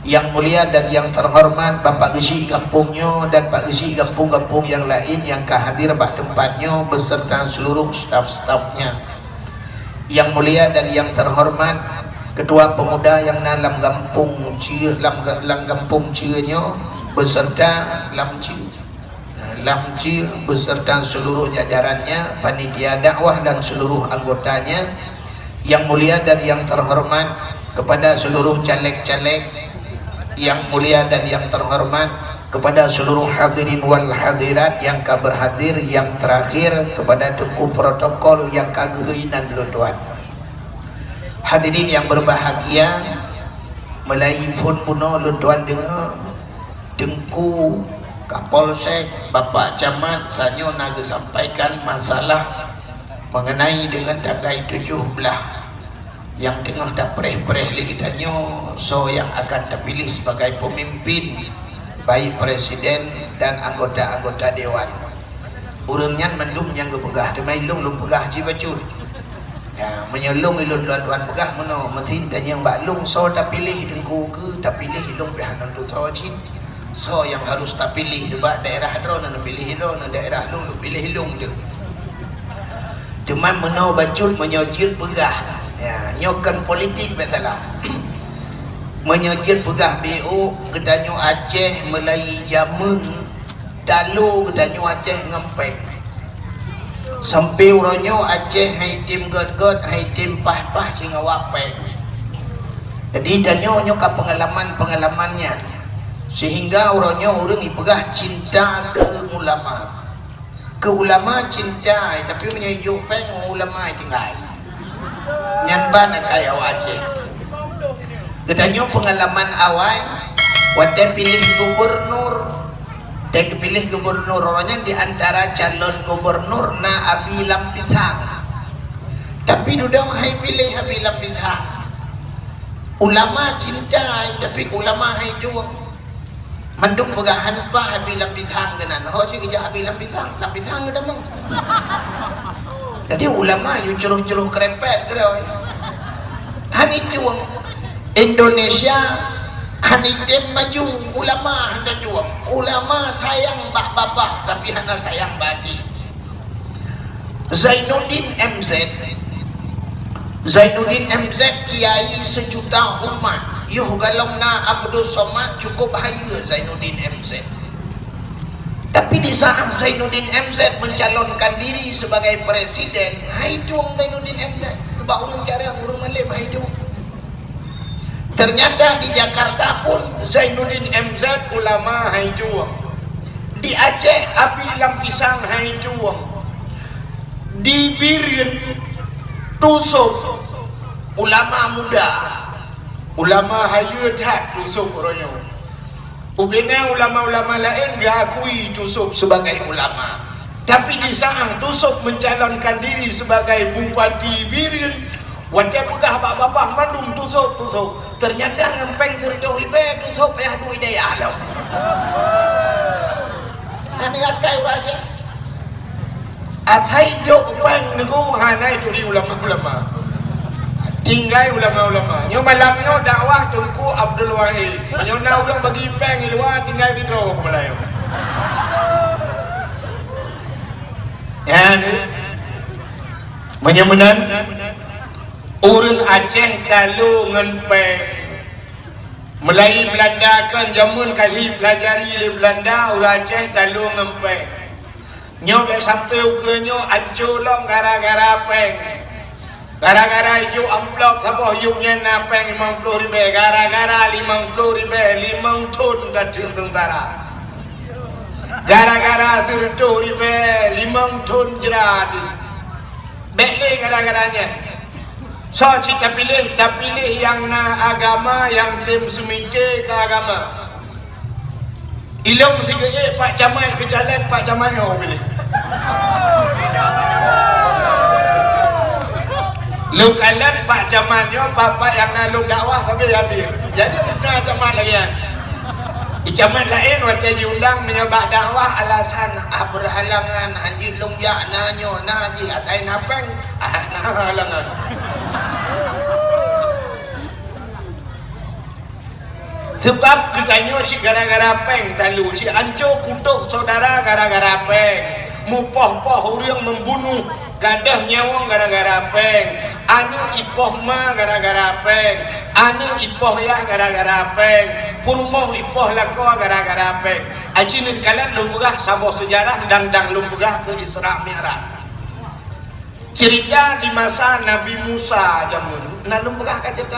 Yang mulia dan yang terhormat Bapak Gesi Kampungnya dan Pak Gesi Kampung-kampung yang lain yang kehadir pada tempatnya beserta seluruh staf-stafnya. Yang mulia dan yang terhormat Ketua Pemuda yang dalam kampung Cia, dalam kampung Cianya beserta Lamci beserta seluruh jajarannya, panitia dakwah dan seluruh anggotanya. Yang mulia dan yang terhormat kepada seluruh caleg-caleg, yang mulia dan yang terhormat kepada seluruh hadirin wal hadirat yang berhadir, yang terakhir kepada tengku protokol yang kagehinan tuan. Hadirin yang berbahagia, mulai pun puno tuan dengar tengku Kapolsek Bapak Camat sanyo naga sampaikan masalah mengenai dengan tanggai 17 yang tengah dah pereh-pereh lagi danyo, so yang akan terpilih sebagai pemimpin baik presiden dan anggota-anggota dewan. Urangnya mendung yang gepegah demai lung pegah cibacun ya, menyelung ilun tuan-tuan pegah meno mesin dan yang mbak lung so tak pilih dengku ke tak pilih ilung pihanan tu so cin, so yang harus tak pilih sebab daerah drone nak pilih ilung, daerah lung pilih ilung tu teman meno bacun menyojir pegah ya, nyokan politik betul menyojir pegah BO kedanyo Aceh Melayu Jamun dalu kedanyo Aceh ngempek sampai uronyo Aceh hai tim god hai tim pah-pah singa wapek. Jadi danyo nyoka pengalamannya sehingga uronyo urang ipegah cinta ke ulama cinta tapi menyejuk peng ulama tinggal nyanban kaya Aceh. Kedanyo pengalaman awal waktu pilih gubernur dan pilih gubernur orangnya di antara calon gubernur na Abi Lampisang, tapi duduk hai pilih Abi Lampisang. Ulama cinta tapi ulama hai juang mendung pegahan pa Abi Lampisang kenan ho cik kerja Abi Lampisang udah mong. Jadi ulama yu celuh-celuh kerempet keroi. Hani juang Indonesia hani dem maju, ulama hendak juang. Ulama sayang bak babah tapi hana sayang bati. Zainuddin MZ kiai sejuta umat. Yuh galongna Abdul Somad cukup haya Zainuddin MZ. Tapi di saat Zainuddin MZ mencalonkan diri sebagai presiden, hai juang Zainuddin MZ. Sebab urang cara urang malam hai juang. Ternyata di Jakarta pun Zainuddin MZ ulama hai juang. Di Aceh Abi Lampisang hai juang. Di Birin Tusuk ulama muda, ulama hayu tak Tusuk orangnya. Ubina ulama-ulama lain diakui Tusuk sebagai ulama. Tapi di saat Tusuk mencalonkan diri sebagai Bupati Birin, wadah pegah bapak-bapak mandum Tusuk. Ternyata ngempeng serdo ribe Tusuk payah duit daya alam. Ini akai raja. Atai jok peng nego hanai tu di ulama-ulama. Tinggal ulama-ulama. Nyo malamnya dakwah Tunku Abdul Wahid. Nyo na urang bagi peng luar tinggal di Tro ke Melayu. Ya, menyemenan urang Aceh kalau ngenpek Melayu Belanda kan jamun kali pelajari di Belanda urang Aceh kalau ngempek. Nyo dah sampai ukurnya anculong gara-gara peng. Gara-gara hijau amplop saboh yuknya napeng 50 ribu. Gara-gara 50 ribu 5 ton kacil tentara. Gara-gara 10 ribu 5 ton jerat. Bekle gara-garanya. So kita pilih yang na agama, yang tim semike ke agama. Ilmu sikit Pak Camat ke jalan Pak Camat yang pilih. Lu kalan Pak Camatnya Bapak yang nalung dakwah tapi hadir. Jadi kena camat lagi ya. Di camat lain waktu diundang menyebab dakwah alasan berhalangan haji lungjak nanyo haji asai napeng halangan. sebab ditanya si gara-gara peng talu si anco putuk saudara gara-gara peng mupoh-poh orang membunuh gadah nyawang gara-gara peng anu ipoh ma gara-gara peng anu ipoh ya gara-gara peng purmoh ipoh lako gara-gara peng aji ni kalian lumpugah saboh sejarah dang lumpugah ke Isra Mi'raj cerita di masa Nabi Musa jamun nah lumpugah ka cerita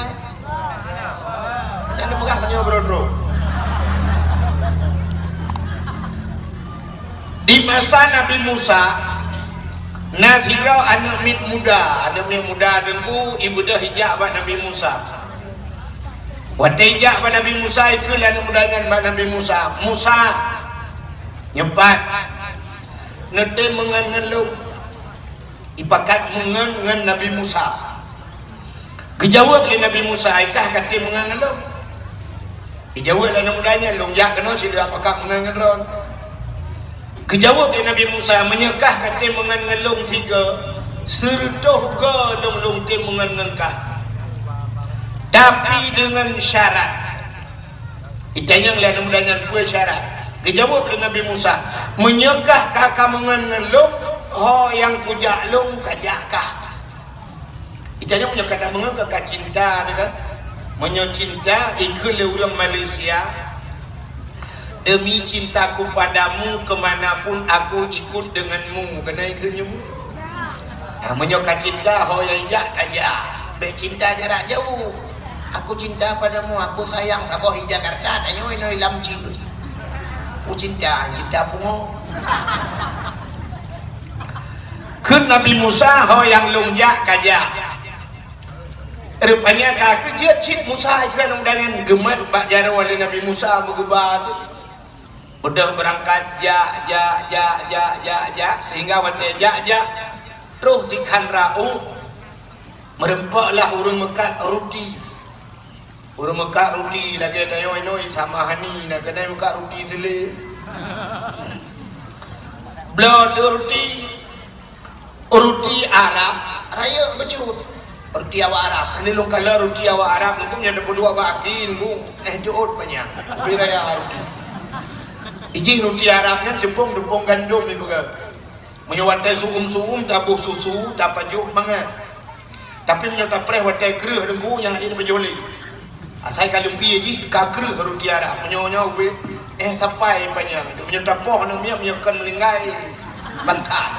jangan lumpugah tanya bro di masa Nabi Musa Nazira anak mit muda dengku ibu dah hijab buat Nabi Musa watijak buat Nabi Musa itu anak mudanya buat Nabi Musa nyepat nete mengangelum ipakat mengan Nabi Musa kejawab oleh Nabi Musa ikah kata mengangelum dijawab oleh anak mudanya longjak kena sila apakah mengangelum kejawab oleh Nabi Musa menyekah kata mengangelum tiga sertoh ke long te menganengkah tapi dengan syarat itanya oleh anak mudanya kue syarat kejawab oleh Nabi Musa menyekah kakak mengangelum oh yang kujak long kajakah itanya menyekah tak menganggap cinta kan menyocinta ikut orang Malaysia demi cintaku padamu kemanapun aku ikut denganmu kena ikutnya menyokat cinta ho yang ijak tajak baik cinta jarak jauh aku cinta padamu aku sayang saboh di Jakarta tanya ini lamci aku cinta pungo ke Nabi Musa ho yang lungjak kajak rupanya kakak dia cint Musa ikan undangan gemat bak jara oleh Nabi Musa bergebat udah berangkat sehingga waktu terus ikan rau merempaklah urung mekat roti lagi ada yang sama hani nak kena mekat roti sele blot roti Arab raya becut roti awak Arab ini long kala roti awak Arab hukumnya ada berdua bakin bung juot banyak biraya roti iji roti Arab kan jepung gandum ni juga menyewat suum tabuh susu tak pajuk mangan tapi menyewat preh watai kereh dengku yang ini berjoli asal kalau pi iji kakreh roti Arab menyewat sampai panjang menyewat poh namanya menyekan melinggai bantat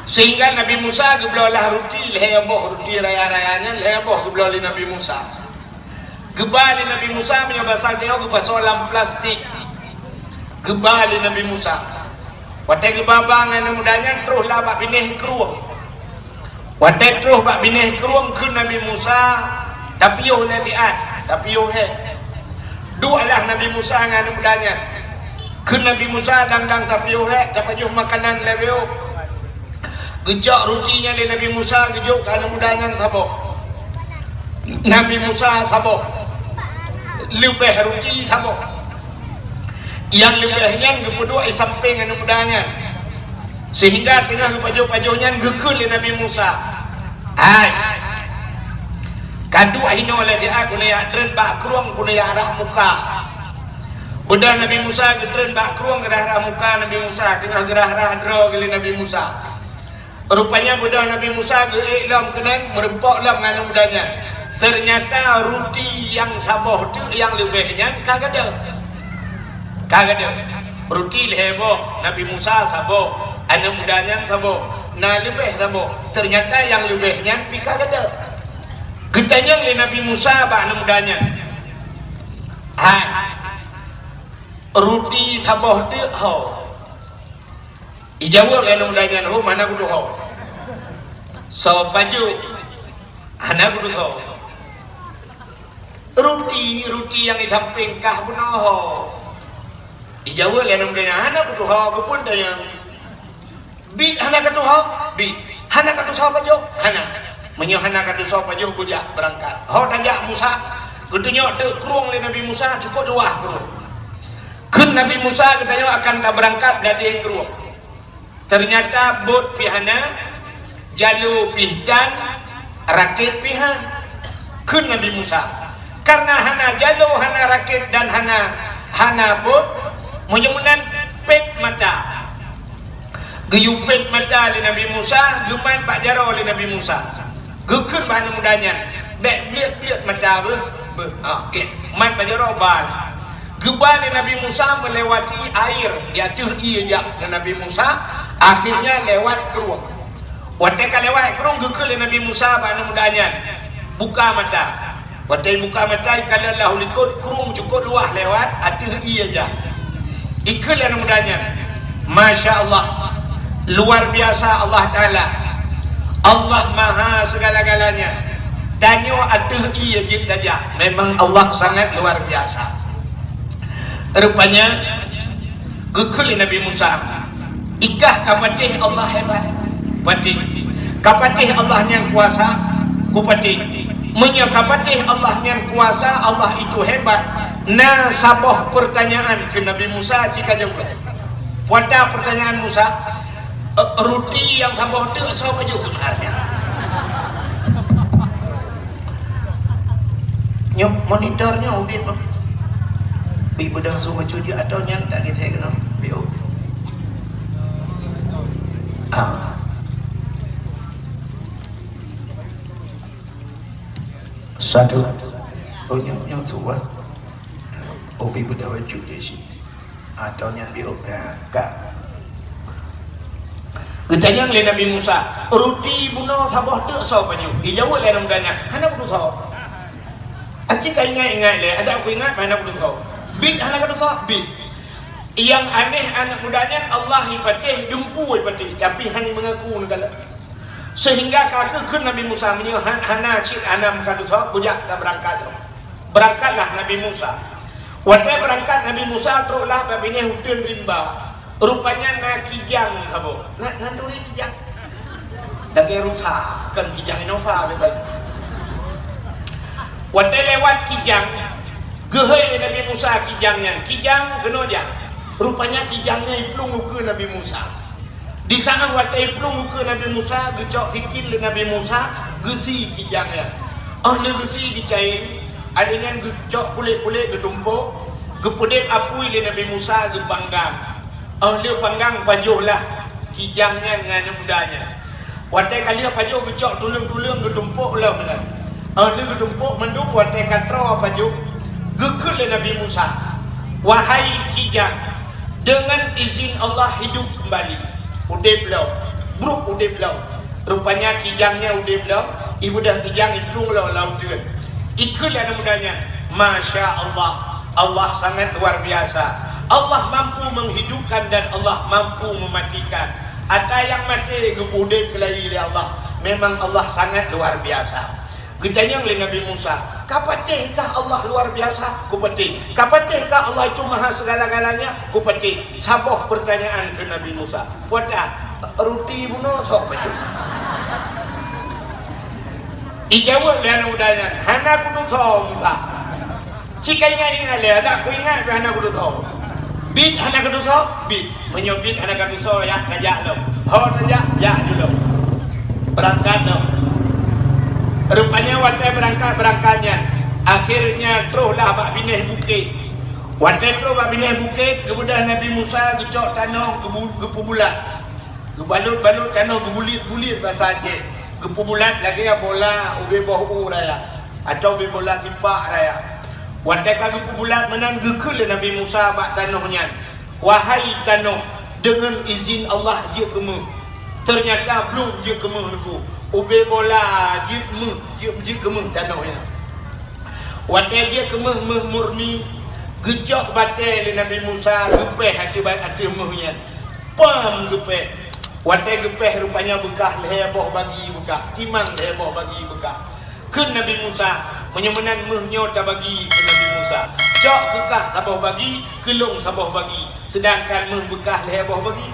sehingga Nabi Musa geblolah roti leheboh roti raya-rayanya leheboh geblolah Nabi Musa gebali Nabi Musa menyebasal dia ke pasolam plastik gebali Nabi Musa watai gebabang yang mudahnya terus lah bak binih keruang watai terus bak binih keruang ke Nabi Musa tapi yoh lebiat tapi yoh dua lah Nabi Musa yang mudahnya ke Nabi Musa dang tapi yoh tapi yoh makanan lebih gejak rotinya le Nabi Musa gejok kan mudahnya saboh Nabi Musa saboh lebih roti saboh yang lebihnya kedua samping anu mudahnya sehingga tengah pajo-pajonya gekul Nabi Musa hai kadu ahino oleh dia kunaya tren bak kruang kunaya arah muka udah Nabi Musa getren bak kruang ke arah muka Nabi Musa tengah gerah-gerah dro gili Nabi Musa rupanya budak Nabi Musa geiklam kenen merempok lam anu mudahnya ternyata roti yang saboh tu yang lebihnya kagak ada roti leheboh Nabi Musa saboh anak mudanya saboh nah lebih saboh ternyata yang lebihnya pi kagak ada getanya le Nabi Musa ba anak mudanya roti saboh tu ho ijawab le anak mudanya ho mana kudu ho so faju anak kudu ho roti yang di samping kah punoh dijawab oleh namanya anak ketuha kepun daya bit anak ketuha bit anak ketuha pajo anak menyo anak ketuha pajo kujak berangkat ho tajak Musa kudunya te kruang le Nabi Musa cukup dua kruang kun Nabi Musa katanya akan tak berangkat dari kruang ternyata bot pihana jalu pihdan rakit pihan kun Nabi Musa karena hana jalo, hana rakit dan hana bot menyemunan pet mata geyu pet mata li Nabi Musa geman pak jaro li Nabi Musa gekun bahana mudanya dek liat mata be man pak jaro bal gebal Nabi Musa melewati air dia tuh iya Nabi Musa akhirnya lewat keruang wateka lewat keruang gekun Nabi Musa bahana mudanya buka mata watai buka mata kalau lahu likut kurung cukup luah lewat atuh iya aja ikut yang mudahnya Masya Allah luar biasa Allah Ta'ala Allah maha segala-galanya tanyo atuh iya jib saja memang Allah sangat luar biasa rupanya gekul Nabi Musa ikah kapatih Allah hebat patih kapatih Allah yang kuasa kupatih menyakapatih Allah yang kuasa Allah itu hebat na sabah pertanyaan ke Nabi Musa jika jauh pada pertanyaan Musa roti yang sabah itu siapa jauh sebenarnya nyok monitornya ubit bi bedah suka cuci atau nyan tak kita kena bio satu yang tua obi bedawa juga sih atau yang kak ketanya oleh Nabi Musa roti bunuh sabah tu sopanyu dijawab oleh namanya anak bunuh sabah acik ingat le ada aku ingat mana bunuh sabah bit anak bunuh sabah bit yang aneh anak mudanya Allah ipatih dumpu ipatih tapi hanya mengaku negala sehingga kakek Nabi Musa menyuhan hana cik anam kadusa bujak tak berangkatlah Nabi Musa waktu berangkat Nabi Musa teruklah babine hutun rimba rupanya nak kijang kamu nak nanduri kijang dake rusa kan kijang inova betul waktu lewat kijang gehei Nabi Musa kijangnya kijang genoja rupanya kijangnya iplung ke Nabi Musa di sana waktu iplung ke Nabi Musa gecok hikil Nabi Musa gesi kijangnya le gesi dicair adanya gecok kulit-kulit getumpuk gepedek apui Nabi Musa gepanggang le panggang pajuhlah kijangnya dengan mudanya waktu kali pajuh gecok tulung-tulung getumpuk lah benar le getumpuk mendung waktu katro pajuh gekul Nabi Musa wahai kijang dengan izin Allah hidup kembali udah belau, buruk udah belau. Rupanya kijangnya udah belau, ibu dah kijang itu belau laut juga. Itulah namanya, Masya Allah, Allah sangat luar biasa. Allah mampu menghidupkan dan Allah mampu mematikan. Ada yang mati kemudian kelahi oleh Allah. Memang Allah sangat luar biasa. Ditanya oleh Nabi Musa, kapatikah Allah luar biasa? Kupatik. Kapatikah Allah itu maha segala-galanya? Kupatik. Sabah pertanyaan ke Nabi Musa. Wadah, roti bunuh sok betul. Ijawab dia udahnya. Hana kudu sok Musa. Jika ingat le, ada aku ingat hana kudu sok. Bit hana kudu sok, bit. Menyobit hana kudu sok ya kajak lo. Ho saja ya dulu. Berangkat lo. Rupanya waktu berangkatnya akhirnya teruslah bak bineh bukit waktu terus bak bineh bukit kemudian Nabi Musa gecok tanah gepu bulat gebalut-balut tanah gebulit-bulit bahasa Aceh gepu bulat lagi ya bola ubi bohu raya atau ubi bola simpak raya waktu gepu bulat menang gekul Nabi Musa bak tanahnya wahai tanah dengan izin Allah je kemu ternyata belum je kemu niku ube bola jip kemeh tanahnya waktu dia kemeh murni gejok batai le Nabi Musa gepeh hati mehnya pam gepeh waktu gepeh rupanya bekah leheboh bagi bekah timang leheboh bagi bekah ke Nabi Musa menyemenan mehnya tak bagi ke Nabi Musa cok bekah sabah bagi kelung sabah bagi sedangkan meh bekah leheboh bagi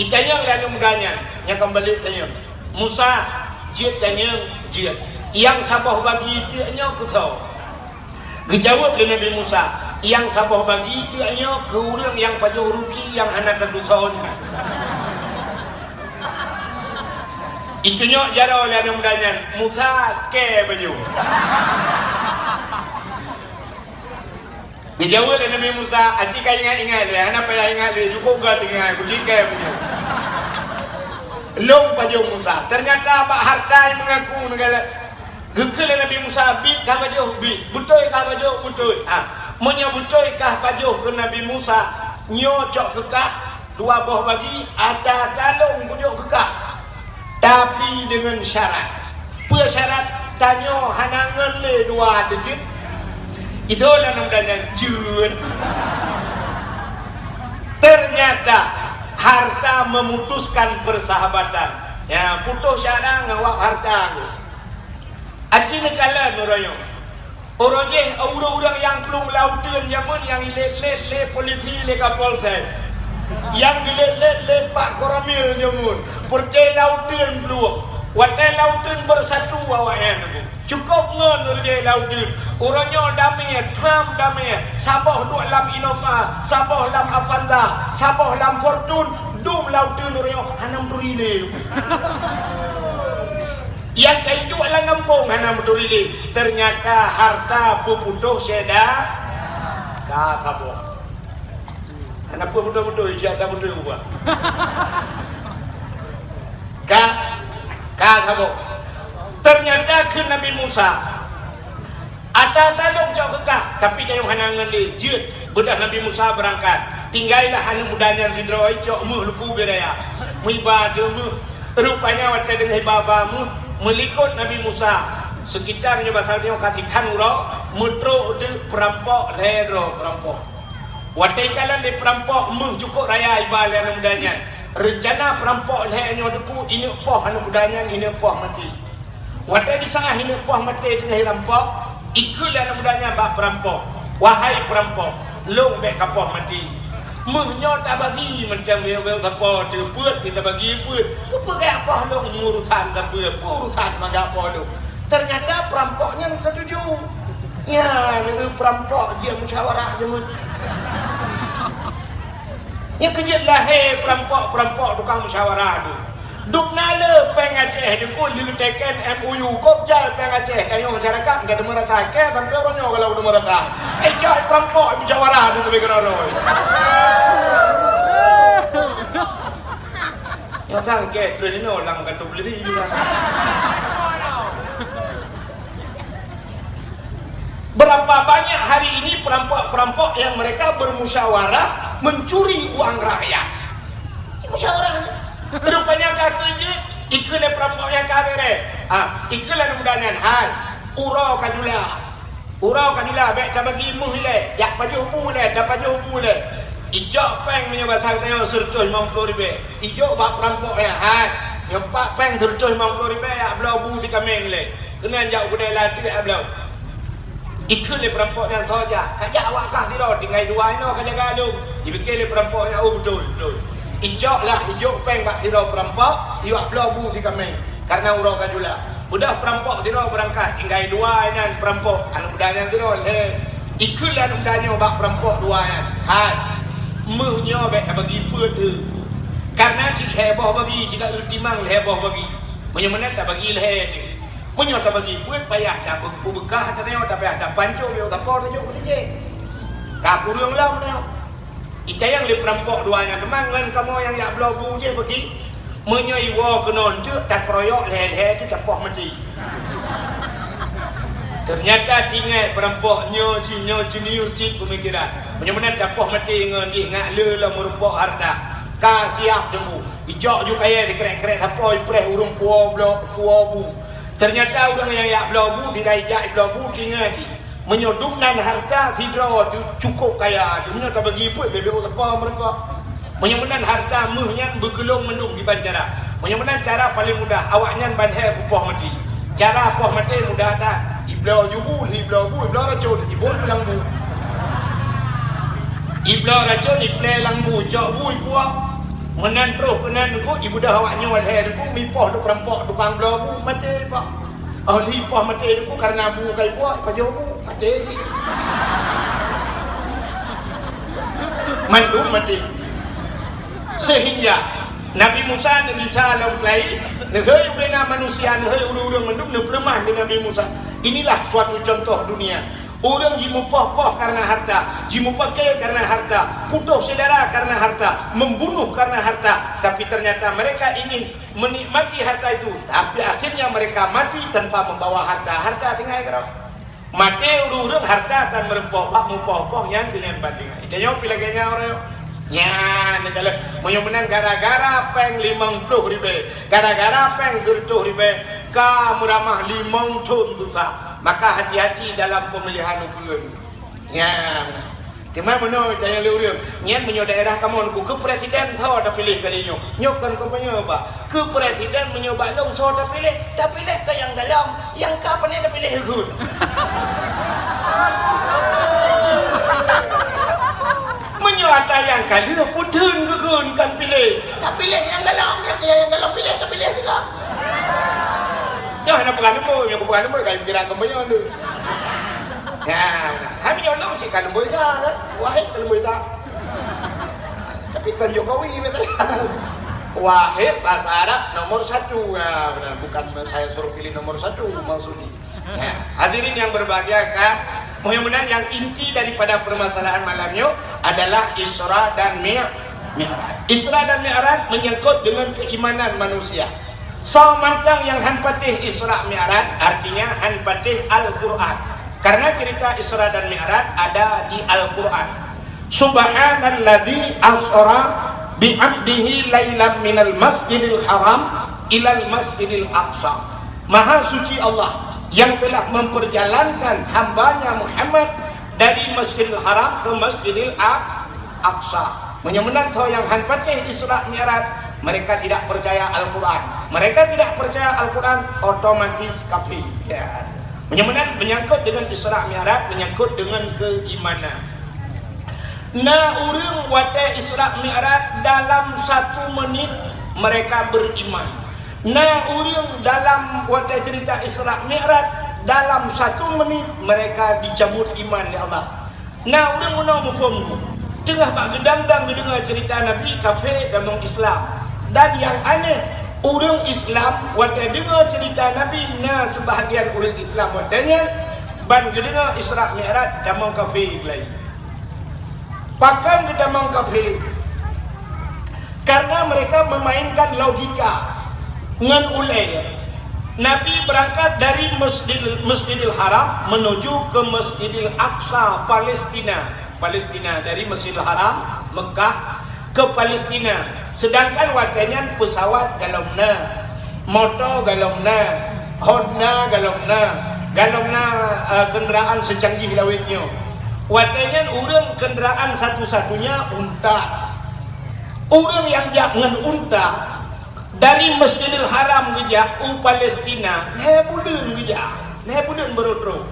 itanya lalu mudahnya yang kembali tanya Musa dia tanya dia yang sabah bagi dia aku tahu dijawab oleh Nabi Musa yang sabah bagi dia ke orang yang pajuh ruki yang anak kadu tahun itunya jara oleh Nabi mudahnya Musa ke baju Dijawab oleh Nabi Musa, "Aci kau ingat-ingat le, ana payah ingat le, cukup gak dengan kucikai punya." Long pajau Musa. Ternyata bak harta yang mengaku negara. Gekele Nabi Musa bit kah baju bit, betul kah baju betul. Monya betul kah baju ke Nabi Musa nyocok kekah dua buah bagi ada talung pujuk kekah. Tapi dengan syarat. Apa syarat? Tanya hanangan le dua digit. Itulah namanya jun. Ternyata harta memutuskan persahabatan. Ya, putus syarang ngawak harta tu. Aci negala noroyo. Orangnya orang-orang yang belum lautan zaman yang le polisi le kapal saya. Yang le Pak Koramil zaman. Percaya lautan belum. Watai lautan bersatu awaknya tu. Cukup ngon orangnya lautan. Orangnya damai, Trump damai. Sabah duk lam Innova, Sabah lam Avanza, Sabah lam Fortune, dum lautan orangnya hanam turile. Yang kain duk lah ngampung hanam turile. Ternyata harta puputuh seda ka sabah. Anak puputuh jatah betul buat. Ka sabah. Ternyata ke Nabi Musa ada talung jauh kekah, tapi jangan hanangan lejut. Bedah Nabi Musa berangkat, tinggallah anak mudanya sidroi cok mu lupu beraya muibadu rupanya waktu dengan babamu melikut Nabi Musa sekitarnya basal dia katikan uro metro de perampok lero perampok waktu kala le perampok mu cukup raya ibal anak mudanya rencana perampok lehnya deku ini poh anak mudanya ini poh mati. Waktu di sangat hina puah mati dengan rampok, ikulah mudanya bak perampok. Wahai perampok, long bek kapoh mati. Muhnya tak bagi macam bel kapoh tu, buat kita bagi buat. Apa kaya apa long urusan tapi urusan maga apa tu. Ternyata perampoknya setuju. Ya, ni perampok dia musyawarah je mun. Ya kejut lah perampok tukang musyawarah tu. Duk nala peng Aceh dia pun dia teken MOU kop jal peng Aceh kayo masyarakat enggak ada merasa ke sampai orangnya kalau udah merasa jai perampok musyawarah tu tapi keroroi ya sang ke dia ni orang kata beli juga. Berapa banyak hari ini perampok-perampok yang mereka bermusyawarah mencuri uang rakyat. Musyawarah rupanya kerja ikut le perampok yang kabere ikut le mudanan hal urau kadula bek tak bagi muh le yak paju pu le dak paju pu le ijok peng punya basal tanya surcoi 50 ribu ijok bak perampok ya hal nyepak peng surcoi 50 ribu yak belau bu si kameng le kenan jauh kedai lati yak belau ikut le perampok yang soja kajak awak kah siro tinggal dua no kajak galung dipikir le perampok yang betul ijok lah ijok peng bak siro perampok iwak belau bu si kameng karena urau kadula udah perampok siro berangkat tinggal dua nan perampok anak budanya siro le ikut lah anak budanya bak perampok dua nan hai muhnya bek bagi tu karena cik heboh bagi jika ultimang heboh bagi menyemena tak bagi leh tu punya tak bagi puet payah tak bekah tak tengok tak payah tak panco dia tak por tunjuk ketik tak kurang lam tengok ita yang le perampok duanya memang lan kamu yang yak blogu je pergi menyoi wo kenon tu tak kroyok leh tu tak poh mati. Ternyata tinggal perampoknya cinius cik pemikiran. Benar-benar tak poh mati ngan dia ngak le lah merumpok harta. Ka siap demu. Ijok ju kaya dikrek-krek apa ipreh urung puo bu. Ternyata orang yang yak blogu tidak ijak blogu tinggal di menyodukkan harta sidro tu cukup kaya tu tak bagi pun BBO apa mereka menyembunan harta muhnya bergelung menung di banjara menyembunan cara paling mudah awaknya bandhe pupoh mati cara pupoh mati mudah tak iblau jubu iblau racun ibul lambu iblau racun iple lambu jok bu ipuak menan terus menan ku ibu dah awaknya walhe ku mipoh tu perampok tukang blau bu mati pak oh lipoh mati ku karena bu kai puak pajo bu mati si mandum mati sehingga Nabi Musa dan Isa lain negeri bena manusia negeri urang mandum ne permah dengan Nabi Musa inilah suatu contoh dunia Orang jimupoh-poh karena harta, jimupakai karena harta, putus saudara karena harta, membunuh karena harta. Tapi ternyata mereka ingin menikmati harta itu, tapi akhirnya mereka mati tanpa membawa harta. Harta tinggal kerap mati urung-urung harta akan merempoh-poh mupoh-poh yang dengan banding. Itu nyo pilaganya orang nya kalau mau menang gara-gara peng 50 ribu, gara-gara peng 70 ribu, kamu ramah 5 ton susah. Maka hati-hati dalam pemilihan ukur. Ya, cuma mana jangan lurus. Nyan menyo daerah kamu ke presiden tau dah pilih kali nyo. Nyo kan kampanye apa? Ke presiden menyo balong so dah pilih ke yang dalam, yang kapan dah pilih ikut. Menyuata yang kali putun kegun kan pilih. Tak pilih yang dalam, yang dalam pilih tak pilih juga. Jangan nak pegang yang pegang kalau kira kampanye tu. Ya, kami nyolong sih kan lembu kan, wahid lembu tak. Tapi kan Jokowi betul. Wahid bahasa Arab nomor 1 ya, benar. Bukan saya suruh pilih nomor 1 maksudnya. Ya, hadirin yang berbahagia kan, mudah-mudahan yang inti daripada permasalahan malam ini adalah Isra dan Mi'raj. Isra dan Mi'raj menyangkut dengan keimanan manusia. So mantang yang hanpatih Isra Mi'raj artinya hanpatih Al-Quran. Karena cerita Isra dan Mi'raj ada di Al-Quran. Subhanalladzi asra bi'abdihi lailam minal masjidil haram ilal masjidil aqsa. Maha suci Allah yang telah memperjalankan hambanya Muhammad dari Masjidil Haram ke Masjidil Aqsa. Menyamenang so yang hanpatih Isra Mi'raj, mereka tidak percaya Al-Quran. Mereka tidak percaya Al-Quran, otomatis kafir. Ya. Menyangkut dengan Isra Mi'raj, menyangkut dengan keimanan. Nah, urang wate Isra Mi'raj dalam 1 menit mereka beriman. Nah, urang dalam wate cerita Isra Mi'raj dalam 1 menit mereka dicabut iman ya Allah. Nah, urang menang mufum. Tengah pak gedang-dang dengar cerita Nabi kafir dan Islam. Dan yang aneh, orang Islam waktu dengar cerita Nabi, nah sebahagian orang Islam waktunya ban dengar Isra Mi'raj damang kafir lain. Bahkan damang kafir karena mereka memainkan logika ngan ulai. Nabi berangkat dari Masjidil Haram menuju ke Masjidil Aqsa, Palestina dari Masjidil Haram Mekah ke Palestina. Sedangkan waktunya pesawat galomna, motor galomna, Honda galomna kenderaan secanggih lawitnya. Waktunya urang kenderaan satu-satunya unta. Urang yang jangan unta dari Masjidil Haram gejak Palestina, hebudun gejak, hebudun berotro.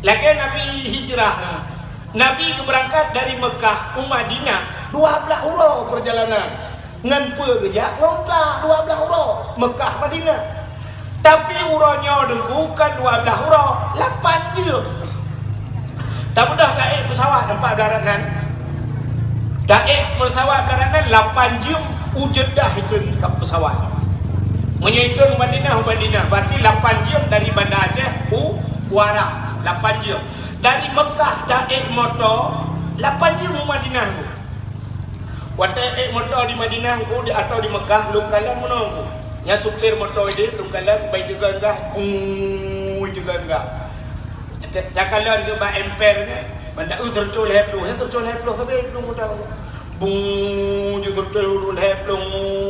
Lagi Nabi hijrah, Nabi berangkat dari Mekah ke Madinah 12 hura perjalanan. Ngan pe gejak ngota 12 hura Mekah Madinah. Tapi uranya dengku kan 12 hura 8 jam. Tak mudah naik pesawat nampak daratan. Naik pesawat daratan 8 jam ujedah itu ke pesawat. Menyitung Madinah berarti 8 jam dari Bandar Aceh Warang 8 jam. Dari Mekah naik motor 8 jam ke Madinah. Waktu naik motor di Madinah atau di Mekah lungkalan menunggu. Yang supir motor ini lungkalan baik juga enggak, juga enggak. Cakalan ke Mbak Ampere ni, benda tertul heplo tapi belum mudah. Bung juga tertul heplo,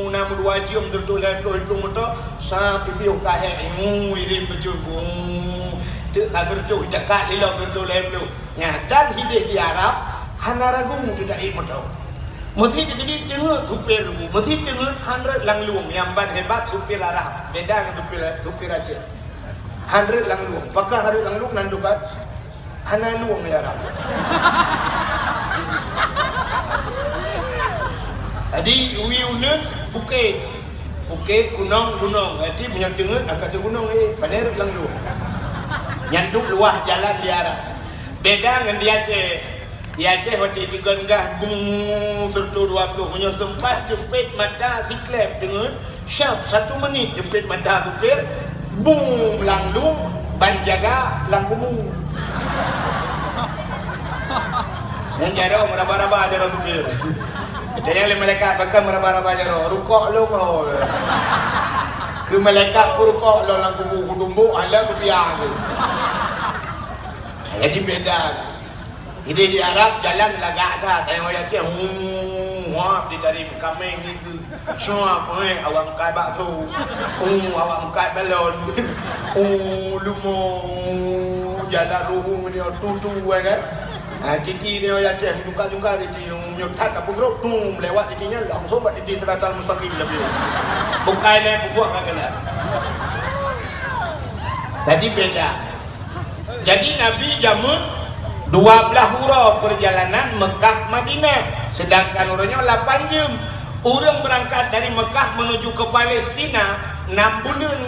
nama 2 jam tertul heplo belum mudah. Sampai piu kahek, irim baju bung. Tak tertul dekat lilo tertul heplo. Ya, dan hidup di Arab, hana ragu tidak ikut tahu. Mesti jadi cengut supir, mesti cengut 100 lang luang yang ban hebat supir Arab, beda dengan supir Aceh. 100 lang luang, pakah 100 lang luang nan dukat, hana luang ya Arab. Jadi wiunan bukit gunung, jadi punya cengut agak tu gunung paner lang luang. Nyanduk luah jalan di Arab. Beda dengan di Aceh. Di Aceh waktu itu genggah bung tertu 20 punya sempat jepit mata si klep dengan syaf 1 menit jepit mata supir bung langlung ban jaga lang bumung Yang jaro meraba-raba jaro tukir. Jadi malaikat bakal meraba-raba jaro rukuk lo kau. Ke malaikat rukuk lo lang kubu ala kubiang. Jadi beda. Ini di Arab jalan lagak dah. Tengok ya cik. Wah, dicari kambing gitu. Semua awak kai bakso. Awak kai balon. Lumo jalan ruhung ni tutu kan. Titi dia ya cik juga di nyutat apa grup tu lewat dinya langsung buat di teratal mustaqim lebih. Bukan ni buat kan kena. Tadi beda. Jadi Nabi jamun 12 huruf perjalanan Mekah Madinah, sedangkan orangnya 8 jam. Orang berangkat dari Mekah menuju ke Palestina 6 bulan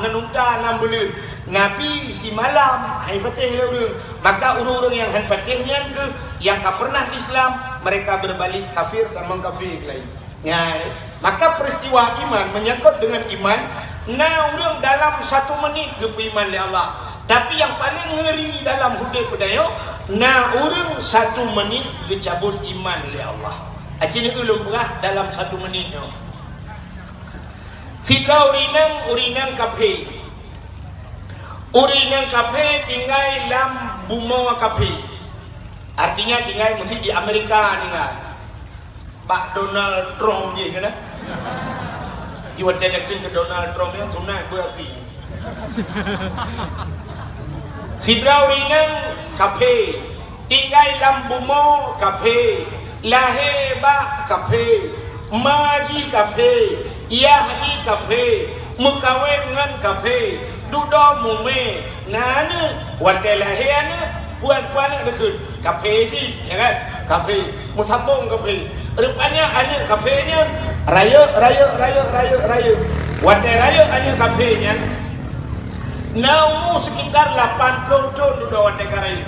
ngenunta 6 bulan. Nabi si malam hai patih orang. Maka orang-orang yang han patih nian ke yang tak pernah Islam, mereka berbalik kafir tamang kafir lain. Ya, maka peristiwa iman menyangkut dengan iman. Nah, orang dalam 1 menit ke iman oleh Allah. Tapi yang paling ngeri dalam hidup pedayo, nah orang 1 menit dicabut iman oleh Allah. Akhirnya ulum berah dalam 1 menit. Fitlah urinang kafe. Urinang kafe tinggal dalam bumi kafe. Artinya tinggal mesti di Amerika tinggal. Pak Donald Trump je sana. Jiwa telekin ke Donald Trump yang sunat berarti. Fitlah urinang kafe. Tinggal dalam bumi kafe. Lahir bak kafe, maji kafe, yahdi kafe, mukawin dengan kafe, duduk mume, nana, wadah lahirnya, puan-puan dekut kafe sih, ya kan? Kafe, musabung kafe. Rupanya ada kafenya, raya, wadah raya ada kafenya. Namu sekitar 80 tahun duduk wadah raya,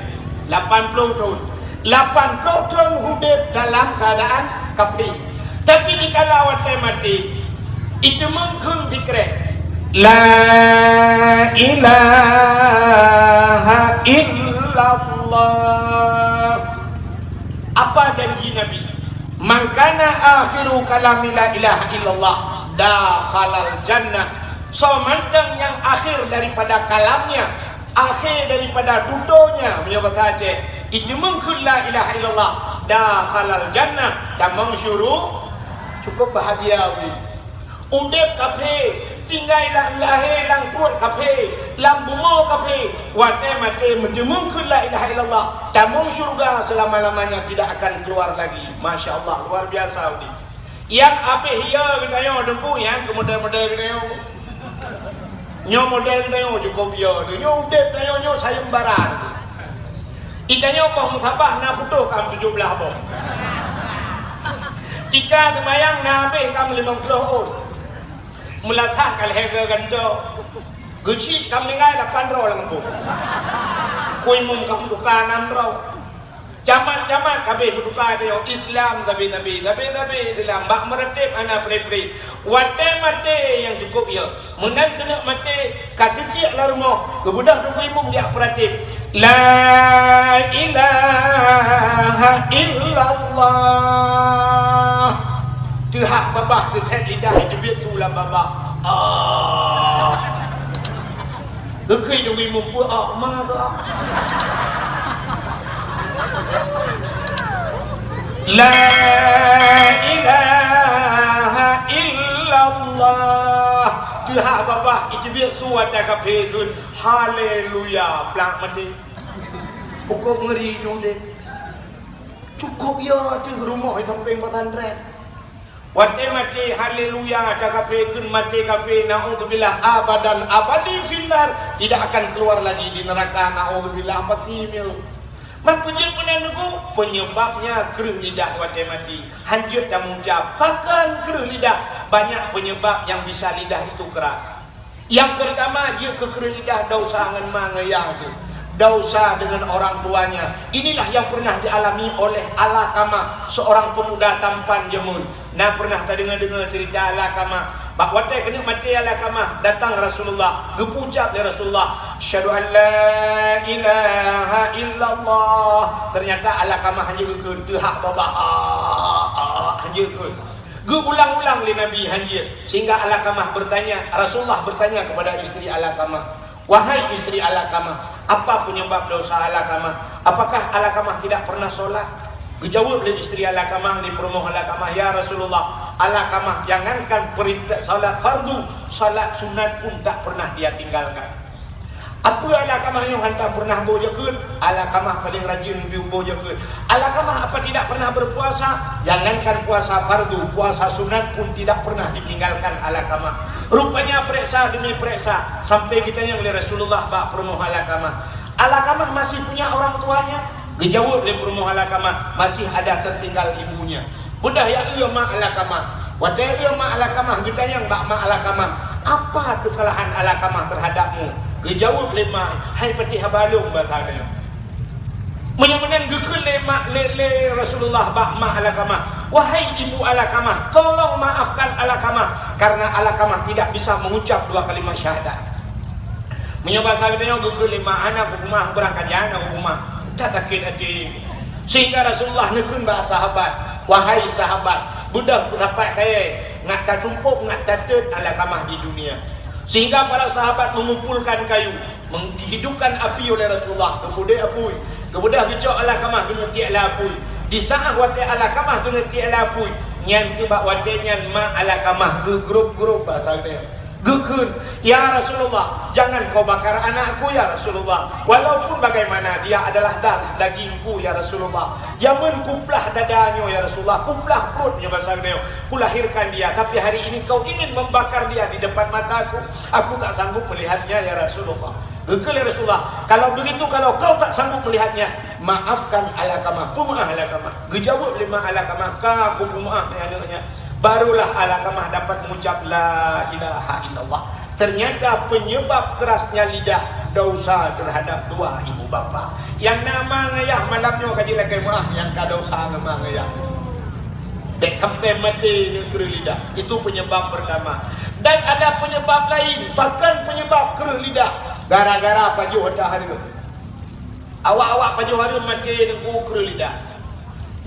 80 tahun. 80 tahun hidup dalam keadaan kafir. Tapi di kala awak mati itu mungkin fikir la ilaha illallah. Apa janji Nabi? Man kana akhiru kalami la ilaha illallah dakhalal jannah. Semandang yang akhir daripada kalamnya, akhir daripada tuturnya menyebut saja itu mungkin la ilaha illallah dakhalal jannah tamang syuruh cukup bahagia ni. Udep kafe tinggal lahir lang tuat kafe lang bungo kafe wate mate mungkin la ilaha illallah tamang syurga selama-lamanya tidak akan keluar lagi. Masya Allah, luar biasa ni. Yang apa hiya kita yo dempu yang model-model kita yo. Nyo model kita yo cukup yo. Nyo udep kita yo sayembaran. Ikannya apa musabah na putuh kam 17 bom. Tika kemayang na be kam 50 on. Melasah kal hega gando. Guci kam ningai 8 ro lang po. Kuy mum kam duka 6 ro. Jaman-jaman kabeh duka yo Islam tapi Islam bak meretip ana pre-pre. Wate mate yang cukup ya. Menan kena mate katitik la rumah. Kebudak du kuy mum dia peratip. La ilaha illallah. Tuhan babah tu thet lidah hidup tu lah babah. Gekui du kuy mum pu ma tu. La ilaha illallah. Tuhan babah itu biar suat cakap pekun. Haleluya. Pelak mati. Pukul ngeri dong deh. Cukup ya tu rumah itu samping petandret. Wate mati haleluya cakap pekun mati kafe naudzubillah abadan abadi finnar, tidak akan keluar lagi di neraka naudzubillah patimil. Man penyebabnya keruh lidah wate mati. Hanjut dan mengucap bahkan keruh lidah. Banyak penyebab yang bisa lidah itu keras. Yang pertama dia kekeruh lidah dosa dengan mangayang itu. Dosa dengan orang tuanya. Inilah yang pernah dialami oleh Alaqamah, seorang pemuda tampan jemun. Nah pernah tak dengar cerita Alaqamah. Bak wate kena mati Alaqamah, datang Rasulullah, gepucap ya Rasulullah. Asyhadu an la ilaha illallah. Ternyata Alakamah hanya geun teu hak babah hanya geun. Ulang-ulang li Nabi hanya sehingga Alakamah bertanya, Rasulullah bertanya kepada istri Alakamah, wahai istri Alakamah, apa penyebab dosa Alakamah? Apakah Alakamah tidak pernah solat? Dijawab oleh istri Alakamah, di perumahan Alakamah, ya Rasulullah, Alakamah jangankan perintah salat fardu, salat sunat pun tak pernah dia tinggalkan. Apa Alakamah yang hantar pernah bojakeun? Alakamah paling rajin bojakeun. Alakamah apa tidak pernah berpuasa? Jangankan puasa fardu, puasa sunat pun tidak pernah ditinggalkan Alakamah. Rupanya periksa demi periksa sampai ditanya oleh Rasulullah bak perumahan Alakamah, Alakamah masih punya orang tuanya? Dijawab oleh perumahan Alakamah, masih ada tertinggal ibunya. Budah ya iya mak Alakamah. Wadah iya mak Alakamah, ditanya bak mak Alakamah, apa kesalahan Alakamah terhadapmu? Dijawab oleh mak, hai pati habalung batanya. Menyamanan gekeun le mak le Rasulullah bak mak Alakamah, wahai ibu Alakamah, tolong maafkan Alakamah karena Alakamah tidak bisa mengucap 2 kalimat syahadat. Menyebab sahabatnya gekeun le mak anak rumah berangkat jana rumah. Tak takut hati. Sehingga Rasulullah nekun bah sahabat, wahai sahabat, budak dapat kaya ngat tak tumpuk ngat tak tet Alakamah di dunia. Sehingga para sahabat mengumpulkan kayu, menghidupkan api oleh Rasulullah. Kemudian apui, kemudian gecok Alakamah kena tiak lapui. Di saat wate Alakamah kena tiak lapui, nyan kebak wate nyan mak Alakamah ke grup-grup bahasa dia. Gekun, ya Rasulullah, jangan kau bakar anakku ya Rasulullah. Walaupun bagaimana dia adalah dagingku ya Rasulullah. Jangan kuplah dadanya ya Rasulullah, kuplah perutnya bahasa dia. Kulahirkan dia, tapi hari ini kau ingin membakar dia di depan mataku. Aku tak sanggup melihatnya ya Rasulullah. Gekun ya Rasulullah, kalau begitu kalau kau tak sanggup melihatnya, maafkan Alakamah, pumah Alakamah. Gejawab lima Alakamah, ka pumah anaknya. Barulah Alakamah dapat mengucap la ilaha illallah. Ternyata penyebab kerasnya lidah dosa terhadap 2 ibu bapa. Yang nama ngayah malamnya kaji lakai maaf yang ka dosa nama ngayah. Dek sampai mati negeri lidah. Itu penyebab pertama. Dan ada penyebab lain, bahkan penyebab kerah lidah. Gara-gara pajuh hari. Awak-awak pajuh hari mati dengan kerah lidah.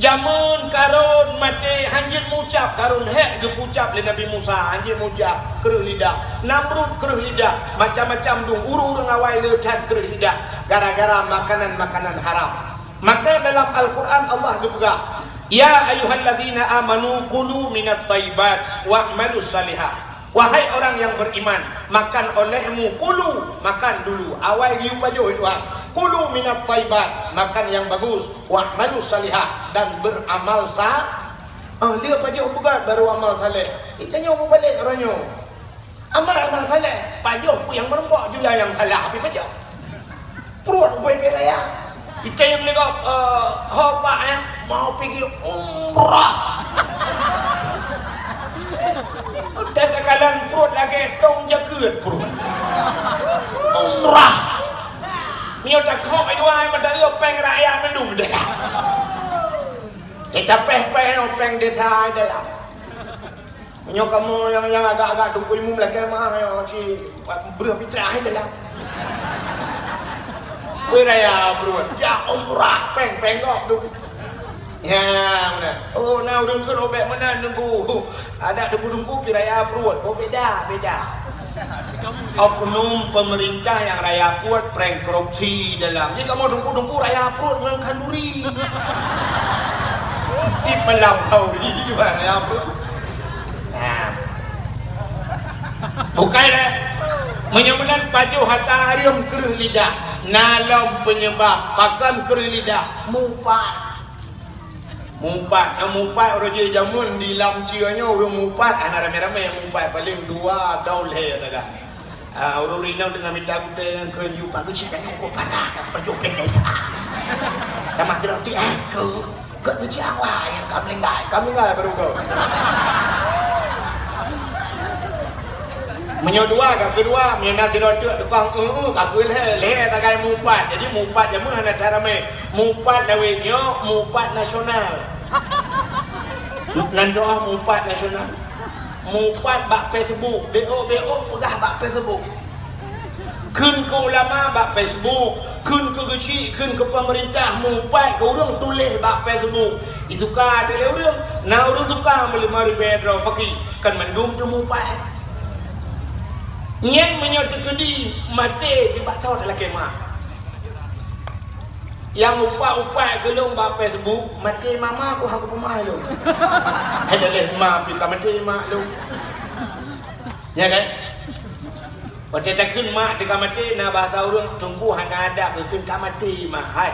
Jamun karun mati hanjin mucap karun hek gepucap le Nabi Musa hanjin mucap kereh lidah. Namrud kereh lidah, macam-macam dung urung ngawai leucat kereh lidah gara-gara makanan-makanan haram. Maka dalam Al-Qur'an Allah juga, ya ayyuhalladzina amanu kulu minat thayyibat wa'malus salihah. Wahai orang yang beriman, makan olehmu kulu, makan dulu. Awal riu pajuh itu kulu minat thayyibat, makan yang bagus, wa'malus salihah, dan beramal dia pajuh bukan baru amal saleh. Itanya mau balik orangnya. Amal saleh, pajuh yang merempok juga yang salah, tapi pajuh. Perut upaya beraya. Kita yang negak hopak yang mau pergi umrah. Tekalan perut lagi tong jaket perut. Umrah. Mio tak kau itu ay madai openg rakyat mendung dah. Kita peh-peh openg detai dalam. Mio kamu yang agak-agak tunggu imum lagi mah yang si berapa terakhir dalam. Wiraya perut. Ya umrah peng-peng kok tu. Ya benar. Oh, now dengkur obek mana nunggu. Ada dengku-dengku piraya perut. Oh beda. Oknum pemerintah yang raya perut prank korupsi dalam. Jika mau dengku-dengku raya perut dengan kanduri. Di Melampau ini juga raya perut. Nah. Bukan dah. Menyebutkan pajuh hatta harium kerih lidah. Nalam penyebab pakan kerih lidah. Mumpat orang je jamun di lam cianya orang mumpat anak ramai-ramai yang mumpat paling 2 tahun dah. Orang rinau dengan minta kita yang kenyu bagus sih dan aku parah kan baju pendek. Sama geroti aku gak dijawa yang kami enggak baru kau. Menyodua kedua menyana geroti tukang aku leh tak kaya mumpat. Jadi mumpat jamun anak ramai mumpat dawetnya mumpat nasional. Nandoa mumpat nasional. Mumpat bak Facebook, BO pegah bak Facebook. Kun ke ulama bak Facebook, kun ke kecil, kun ke pemerintah mumpai ke orang tulis bak Facebook. Itu kan ada orang, nah orang tukang boleh mari bedro pakai kan mendung tu mumpai. Nyen menyatu kedi mati tiba tahu dalam kemah. Yang upai gelung bak Facebook, mati mama aku hak rumah lu. Ada leh mak pi mati mak lu. Ya kan? Waktu takun mak dekat mati na bahasa orang tunggu hana ada berkun mati mak. Hai.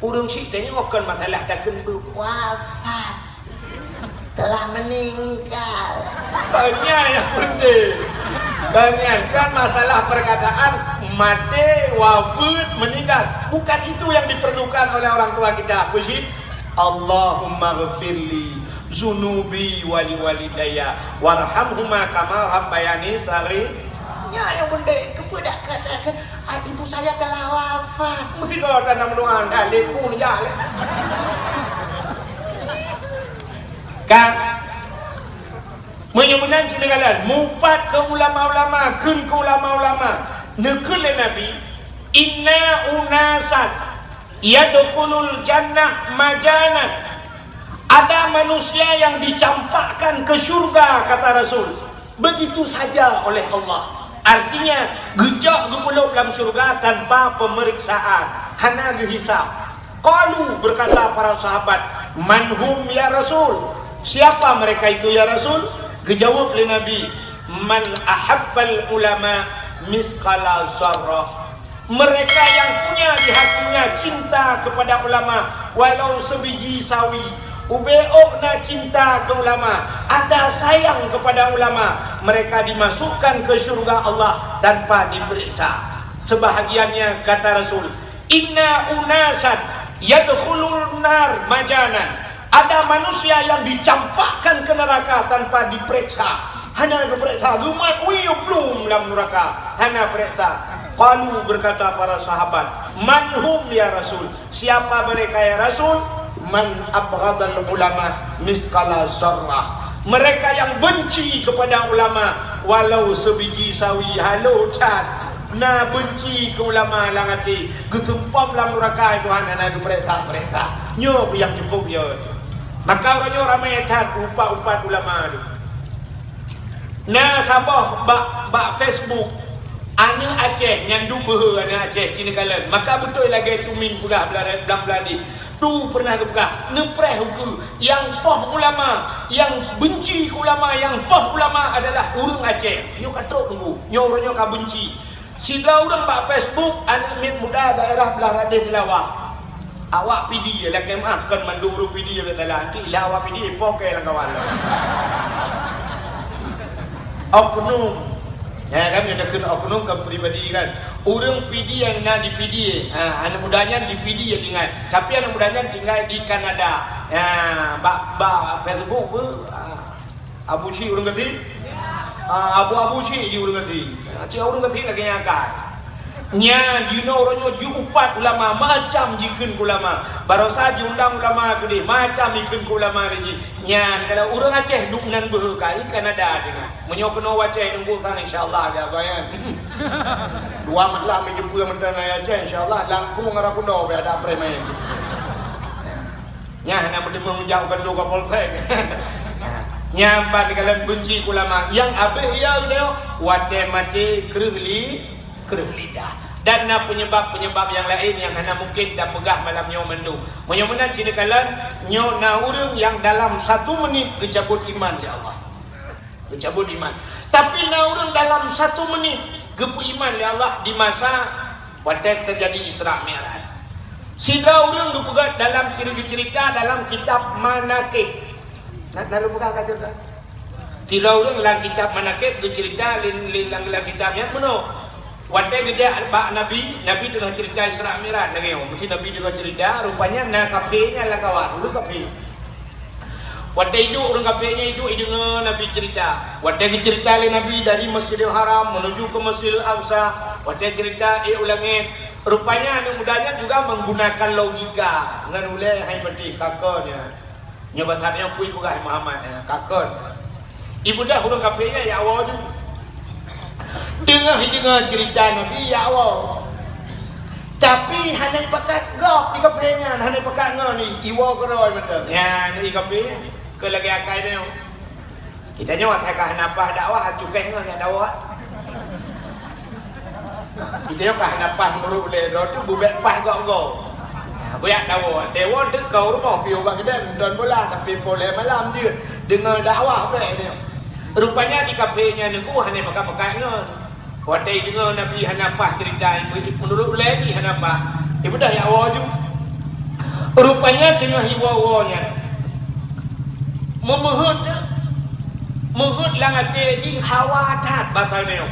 Urang si tengokkan masalah takun wafat. Telah meninggal. Tanya yang penting. Kan masalah perkataan mati, wafat, meninggal. Bukan itu yang diperlukan oleh orang tua kita. Puji Allahumma ghafirli zunubi wali walidayya warhamhuma kama rabbayani saghir. Ya yang penting kepada katakan ibu saya telah wafat. Mesti kau tanam doa dah leku ni ya. Kan menyemunan cinagalan mupat ke ulama-ulama, kun ke ulama-ulama nekun le nabi inna unasan yadkhulul jannah majanan. Ada manusia yang dicampakkan ke surga kata Rasul begitu saja oleh Allah. Artinya gejak gemuluk dalam surga tanpa pemeriksaan, hanya dihisab. Qalu berkata para sahabat, manhum ya Rasul? Siapa mereka itu ya Rasul? Dijawab oleh Nabi, man ahabbal ulama misqala zarrah. Mereka yang punya di hatinya cinta kepada ulama walau sebiji sawi. Ube'okna cinta ke ulama, ada sayang kepada ulama, mereka dimasukkan ke surga Allah tanpa diperiksa. Sebahagiannya kata Rasul, inna unasan yadkhulul nar majanan. Ada manusia yang dicampakkan ke neraka tanpa diperiksa. Hanya diperiksa, lumat belum dalam neraka, hanya periksa. Qalu berkata para sahabat, manhum ya Rasul? Siapa mereka ya Rasul? Man abghadal ulama misqala zarrah. Mereka yang benci kepada ulama walau sebiji sawi. Halo chat na benci ke ulama lang hati getumpam dalam neraka itu hanya perintah nyo yang cukup ya. Maka orangnya ramai chat upat ulama tu. Nah sabah bak Facebook anak Aceh nyandu behe anak Aceh Cina Kalan. Maka betul lagi tumin pula beladi. Tu pernah kepegah nepreh hukum yang poh ulama, yang benci ulama, yang poh ulama adalah urang Aceh. Nyo katok tunggu, nyo orangnya ka benci. Sila urang bak Facebook anak min muda daerah belah Radeh Lawak. Awak pidi lah kemah kan manduru pidi lah nanti lah awak pidi pokai lah kawan. Oknum ya kan ada kena oknum ke pribadi kan. Orang PD yang nak di PD, anak mudanya di PD ya tinggal. Tapi anak mudanya tinggal di Kanada. Facebook Abu Ci orang keti, Abu Ci di orang keti. Ci orang keti lagi nyakar. Nya di orangnya upat ulama macam jikin ulama. Baru saja undang ulama gede macam jikin ulama reji. Nya kalau orang Aceh duk nan berkai Kanada dengan. Menyokno Aceh nunggu kan insyaallah ada bayan. Dua malam menjumpa yang mentera Aceh insyaallah langkung ngara kuno be ada premain. Nya nak menjauhkan dua kapolsek. Nya empat kalian benci ulama yang abe ya leo wate mati kerli lidah. Dan penyebab-penyebab yang lain yang hanya mungkin kita pegah malam nyo mendung. Menyomenan cina kalan nyo na urang yang dalam 1 minit kecabut iman ya Allah. Kecabut iman. Tapi na urang dalam 1 menit gepu iman ya Allah di masa pada terjadi Isra Mi'raj. Sida urang gepugat dalam cerita dalam kitab Manaqib. Nak dalam buka kaca dah. Sida urang dalam kitab Manaqib cerita dalam kitabnya meno. Waktu dia bak Nabi tengah cerita Isra Mi'raj lagi. Mesti Nabi tengah cerita, rupanya nak kafenya lah kawan, dulu kafe. Waktu itu orang kafenya itu dengan Nabi cerita. Waktu cerita oleh Nabi dari Masjidil Haram menuju ke Masjidil Aqsa. Waktu cerita ulangi. Rupanya anak mudanya juga menggunakan logika. Dengan ulai hai peti kakaknya. Nyobatannya pui bukan Muhammad kakak. Ibu dah orang kafenya ya awal tu. dengar cerita Nabi ya Allah. Tapi hanai pakat gop di kapenya, hanai pakat ngau ni iwa keroi betul. Ya ni kapenya ke lagi akai dia. Kita nyawa tak hanapah dakwah cukai ngau yang dakwah. Kita nyawa hanapah muruk le do tu bubek pas gok. Banyak dakwah. Dewan tu kau rumah piu bang kedan don bola tapi boleh malam dia dengar dakwah baik dia. Rupanya di kapenya ni ku hanai pakat ngau. Wadai dengar Nabi hanapah cerita menurut lagi hanapah ibu dah ya wajib rupanya tengah hiwa-wanya menghut langate di hawa tat bakal neo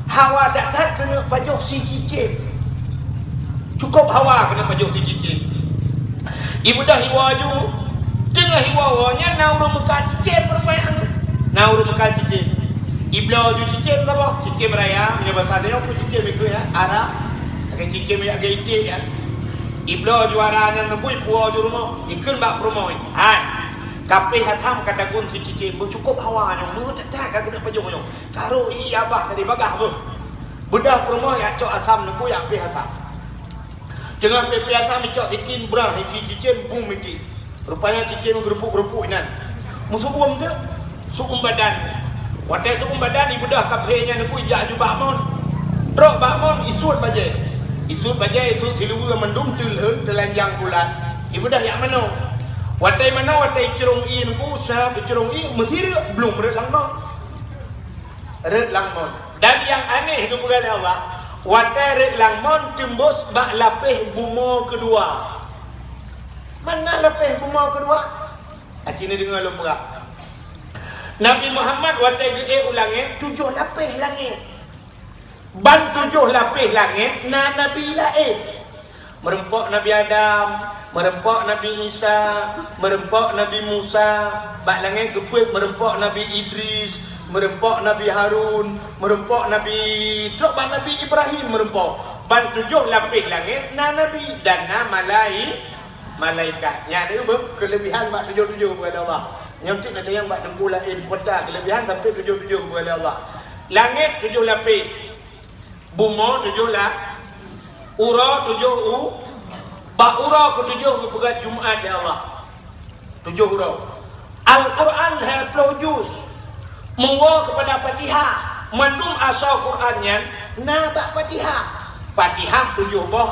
hawa tat kena pajuk si cicip cukup hawa kena pajuk si cicip ibu dah hiwa-waju tengah hiwa-wanya nauru mekal cicip permainan nauru mekal cicip Iblau ju cicim apa? Cicim raya, punya bahasa dia pun cicim itu ya, arah. Pakai cicim yang gede ya. Iblau ju arah yang ngebui puau ju rumah, ikut bak rumah. Hai, kape hatam kata gun si cicim, cukup hawa yang mu tak kena pajung yang. Karo iya bah dari bagah pun. Bedah rumah ya cok asam nunggu ya pe asam. Jangan pe asam cok tikin berah si cicim bung miki. Rupanya cicim gerupuk-gerupuk nan. Musuh buang dia, sukum badan. Watai sukum badan ibu dah kapenya ni pun ijak ju bakmon. Trok bakmon isut bajai. Isut bajai isut siluwe mendung tulun telanjang bulat. Ibu dah yak mano. Watai mano watai cerung in ku sa cerung in mesir belum red langmon. Red langmon. Dan yang aneh itu bukan Allah. Watai red langmon tembus bak lapih bumo kedua. Mana lapih bumo kedua? Acini dengar lu perak. Nabi Muhammad watai ge ulangnya 7 lapis langit. Ban 7 lapis langit na Nabi lain. Merempok Nabi Adam, merempok Nabi Isa, merempok Nabi Musa, bak langit gepuk merempok Nabi Idris, merempok Nabi Harun, merempok Nabi Trok ban Nabi Ibrahim merempok. Ban 7 lapis langit na Nabi dan na malaikat. Yang itu kelebihan bak 7 kepada Allah. Yang ada yang buat dengku lain kota kelebihan tapi 7 kepada Allah. Langit 7 lapis. Bumi 7 lapis. Ura 7 Bak ura ke 7 kepada Jumaat ya Allah. 7 ura. Al-Quran 20 juz. Mengwa kepada Fatihah. Mandum asal Qurannya na bak Fatihah. Fatihah 7 boh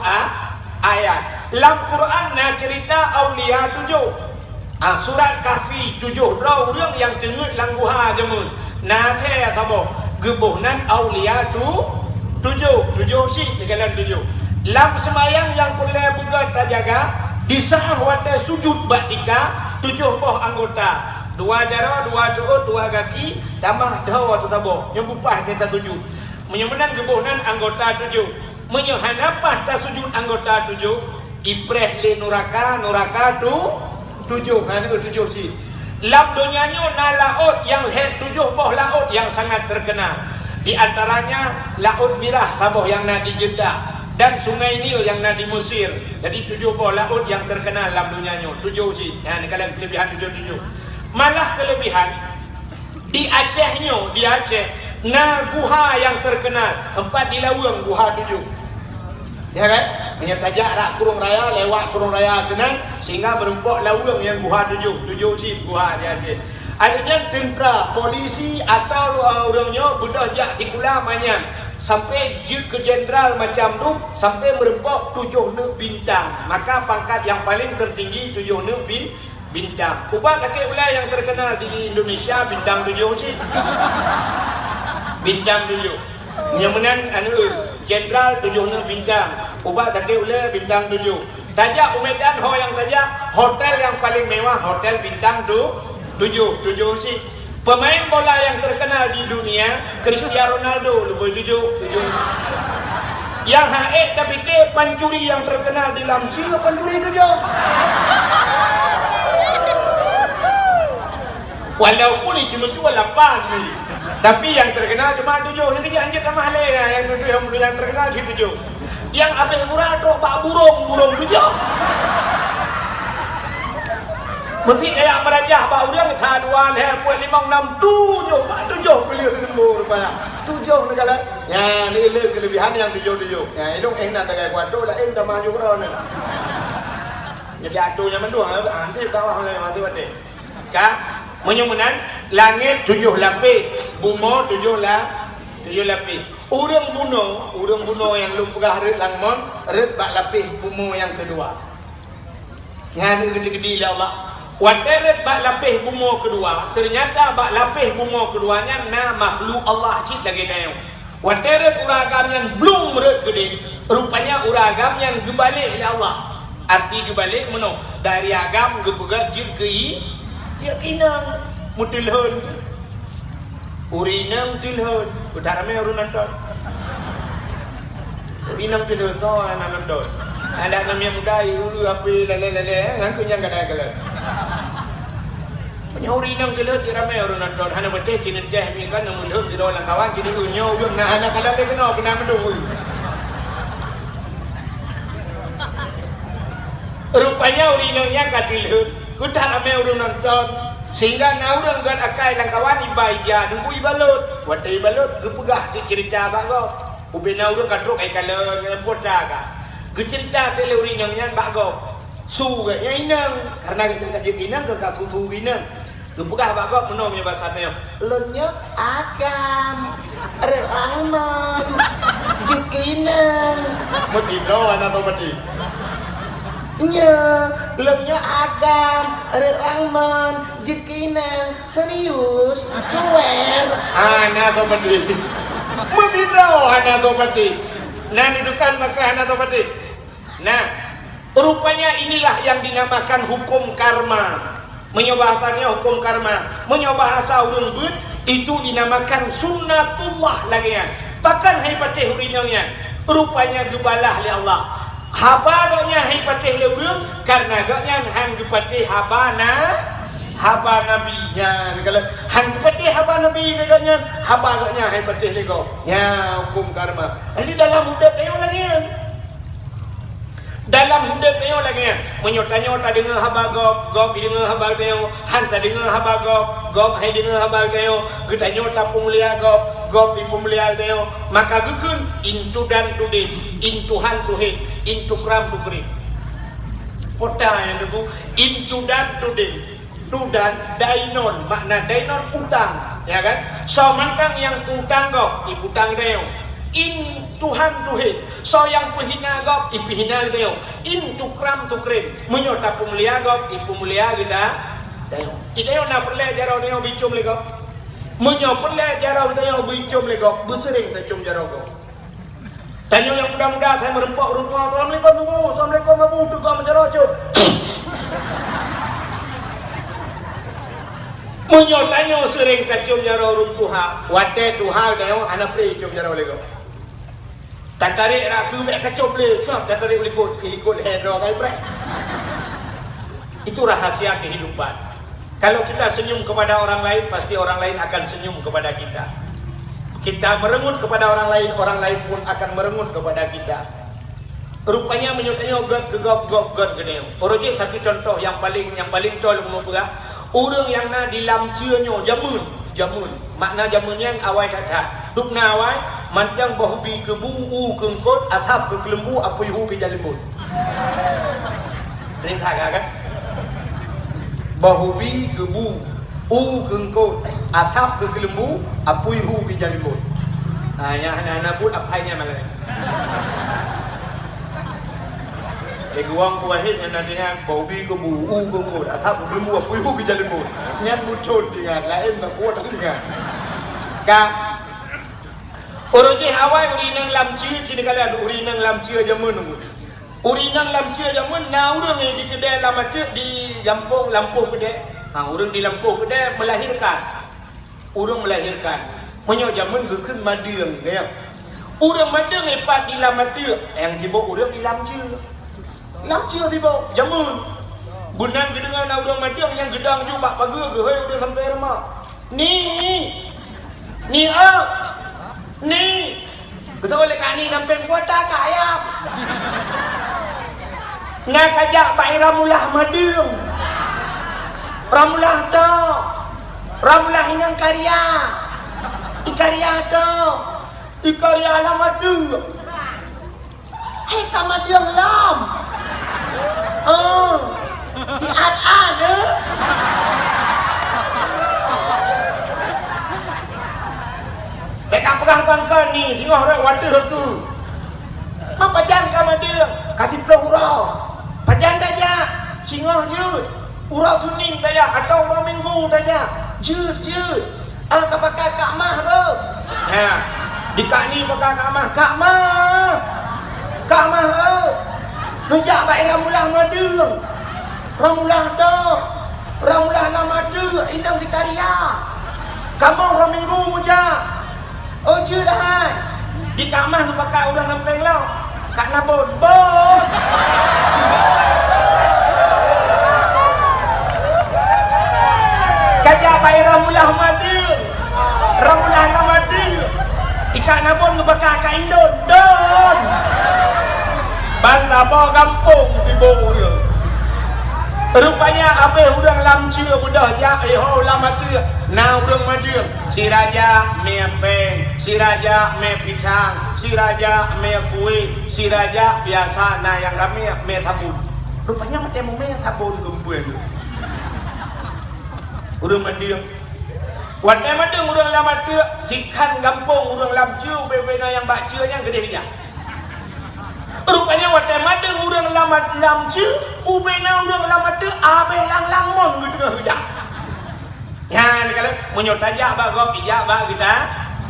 ayat. Dalam Quran na cerita aulia 7. Surat Kahfi 7 orang yang cengut lang guha jemun. Na the atabo gebuhnan aulia tu 7 si dengan 7. Lam semayang yang boleh buka terjaga di saat wata sujud batika 7 boh anggota. 2 jara, 2 cuut, 2 kaki, tambah dawa tu tabo. Yang bupah kita 7. Menyemenan gebuhnan anggota 7. Menyohanapah ta sujud anggota 7. Ipreh le nuraka tu 7, mana 7 si. Lam dunianya na laut yang 7 boh laut yang sangat terkenal. Di antaranya laut Mirah saboh yang na di Jeddah dan sungai Nil yang na di Mesir. Jadi 7 boh laut yang terkenal lam dunianya 7 si. Nah, ni kalian kelebihan 7. Malah kelebihan di Acehnya, di Aceh na guha yang terkenal 4 di Lawang guha 7. Ya kan? Menyetajak rak kurung raya lewat kurung raya kenan sehingga berempok lawang yang guha 7 si guha dia Aceh. Adanya tentera, polisi atau orangnya budak jak tikula banyak sampai ke jenderal macam tu sampai berempok 7 bintang. Maka pangkat yang paling tertinggi 7 bintang. Ubah kakek ulai yang terkenal di Indonesia bintang 7 si. Bintang 7. Yang menang jenderal 7 bintang. Ubah kakek ulai bintang 7. Tajak Umedan ho yang tajak hotel yang paling mewah hotel bintang 7 si. Pemain bola yang terkenal di dunia Cristiano Ronaldo lebih 7. Yang haek tapi ke pancuri yang terkenal di Lamsi pancuri 7. Walaupun ini cuma 8 ni. Tapi yang terkenal cuma 7. Yang kejap anjir sama hal yang terkenal di 7. Yang habis murah tu bak burung 7. Mesti kayak merajah bak urang taduan puan 5 6 7 bak 7 beliau sembuh rupanya. tujuh negara. Ya, ni kelebihan yang tujuh. Ya, ini nak tagai kuatu lah, dah maju kerana. Jadi atunya mendua, nanti tahu oleh mati mati. Kak, menyusunan langit 7 lapis, bumi 7 lapis. Urang bunuh yang lu pegah red langmon, red bak lapis bumi yang kedua. Yang gede-gede lah Allah. Wateret bak lapis bumi kedua, ternyata bak lapis bumi keduanya na makhluk Allah cip lagi nayo. Wateret uragam yang belum red gede, rupanya uragam yang gebalik oleh Allah. Arti gebalik meno dari agam gepegat jid ke ya kinang mutilhun urinang tilhun utarame urunanton urinang tilhun to ananton ada namanya mudai api lele ngangku yang kada punya urinang tilhun tirame urunanton hana bete cinin jah mi kan mulhun di dalam kawan cini unyo yung na anak kada le kena mendung rupanya urinangnya katilhun kutak ame urun nonton sehingga naurang gan akai langkawan ibaija nunggu ibalut watai ibalut gepegah cerita bago ubi naurang kadruk ai kala ngepota ka gecerita tele urinangnya bago su ga inang karena kita kaji inang ke susu inang gepegah bago menom ya bahasanya lennya akam reangman jikinang mesti doan atau mati nya lemnya agam rerangman jekinang serius suwer anak atau pati medino anak atau pati nah dudukan maka anak atau pati nah rupanya inilah yang dinamakan hukum karma menyobahasannya hukum karma menyobahasa urung bud itu dinamakan sunnatullah lagi ya bahkan hai pati hurinangnya rupanya gebalah oleh Allah haba doknya hai patih leurung karena doknya han patih haba nabinya kalau han patih haba nabi doknya haba doknya hai patih lego ya hukum karma ini dalam hidup dia lagi menyota-nyota dengan haba gop dengan haba dia han tadi dengan haba gop hai dengan haba dia kita nyota pemulia gop di pemulia dia maka gukun into dan today into han to hate into kram to krim kota yang dulu into dan today tu dan dainon makna dainon utang ya kan so mantang yang utang gop iputang dia in Tuhan Tuhan so yang pehina gop ipihina dia in to kram to krim menyota pemulia gop ipemulia kita dia nak perle jarau dia bicum lego menyo perle jarau dia bicum lego besering tacum jarau go tanya yang muda-muda saya merempok orang tua assalamualaikum abu tukang menjarau cu menyo tanya sering tacum jarau orang tua wate tuha dia anak pre cum jarau lego tak tarik raku mek kacau boleh siap tak tarik ikut hero kai pre itu rahasia kehidupan kalau kita senyum kepada orang lain pasti orang lain akan senyum kepada kita merengut kepada orang lain pun akan merengut kepada kita rupanya menyutanya gop gede oroje satu contoh yang paling tol mau pula orang yang na di lamcianyo jamun makna jamunnya yang awai kata dukna awai mancang bahubi ke buu kengkot atap ke kelembu apa yuhu ke jalimun perintah kan bahubi ke buu kengkot atap ke kelembu apa yuhu ke jalimun yang anak-anak pun apanya malah guang kuahid yang nantinya bahubi ke buu kengkot atap ke kelembu apa yuhu ke jalimun nyan muncul dengan lain tak kuat dengan kak Orang awal urinang lamci, cina kali ada urinang lamci aja menunggu. Urinang lamci aja men, nah orang yang di kedai lamci di Lampung kedai, orang di Lampung kedai melahirkan, menyok zaman gekun madeng, gaya. Orang madeng lepas di lamci, yang tiba orang di lamci tiba zaman. Bunan kedengar orang madeng yang gedang juga pagi ke, hei udah sampai rumah. Ni betul oleh kani nampeng kota kaya nak ajak Pak Ramulah madung Ramulah inang karya Ikaria tu. Ikaria alamat tu. Hei kamu dia lam. Oh. Si ada. Mereka pegang kangkan ni, singoh rek water tu. Apa jangan kamu dia kasih peluang urau. Pajan saja, singoh je. Urau Senin saja atau urau Minggu saja. Jut. Alah pakai Kak Mah tu. Ya. Di Kak ni pakai Kak Mah. Kak Mah tu. Nujak baik ramulah madung. Ramulah tu. Ramulah nama tu. Indang di karya. Kamu urau Minggu puja. Oh je dah. Di Kak Mah tu pakai udang lempeng lau. Kak Nabon. Bon. Kajak baik ramulah madung. Ramulah nama tu. Di Kak Nabon tu pakai Kak Indon. Don. Bangga bawa kampung si bau dia. Rupanya apa udang lamcia budak jak lama tu. Nah udang madung. Si raja me peng, si raja me pisang, si raja me kue, si raja biasa nah yang kami me sabun. Rupanya macam me sabun gembul tu. Udang madung. Wadai madung udang lama tu. Sikan kampung udang lamcia bebena yang baca yang gede dia. Rupanya wadai madung urang lam je, ubena urang lama tu abeh lang mon gitu dah. Ya, ni kalau menyotajak bagok ijak bag kita,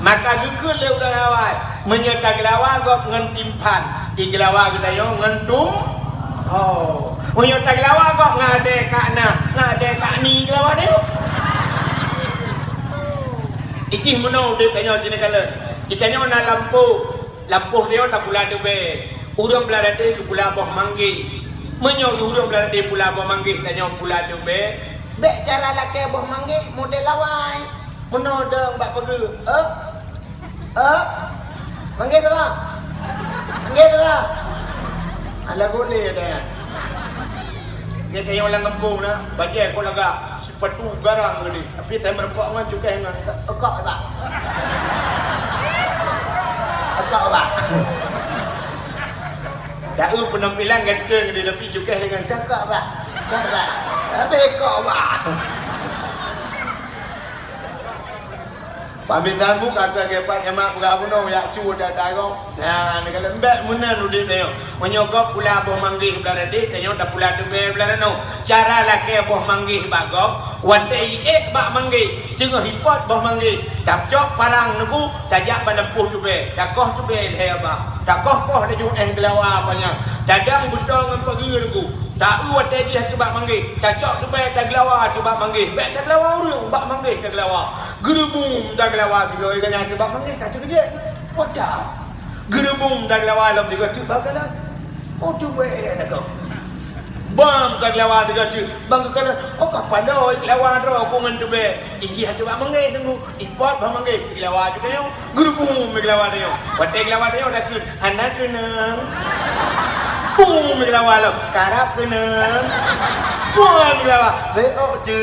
maka gukul le urang awal. Menyotag lawa gok ngentimpan, iglawa kita yo ngentum. Oh, menyotag lawa gok ngade kak ni glawa dia. Icih meno de kanyo sini kalau. Kitanya na lampu dia tak pula de be. Urang beladade ke pula boh manggil. Menyo urang beladade pula boh manggil tanya pula tu be. Bek cara laki boh manggil model lawan. Menodong bak pergi. Manggil tu bang. Manggil tu bang. Ala boleh dah. Dia tanya orang kampung nah, bagi aku lagak sepatu garang ni. Tapi time merepok dengan cukai dengan ekak tak. Ekak tak. Tahu penampilan ganteng dia tapi juga dengan cakap pak. Habis kok pak. Pamitan buka ke gepak nyamak berapa ya cu dah tarok. Nah ni kalau mbak munan udah dia. Menyogok pula boh manggih belara dia tanya dah pula tu belara no. Cara laki boh manggih bagok, wantai bak manggih. Tengah hipot boh manggih. Tapcok parang nugu tajak bandapuh tu be. Takoh tu be heba. Takoh dia ju gelawa apanya. Cadang betul dengan pergi nugu. Tak uat tadi hati bak manggih. Cacok tu be tak gelawa tu bak manggih. Be tak gelawa urang bak manggih tak gelawa. Gerebung tak gelawa juga ikan tu bak manggih kacau dia. Podak. Gerebung tak gelawa lam juga tu bakalan. Oh tu be tak. Bam tak gelawa juga tu. Bang kata oh kapan dah gelawa tu aku ngan tu be. Iki hati bak manggih tunggu. Ipot bak manggih gelawa tu dia. Gerebung gelawa dia. Patai gelawa dia dah kun. Anak kena. Pung gelawa lo. Karap kena. Pung gelawa. Beok je.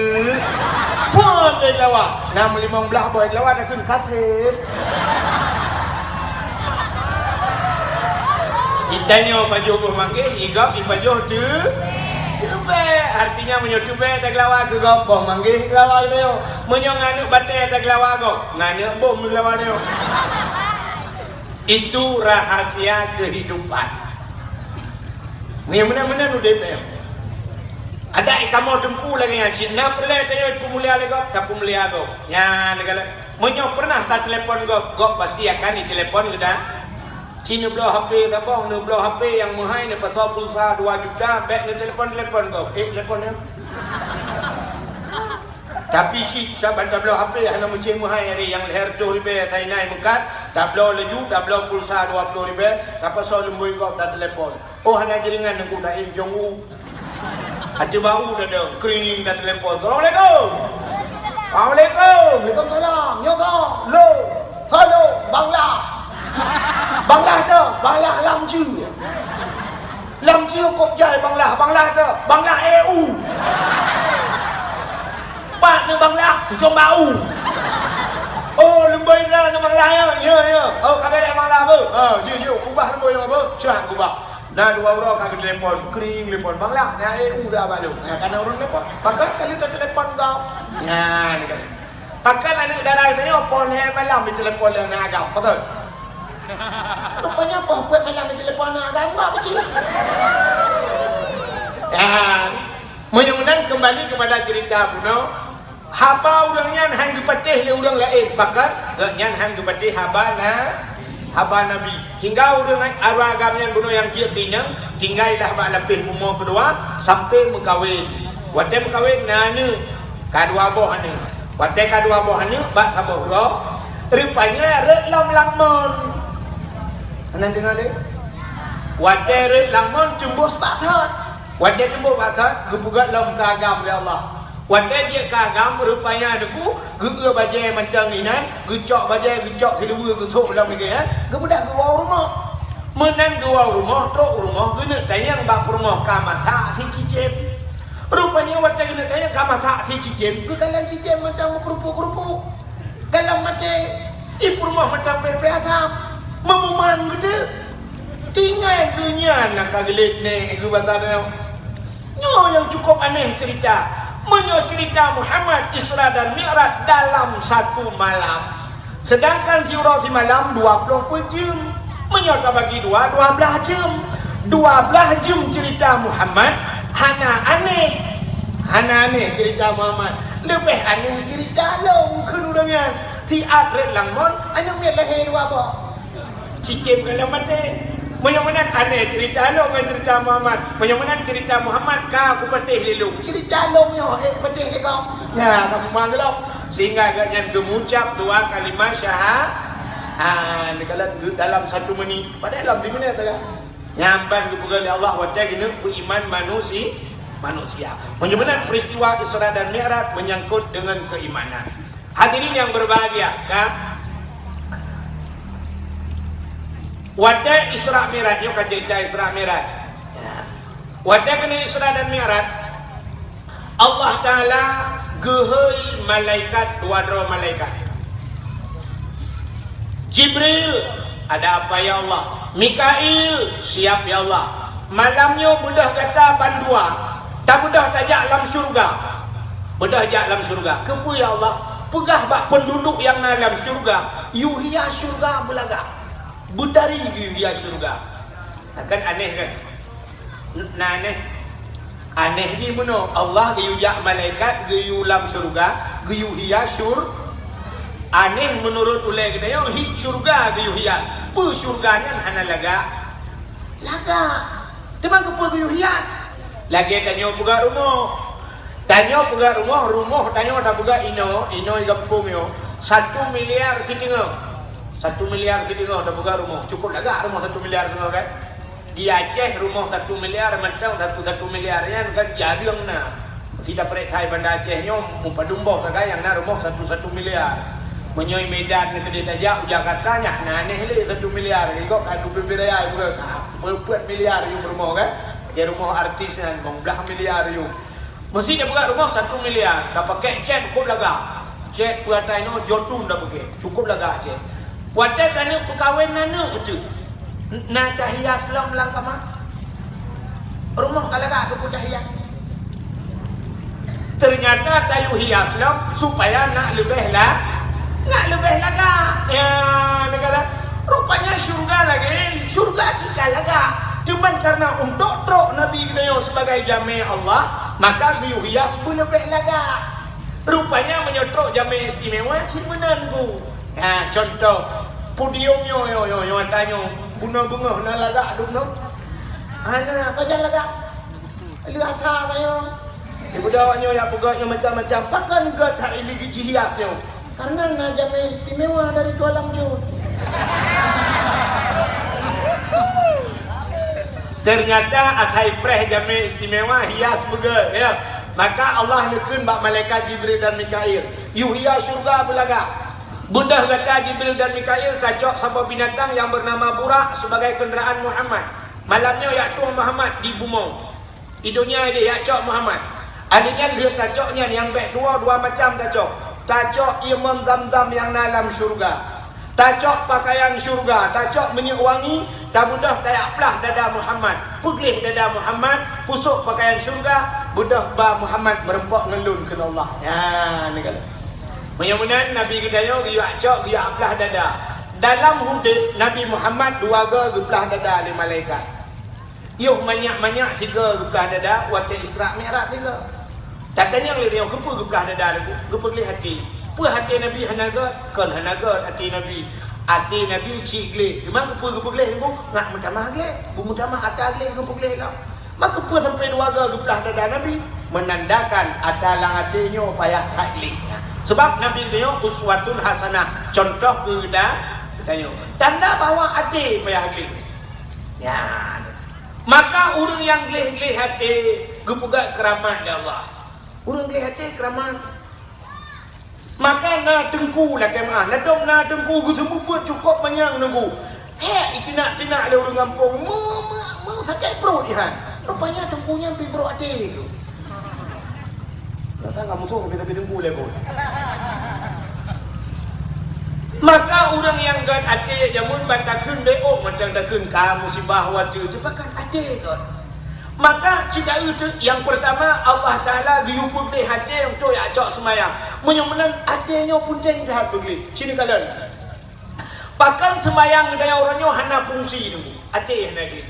Pung gelawa. 6 belah boy gelawa dah kun kasih. Itanya baju boh manggih, igap di baju tu. Tube, artinya menyotube tak gelawa ke gop boh manggih gelawa dia. Menyong anu batai tak gelawa gop. Nganu bom gelawa dia. Itu rahasia kehidupan. Ni mana-mana nu DPM. Ada kamu tempu lagi yang Cina pernah tanya pemulia lagi tak pemulia gop. Ya negara. Menyo pernah tak telefon gop pasti akan di telefon kita. Cina belah HP tabung nu belah HP yang mahal ni pasal pulsa 2 juta back ni telefon gop. Telefon dia. Tapi si saban tak belah HP hanya macam mahal hari yang leher tu ribe saya naik mengkat tak belah leju tak belah pulsa 20 ribe tak pasal lembui gop tak telefon. Oh hanya jaringan aku dah jong. Aja bau dah dah kering dah telefon. Assalamualaikum. Assalamualaikum. Waalaikumsalam. Nyoko. Lo. Halo, Bangla. Bangla tu, Bangla Lamju. Lamju kok jai Bangla tu. Bangla EU. Pak ni Bangla, Jom bau. Oh, lembai dah tu manglah ya. Oh kami dah manglah apa? Ya, ubah rambut yang apa? Syah ubah. Nah dua orang kami telefon, kering telefon manglah. Nah dah balu. Karena orang telefon. Pakai kali tak telefon kau. Nah ni kan. Pakai anak darah tanya pon hai malam di telefon dia nak agak. Betul. Rupanya apa buat malam di telefon nak agak apa begini? Mudah-mudahan kembali kepada cerita Buno. Haba urangnya hang dipatih le urang lain bakar nyan hang dipatih haba Nabi hingga urang agamnya Buno yang dia pinang tinggal dah bak lebih umur kedua sampai mengkawin. Wate mengkawin nana kadua boh ane. Wate kadua boh ane bak saboh ro. Rupanya rek lam langmon. Anan dengar le? Wate rek langmon jumbo sebatat. Wate jumbo sebatat gebugat lam kagam ya Allah. Wanda dia kagam rupanya adku gege bajai macam ni nan gecok bajai gecok kedua gesok dalam ni kan gebudak gua rumah menang gua rumah trok rumah guna tayang bak rumah kamata si cicim rupanya wanda guna tayang kamata si cicim ge kalan cicim macam kerupuk-kerupuk dalam mate ibu rumah macam pepe-asam memuman gede tinggal dunia nak kagelit ni ge batana nyo yang cukup aneh cerita. Cerita Muhammad Isra dan Mi'raj dalam satu malam. Sedangkan ziarah malam 20 jam. Menyata bagi 12 jam. 12 jam cerita Muhammad. Hana aneh cerita Muhammad. Lebih aneh cerita long kenurangan. Tiap red langmon, anak miat lahir dua apa? Cicip kalau mati. Menyamanan aneh cerita lo dengan cerita Muhammad. Menyamanan cerita Muhammad kau petih lelu. Cerita lo nyo petih ni kau. Ya, kamu manggil lo. Sehingga agaknya gemucap dua kalimat syahadat. Kalau dalam 1 menit. Padahal dalam 2 menit tak? Nyampan kepada Allah wa ta'ala beriman manusia. Menyamanan peristiwa Isra dan Mi'raj menyangkut dengan keimanan. Hadirin yang berbahagia, kan? Wajah Isra Mi'raj, yuk kan cerita Isra Mi'raj. Wajah kena Isra dan Mi'raj, Allah Ta'ala gehei malaikat, 2 malaikat. Jibril, ada apa ya Allah? Mikail, siap ya Allah. Malamnya budak kata bandua, tak budak tajak dalam syurga. Budak tajak dalam syurga. Kepu ya Allah, pegah bak penduduk yang dalam syurga. Yuhia syurga belaga. Butari dia syurga. Kan aneh kan? Nah aneh ni mana? Allah geyujak malaikat geyu lam syurga, geyu hias syur. Aneh menurut ulai kita yo hi syurga geyu hias. Pu syurganya hana laga. Temang ke geyu hias. Lagi tanya buka rumah. Tanya buka rumah tanya tak buka ino gampung yo. 1 miliar setengah. 1 miliar kita dah buka rumah. Cukup agak rumah 1 miliar semua kan. Di Aceh rumah 1 miliar macam 1 miliar yang kan jadi yang na. Tidak percaya bandar Acehnya mupa dumboh kan yang na rumah 1 miliar. Menyoi Medan ke dia tajak Jakarta nya nah aneh le 1 miliar. Kok adu beberaya juga. Berbuat miliar you rumah kan. Dia rumah artis kan 12 miliar you. Mesti dia buka rumah 1 miliar. Tak pakai cek cukup laga. Cek puatai no jotun dah pakai. Cukup laga cek. Wajah kena perkahwin nana itu. Nak tahiyas lah melangkah mah. Rumah kalau tak aku tahiyas. Ternyata tayu hias lah supaya nak lebih laga. Ya, negara. Rupanya syurga lagi. Syurga cikal laga. Cuman karena untuk trok Nabi kita sebagai jami' Allah, maka tayu hias pun lebih laga. Rupanya menyotrok jami' istimewa cimenan ku. Ha, contoh podiumnya yo tanya bunga-bunga nak lagak dulu. Ana pajan lagak. Lu asa kayo. Ibu dawanya ya pegaknya macam-macam. Pakan gak tak ini hiasnya. Karena najam istimewa dari kolam jut. Ternyata atai preh jami istimewa hias bega ya. Maka Allah nukun bak malaikat Jibril dan Mikail. Yuhia syurga belaga. Bunda kata Jibril dan Mikail cacok sebuah binatang yang bernama burak sebagai kenderaan Muhammad. Malamnya yaktuh Muhammad di bumau. Hidungnya dia yakcok Muhammad. Adanya dia cacoknya yang baik dua macam cacok. Cacok iman dam-dam yang dalam syurga. tacok pakaian syurga, tacok minyak wangi, tak mudah kayak pelah dada Muhammad, puglih dada Muhammad, pusuk pakaian syurga, budah ba Muhammad merempok ngelun ke Allah. Ya, ni kata. Mudah-mudahan Nabi kita yo giak cok giak pelah dada. Dalam hidup Nabi Muhammad dua ge pelah dada li malaikat. Yo banyak-banyak tiga pelah dada waktu Isra Mi'raj tiga. Katanya dia kepu pelah dada lagu, kepu hati. Apa hati Nabi hanaga? Kan hanaga hati Nabi. Hati Nabi cik gleh. Memang apa gleh ni? Nak mutamah gleh. Mutamah atas gleh gleh lah. Maka apa sampai dua gebelah dada Nabi? Menandakan adalah hatinya payah taklih. Sebab Nabi dia uswatun hasanah. Contoh kita tanya. Tanda bahawa hati payah gleh. Ya. Maka orang yang gleh-gleh hati gepegak keramat ya Allah. Orang gleh hati keramat. Maka na tengku lah kemah. Ladom na tengku gu semua buat cukup banyak nunggu. Itu nak le orang kampung. Mau sakit perut dia. Rupanya tengkunya pergi perut hati tu. Tak kamu tu kita pergi tengku le pun. Maka orang yang gan hati jamun bantakun beok macam takun ka musibah wajah cepakan hati tu. Maka cerita itu yang pertama Allah Ta'ala diukur di hati untuk yang cok semayang. Menyemenang hatinya pun jahat pergi. Sini kalian. Bahkan semayang daya orangnya hanya fungsi itu. Hati yang lagi.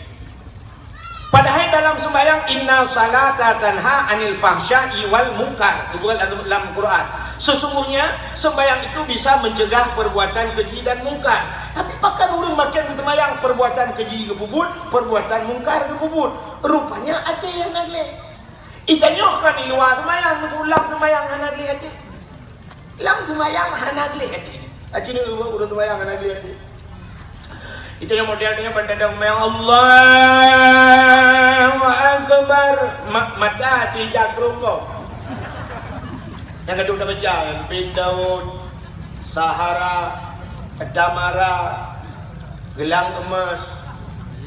Padahal dalam sembahyang inna salata tanha anil fahsya'i wal munkar. Itu dalam Quran. Sesungguhnya sembahyang itu bisa mencegah perbuatan keji dan mungkar. Tapi bahkan orang makin sembahyang perbuatan keji kebubut, perbuatan mungkar kebubut. Rupanya ada yang nagli. Itanya kan di luar sembahyang, ulang sembahyang nagli hati. Lang sembahyang nagli hati. Aci ni orang sembahyang nagli hati. Itu yang modelnya bandadang memang Allahu Akbar mata hati jakrung kau. Yang kedua dah baca Pindaun, Sahara, Damara, Gelang Emas,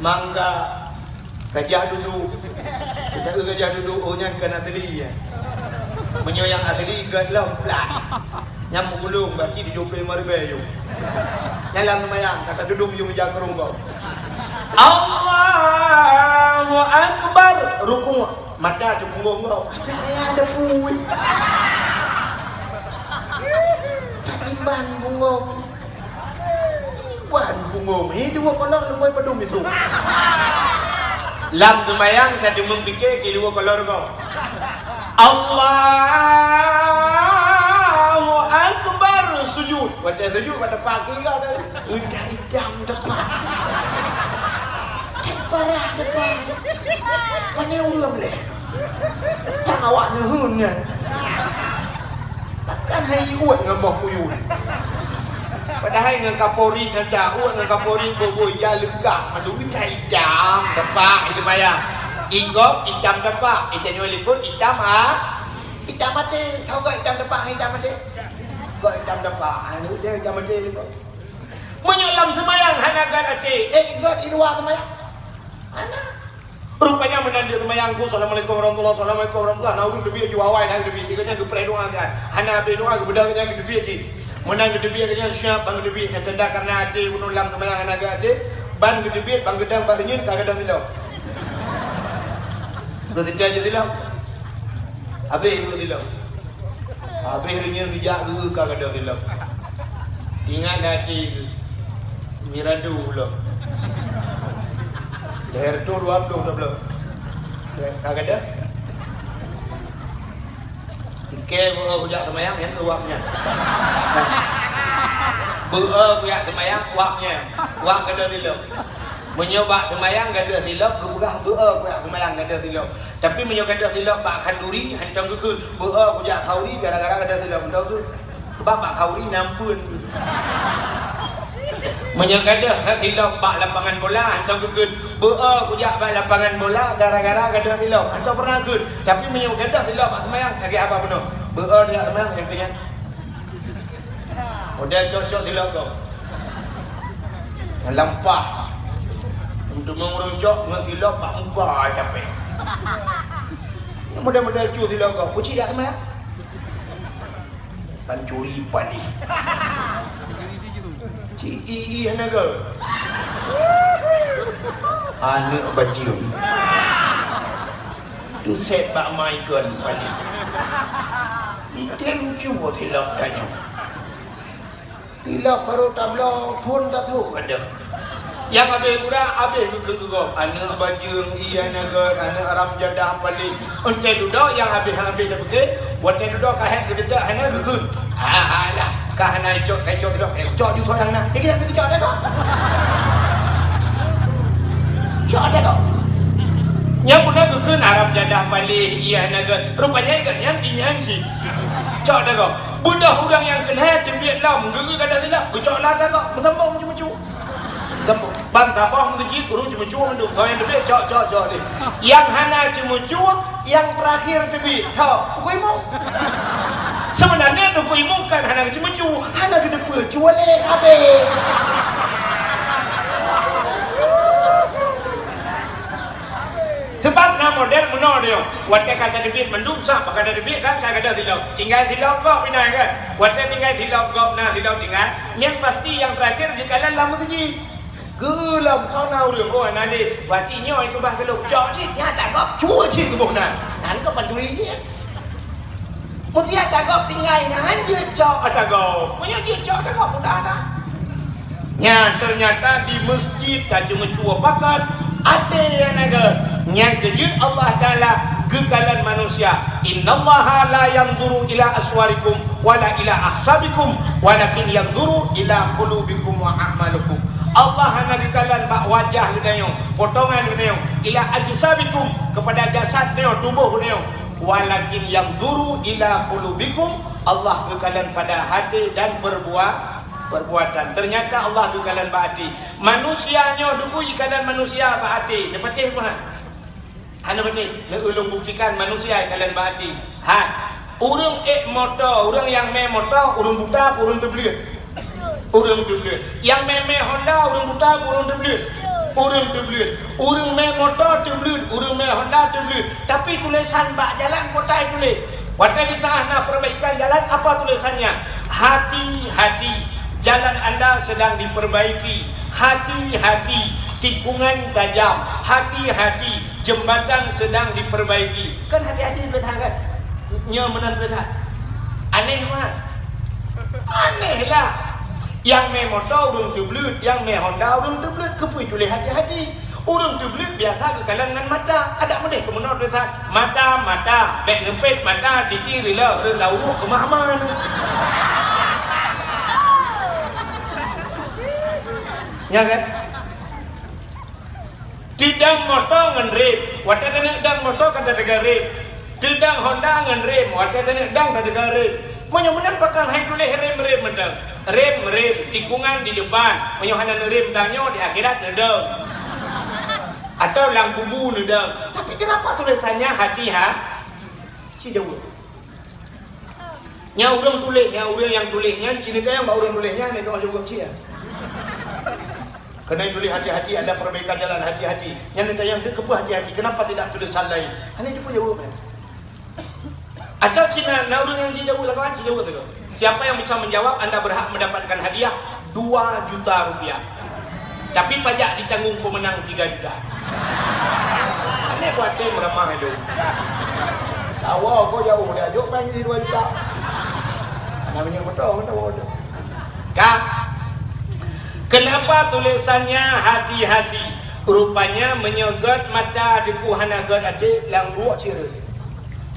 Mangga, Gajah Duduk. Kita gajah duduk, oh yang kena teli ya. Menyayang ahli gadlam pelan. Nyamuk gulung berarti di jumpa marbeyo. Jalan semayang kata duduk di meja kerung kau. Allahu Akbar rukuk mata di punggung kau. Saya ada puing. Iban punggung. Iban punggung. Ini dua kolor lumai pedum itu. Lam semayang tadi memikir ke dua kolor kau. Allahu Akbar sujud. Baca sujud pada pagi kau dah. Udah idam depan. Parah depan. Mana ulang leh? Cawak nehunnya. Takkan hai uat dengan bawah kuyun. Padahal dengan Kapolri dan Daud dengan Kapolri boboy ya legak. Aduh udah idam depan itu bayar. Ingop hitam depak, ikan liput hitam hitam mati. Tahu tak hitam depak, hitam mati? Kau hitam depak, anu dia hitam mati ni kau. Menyelam semayang hanagan hati. Kau di luar semayang. Mana? Rupanya menandir semayangku. Assalamualaikum warahmatullahi wabarakatuh. Assalamualaikum warahmatullahi wabarakatuh. Nah, lebih juawai dah lebih. Ikutnya ke perdoa kan. Hana berdoa ke bedal kan lebih aje. Menang lebih aja siap bang lebih. Tanda karena hati menulang semayang hanagan hati. Ban lebih bang gedang barinyin kagak dah silau. Ketika aja tilam, habis itu tilam, habis harinya bijak tu kagak ada tilam. Ingat hati miradu lo, leher tu 20 belum, kagak ada. Ike buat semayang yang uapnya, buat semayang uapnya, uap kagak ada tilam. Menyoba semayang gada silap berubah buat semayang gada silap. Tapi menyoba gada silap bak kanduri hancang ke buat kauri gara-gara gada silap tahu tu. Sebab bak kauri nampun. Menyoba gada silap bak lapangan bola hancang ke buat bak lapangan bola gara-gara gada silap. Hancang pernah ke. Tapi menyoba gada silap bak semayang lagi apa benar? Buat dia semayang yang kena. Model cocok silap kau. Lampah. Untuk mengerucuk dengan silap pak empat capek. Mudah-mudahan cu silap kau. Pucik tak sama ya? Pancuri pan ni. Ci naga. Anak baju. Tu set bak mai kan balik. Item cuba tilak tanya. Tilak baru tabla pun tak tahu ada. Yang habis pula habis ke anak baju iya naga anak aram jadah balik. Untai duduk yang habis dah betul. Buat duduk kahet kita hanya gugur. Alah, kahana cok duduk. Cok juga orang nak. Dia kita cok dah kau. Cok dah kau. Yang pun aku kena Arab jadah balik iya naga. Rupanya kan yang tinggal sih. Cok dah kau. Budak orang yang kena cembiat lam geru kada silap. Cok lah dah kau. Bersambung macam-macam. Sambung. Bang tabah mengeji guru cuma-cuma menduk. Kau yang lebih cok ni. Yang hana cuma-cuma, yang terakhir lebih. Tahu? Kau imam. Sebenarnya tu kau imam kan hana cuma-cuma, hana kita pun jual leh habis. Sebab nama model menor dia. Watak kata debit mendum sah, kata debit kan kata tilap. Tinggal tilap kau pindah kan. Watak tinggal tilap kau nah tilap tinggal. Yang pasti yang terakhir jikalan lama saja. Gelam kau nak urang kau nanti. Wati nyoy ke bah keluk. Cok cik ya tak kau cua cik ke bonan. Nan kau panduri dia. Mesti tak kau tinggal nan je cok ada kau. Punya dia cok ada kau mudah dah. Nya ternyata di masjid tak cuma cua pakat. Ada yang naga. Yang kejut Allah Ta'ala kekalan manusia. Innallaha la yanzuru ila aswarikum wala ila ahsabikum walakin yanzuru ila qulubikum wa a'malukum. Allah hanya kekalan bak wajah kita potongan kita ila ajsabikum kepada jasad kita tubuh kita walakin yanzuru ila qulubikum. Allah kekalan pada hati dan perbuatan. Ternyata Allah kekalan bak hati. Manusianya dulu kekalan manusia bak hati. Dapat apa? Hana betul, nak ulung buktikan manusia kalian berhati. Urang motor, urang yang main motor, urang buta, urang terbelit. Urang terbelit. Yang main Honda, urang buta, urang terbelit. Urang terbelit. Urang main motor terbelit, urang main Honda terbelit. Tapi tulisan bak jalan kota tulis. Waktu di sana perbaikan jalan, apa tulisannya? Hati-hati, jalan anda sedang diperbaiki. Hati-hati, tikungan tajam. Hati-hati, jembatan sedang diperbaiki. Kan hati-hati betul kan? Nyamanan betul. Aneh mah. Aneh lah. Yang main motor urung terbelut, yang main Honda urung terbelut. Kepui tulis hati-hati. Urung terbelut biasa ke kalangan mata. Ada meneh ke menor betul. Mata, bek nempet mata, titi rela uruk kemahaman. Ya kan? Tidak motor ngan rem, watak denek dang motor kan ada rem. Tidak Honda ngan rem, watak denek dang ada rem. Menyo-menyo bakal hai tulis rem mendang. Rem tikungan di depan, menyo hanan rem danyo di akhirat nedang. Atau lampu bu nedang. Tapi kenapa tulisannya hati-hati jauh. Nya urang tulis, yang tulisnya cini yang bau urang tulisnya ni kau juga cia. Kena tulis hati-hati, ada perbaikan jalan hati-hati. Yang kepu hati-hati, kenapa tidak tulisan lain? Hanya dia pun jauh kan? Atau Cina, orang yang jauh lah kan? Jauh tu. Siapa yang bisa menjawab, anda berhak mendapatkan hadiah 2 juta rupiah. Tapi pajak ditanggung pemenang 3 juta. Ini buat tim meramah itu. Tahu kau jauh, dia jauh pengen 2 juta. Namanya betul. Kak. Kenapa tulisannya hati-hati? Rupanya menyegot mata di kuhanagot adik yang dua ciri.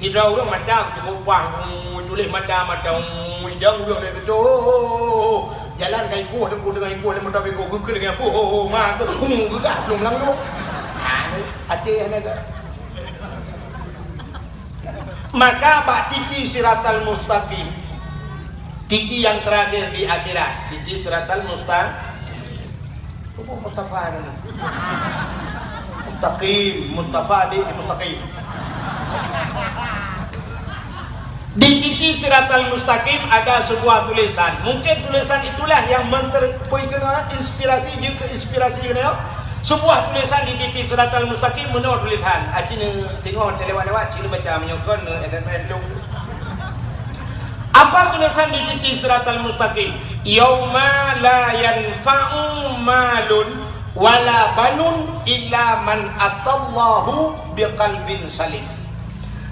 Tidak orang mata cukup pah tulis mata hidang ulang dari itu. Jalan kayak ibu dengan ibu dan mata bego gugul dengan ibu. Mak tu gugah belum lalu. Adik hanagot. Maka bak titi siratal mustaqim. Titi yang terakhir di akhirat. Titi siratal mustaqim. Mustafa Mustaqim, Mustafa di Mustaqim. Di titik Siratal Mustaqim ada sebuah tulisan. Mungkin tulisan itulah yang menterpoikan inspirasi juga inspirasi ini. Sebuah tulisan di titik Siratal Mustaqim menurut tulisan. Acina tengok lewat-lewat cina baca menyokon SMS tu. Apa tulisan di titik siratal mustaqim? Yauma la yanfa'u malun wala banun illa man atallahu biqalbin salim.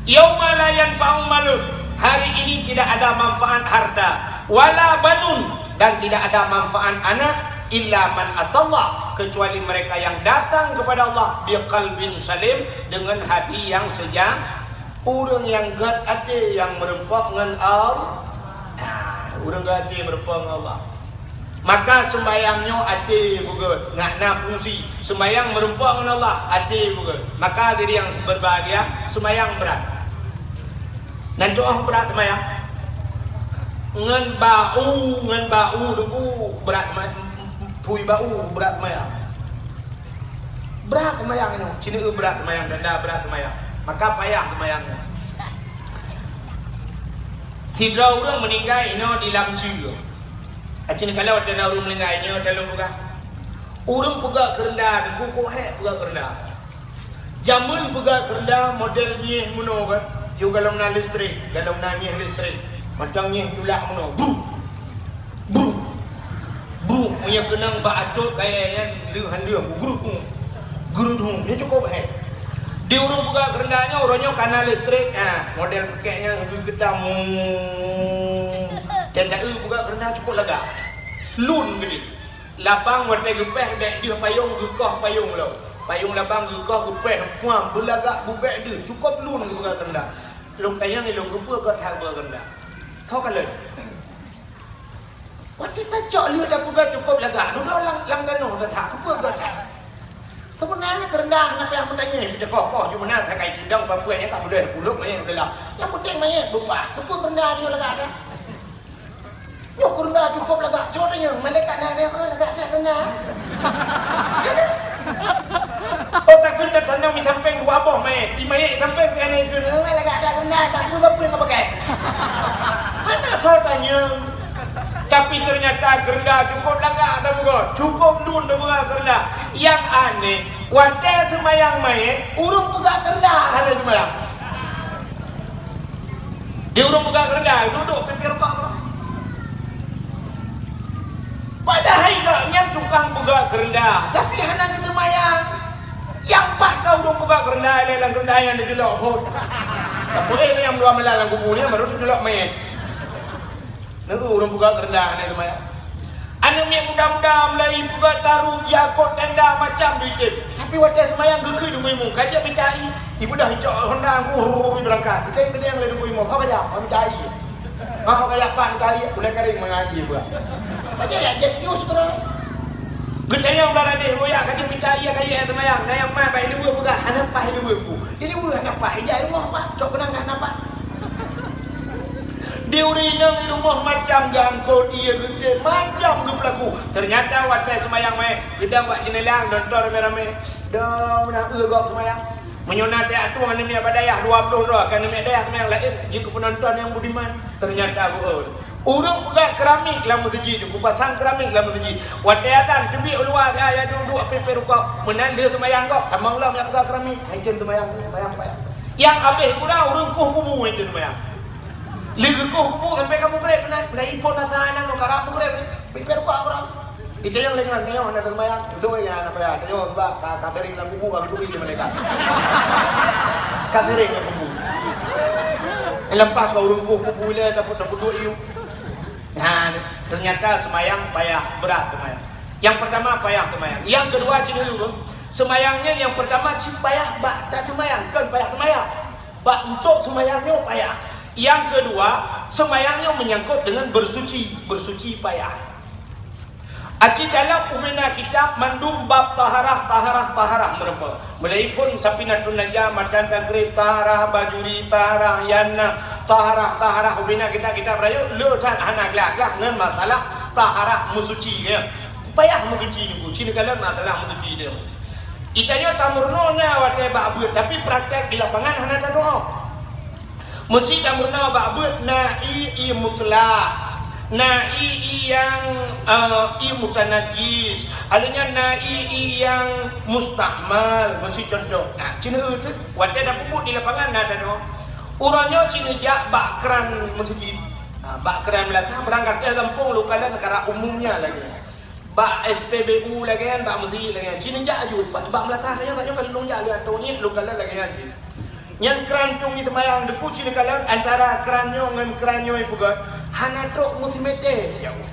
Yauma la yanfa'u malun, hari ini tidak ada manfaat harta, wala banun, dan tidak ada manfaat anak, illa man atallah, kecuali mereka yang datang kepada Allah biqalbin salim, dengan hati yang sejahtera. Orang yang gat hati yang merempak dengan Allah, orang gat hati merempak dengan Allah, maka sembayangnya hati bukan ngakna fungsi. Sembayang merempak dengan Allah, hati bukan. Maka diri yang berbahagia sembayang berat. Dan doa berat sembayang. Ngan bau debu berat, pui bau berat sembayang. Berat sembayang ini, cina berat sembayang, dada berat sembayang. Maka payah sembayangnya. Sidra orang meninggal ini di lamcu. Acini kalau ada orang meninggal ini dalam buka. Orang pegak kerendah, kukuh pegak kerendah. Jamun pegak kerendah model nyeh muno kan. Juga dalam na listrik, dalam na nyeh listrik. Macam nyeh tulak muno. Bru, punya kenang ba atuk kayaknya leuhan dia guru dia cukup Di urung buka kerendahnya, orangnya kanal listrik, model pakainya ketemu. Dan tak buka kerendah cukup lega. Lun gini. Lapang warna gepeh, dek dia payung gekah payung lo. Payung lapang gekah gepeh, puang belagak bubek dia. Cukup lun buka kerendah. Long tayang long gepa kat hal buka kerendah. Kau kalau waktu tajak dia dah buka cukup lega. Dulu lang gano dah tak buka kat. Sebenarnya kerendah nak yang bertanya kita kokoh cuma nak sakai tudang papuanya tak boleh puluk main udah. Yang penting main lupa. Cukup kerendah dia lega dah. Yo kerendah cukup lega. Contohnya malaikat nak dia lega kerendah. Oh tak kena tanam di samping dua abah main. Di main samping kan itu lega dah kerendah tak perlu apa yang pakai. Mana contohnya? Tapi ternyata kerendah cukup lega dah bukan. Cukup dun dah bukan kerendah. Yang aneh, wadah semayang main, urung pegak kerendah ada semayang. Dia urung pegak kerendah, duduk pikir apa? Padahal yang tukang pegak kerendah, tapi hanya kita semayang. Yang pak kau urung pegak kerendah, lelang kerendah yang dijelok. Tak boleh yang dua melalang kubunya baru dijelok main. Nunggu urung pegak kerendah hanya semayang. Anu yang muda-muda mulai buka taruh jakot tenda macam duit. Tapi waktu semayang gegui di muimung kaji mencari. Ibu dah hijau Honda aku berangkat. Kita yang lagi di muimung. Kau kaji mencari. Kau kaji apa mencari? Boleh kering mengaji buat. Kaji ya jadi jus kerana. Kita yang berada di rumah kaji mencari kaji semayang. Nah yang mana baik dua buka anak pah dua bu. Ini bukan anak pah hijau rumah pak. Dok kenang anak pah. Diurinang di rumah macam gangko dia gede macam tu pelaku. Ternyata waktu semayang mai kita buat jenelang nonton rame-rame. Dah nak gok semayang. Menyonat dia tu mana ni badayah 20 dolar kan ni dayah semayang lain jika penonton yang budiman. Ternyata aku orang pegak keramik dalam masjid, pasang keramik dalam masjid. Waktu adan tebi luar saya duduk pepe rukuk menanda semayang kok. Tamang lah yang pegak keramik. Hancur semayang. Yang habis kurang orang kubu itu semayang. Liga kau kubu sampai kamu grab nak import nasahan ang karap grab pikir ko orang itu yang lagi nanti yang ada terbayang itu yang apa ya itu mbak catering lang kubu aku pilih mereka catering lang kubu lempas kau rumpuh kubu le dapat dua iu. Nah ternyata semayang payah berat semayang. Yang pertama payah semayang. Yang kedua cina dulu semayangnya yang pertama payah bak tak semayang kan payah semayang bak untuk semayangnya payah. Yang kedua, semayangnya menyangkut dengan bersuci payah. Aci dalam umina kitab mandum bab taharah merempa. Mulai pun sapinatun najah matan takrib taharah bajuri taharah yana taharah umina kita berayu leutan anak lah dengan masalah taharah musuci ya. Payah musuci niku, sini kalau masalah musuci dia. Itanya tamurno na wate ba'bud tapi praktek di lapangan hana doa. Mesti tak pernah babut na'i mutlak, na'i yang mutanajis, adanya na'i yang mustahmal, mesti contoh. Nah, cina itu, wajah dah pupuk di lapangan ada no. Urangnya cina jak bakran masjid, Bak keran belakang berangkat ke kampung lu kalian negara umumnya lagi. Bak SPBU lagi kan, bak mesti lagi. Sini jak aju, bak melatah dia tak nyok lu jak lu atau ni lu kalian lagi kan. Yang kerantung itu mayang depu sini kalian antara keranyo dengan keranyo ibu gat. Hana truk mesti mete jauh.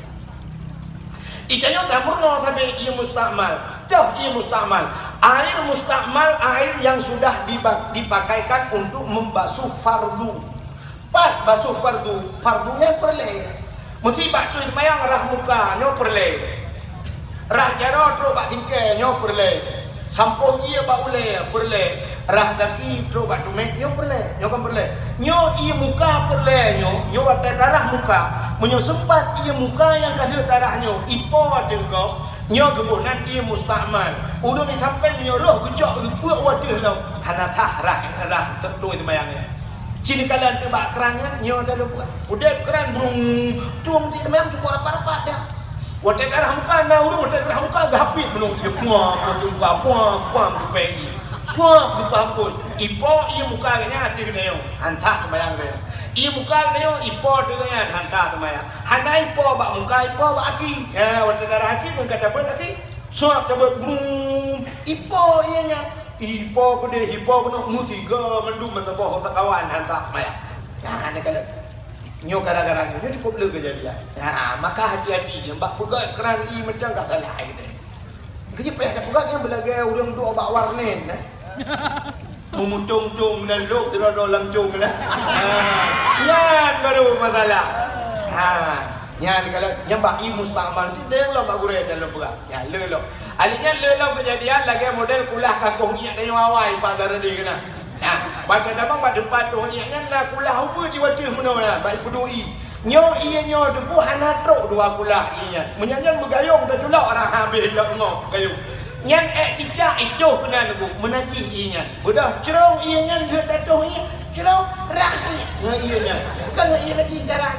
Ikannya tak pernah sampai ia mustakmal. Jauh ia mustakmal. Air mustakmal, air yang sudah dipakaikan untuk membasuh fardu. Pas basuh fardu, fardunya perle. Mesti batu semayang rah muka, nyo perle. Rah jaro terus bak tingkeh, nyo perle. Sampuh ia bak ule, perle. Rah daki terus bak tumek, nyo perle. Nyo kan perle. Nyo ia muka perle, nyo wadah darah muka. Menyo sempat ia muka yang kasih darahnya, ipo ada kau. Nyo gebunan ia mustakmal. Udah ni sampai nyo roh gejok gepuak wadah tau. Hanatah rah tertung itu mayangnya. Cini kalian tebak kerannya, nyo dah lupa. Udah keran burung tuang di temayang cukup rapat-rapat dah. Wadah darah muka na, wadah darah muka gapit belum dia puang, puang pergi. Suap berpampun. Ipo ia muka kanya hati kena yo, hantar temayang dia. Ia muka kena yo, ipo dengan hantar temayang. Hana ipo bak muka, ipo bak aki. Ya, wadah darah aki pun kata ber aki. Suap sebut burung, ipo ianya. Ipo kena hipo kena musiga mendung menteboh kawan hantar temayang. Ya, ni kalau nyo kadang-kadang dia cukup lega jadi. Ya, maka hati-hati mbak pegang keran i macam tak salah gitu. Kejepeh kat pegang yang belagai urang tu obak warnen nah. Memutung-tung dan duk terus langsung lah. Yan baru masalah. Yan kalau yang bak i mustakmal tu dia lah bak gureh dalam pegang. Ya lelo. Alinya lelo kejadian lagi model kulah kakung iak tanya awai pada dia kena. Nah, pada damang pada depan tu ianya nak kulah apa di wajah mana lah, baik pedui. Nyo iya nyo debu hana truk dua kulah ianya. Menyanyian bergayung dah culak orang habis lak ngok gayung. Nyan cicak itu kena debu menaji ianya. Budah cerong ianya dia tatuh ianya. Cerong rah ianya. Ianya. Bukan iya lagi darah.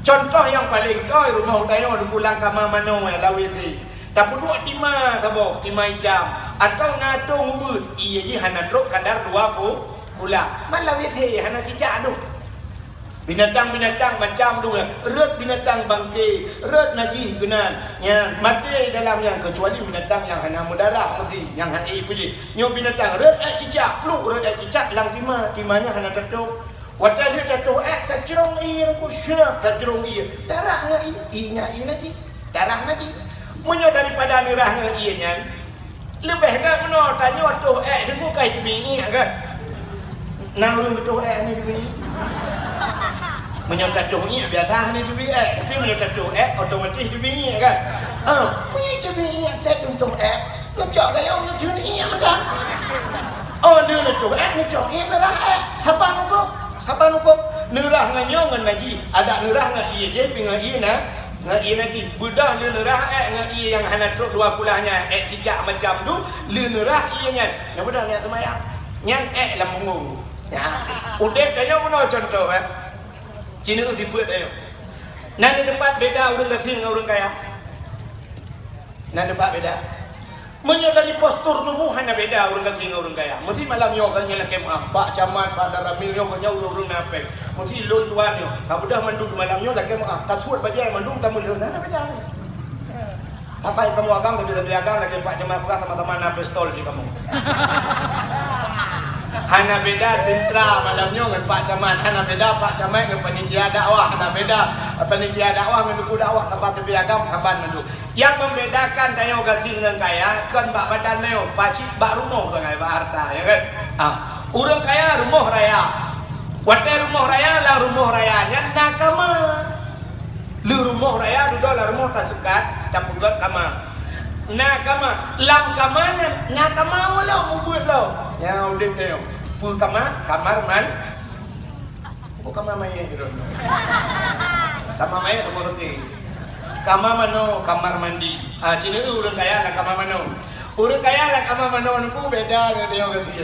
Contoh yang paling kau rumah utayo di pulang kamar mano yang lawiti. Tak perlu timah kabo, timah jam. Atau natung but, iya je hana truk kadar 20 pula. Malah wethe hana cicak tu. Binatang-binatang macam tu lah. Ret binatang bangke, ret najis benar. Ya, mati dalamnya kecuali binatang yang hana mudarah mesti, yang hana puji. Nyo binatang ret cicak, pluk ret cicak lang timahnya hana tatuk. Wadah dia tatuk tacerong iya ku syah, tacerong iya. Darah ngai, inya lagi. Darah lagi. Munyo daripada nirah dengan ianya lebih kan meno tanya tu dia bukan itu bini kan nang urang betul ni bini munyo tatuh ni biasa ni bini tapi munyo tatuh otomatis itu bini kan munyo itu bini tak untuk ngecok gaya ngecok ni macam dia ngecok ngecok ni merah siapa nuko nirah nganyo ngan lagi ada nirah ngan iya je pingan iya na ngai nanti budak le nerah ngai yang hana truk dua kulahnya cicak macam tu le nerah ianya yang budak ni temayang nyang lambung ya udep dia mana contoh Cina tu buat dia nan di tempat beda urang kafir dengan urang kaya nan tempat beda menyo dari postur tubuh hanya beda urang kafir dengan urang kaya mesti malam yo kan nyala kem pak camat pada ramil yo kan urang napek mesti lon tuan yo kabudah mandung malam yo kem tasut bajai mandung tamu lon nah beda apa yang kamu agang tapi agang lagi pak camat pula sama-sama na pistol di kamu hana beda tentra malamnya dengan pak camat hana beda pak camat dengan panitia dakwah hana beda panitia dakwah menunggu dakwah tempat tepi agam kaban mendu yang membedakan tayo gaji dengan kaya kan bak badan tayo pacik bak rumah kan bak harta ya kan urang kaya rumah raya wate rumah raya lah rumah rayanya nakama lu rumah raya duduk lah rumah tak sekat tak pugat kamar nakama lam kamanya nakama wala mubut lo ya udah tayo pu kamar man kamar main gitu kamar main rumah roti kamar mano kamar mandi cina urang kaya lah kamar mano urang kaya lah kamar mano nu beda dengan dia ganti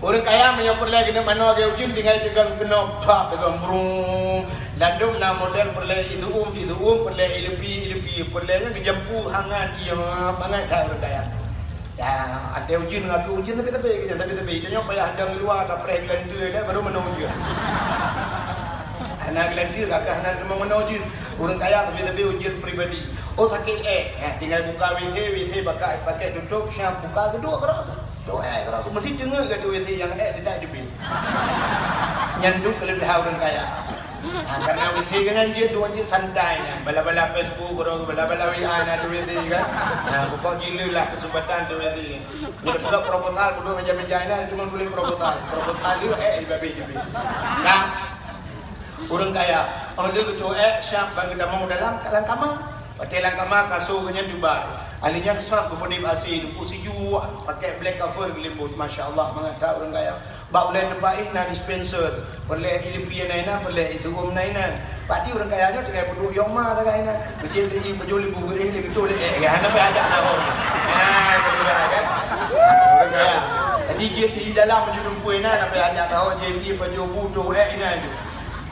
urang kaya menyopor lagi dengan mano ge ujung tinggal pegang kenop thap pegang brung landum na model perle itu perle ilepi perle ke jampu hangat dia bangai tak urang kaya ya ada ujung dengan aku ujung tapi dia nyok payah hadang luar tak preh gelan tu dah baru mano dia Anak gelantir kakak anak memang mana ujir. Orang kaya tapi ujir pribadi. Oh sakit tinggal buka WC pakai tutup siap buka kedua kerok. Doa kerok. Mesti dengar ke WC yang tidak ada bil. Nyanduk kelebihan orang kaya. Karena WC kan dia dua je santai. Bala-bala Facebook, bala-bala WA ada WC kan. Buka gila lah kesempatan tu WC. Dia buka proposal berdua meja-meja ini cuma boleh proposal. Proposal dia di babi je. Nah, orang kaya, orang dia ketua siap bagi damang dalam kamar. Hotel kamar kasurnya Dubai. Alinya besar kemudian asin, pusi jua pakai black cover gelembut. Masya Allah mengatakan orang kaya. Bak boleh tempat na dispenser, boleh ilipia naina, boleh itu room naina. Pati orang kaya ni tinggal penduduk Yoma tak kaina. Kecil tinggi penjual ibu ini betul kan apa ada nak orang. Kan. Orang kaya. Jadi dia di dalam menjadi puina sampai ada tahu dia penjual butuh ini tu.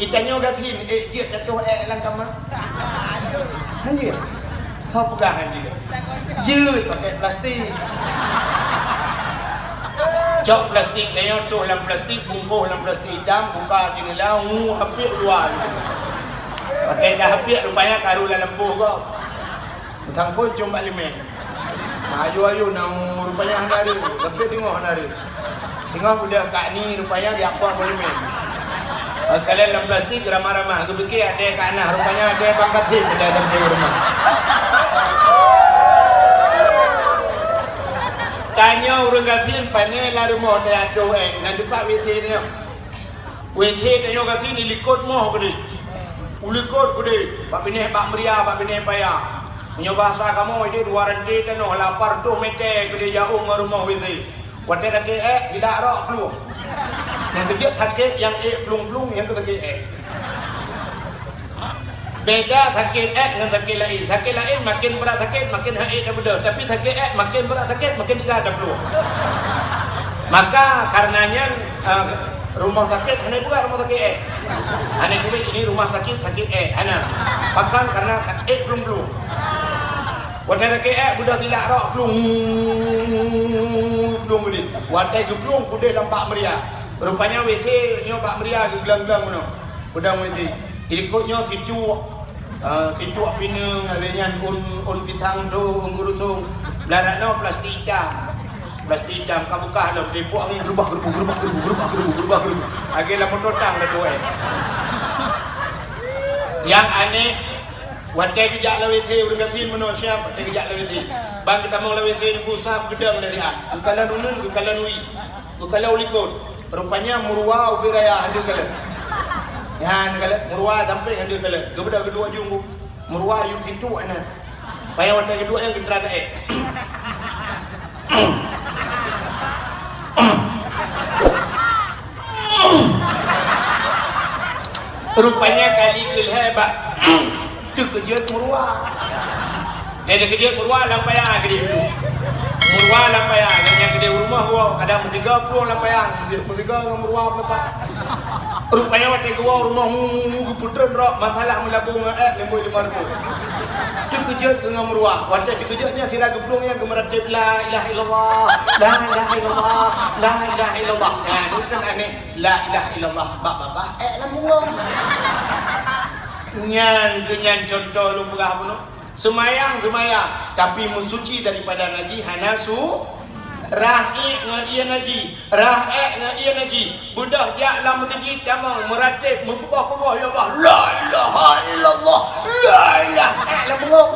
Itanya udah tin, dia jatuh dalam kamar. Anjir. Kau pegang dia. Jut pakai plastik. Cok plastik dia tu dalam plastik, bungkus dalam plastik hitam, buka jendela, hapik luar. Pakai dah hapik rupanya karu dalam lembu kau. Sangkut jom balik main. Ayu nang rupanya handari, tapi tengok handari. Tengok budak kat ni rupanya dia apa boleh main. Kalian dalam plastik ramah-ramah, aku fikir ada kat anak, rupanya ada pangkat hit dalam rumah. Tanya orang gafin panel lah rumah dia ada nak depan WC ni. WC tanya gafin ni likut moh gede. Ulikut gede. Pak bini pak meriah, pak bini payah. Punya bahasa kamu ini dua rantai tano lapar tu meter gede jauh ke rumah WC. Wadah kaki tidak rok pelung. Yang kecil sakit yang pelung-pelung yang kecil beda sakit dengan sakit lain. Sakit lain makin berat sakit makin haid dah beda. Tapi sakit makin berat sakit makin tidak ada peluang. Maka karenanya rumah sakit hanya juga rumah sakit hanya juga ini rumah sakit hanya. Bahkan karena belum. Wadah sakit sudah tidak rok belum boleh. Wadah belum sudah nampak meriah. Rupanya WC ni Pak meriah gelang-gelang mana. Udah WC. Ikutnya situ pinang adanya un pisang tu ngurusung belarano plastik hitam kamu buka lah depok angin gerubah agaklah motor tang dah tu yang aneh wadah kejak la WC urang gatin mana siap wadah kejak la WC bang kita mau la WC ni pusat gedang dari bukalan unun bukalan ui bukalan ulikut rupanya murwa ubiraya ada kala. Yan kalau murwa sampai yang dia kala. Kedua jumbo. Murwa yuk itu ana. Payah warna kedua yang genderan Rupanya kali hebat. Tu kerja murwa. Dia kerja murwa lampayang kerja dulu. Murwa lampayang yang kerja rumah gua ada musiga pulang lampayang. Musiga murwa apa? Rupanya waktu gua rumah putra rok masalah melabung lembu 500. Tu kerja dengan murwa. Waktu kerjanya sira geblong yang gemeratip la ilaha illallah, la ilaha illallah, la ilaha illallah. Nah, itu kan aneh. La ilaha illallah. Bapa lambung. Nyan contoh lu berah pun. Semayang tapi mensuci daripada ngaji hanasu Rahik ngaji ngaji budak jak dalam masjid damang meratib mengubah ya Allah la ilaha illallah la ilaha illallah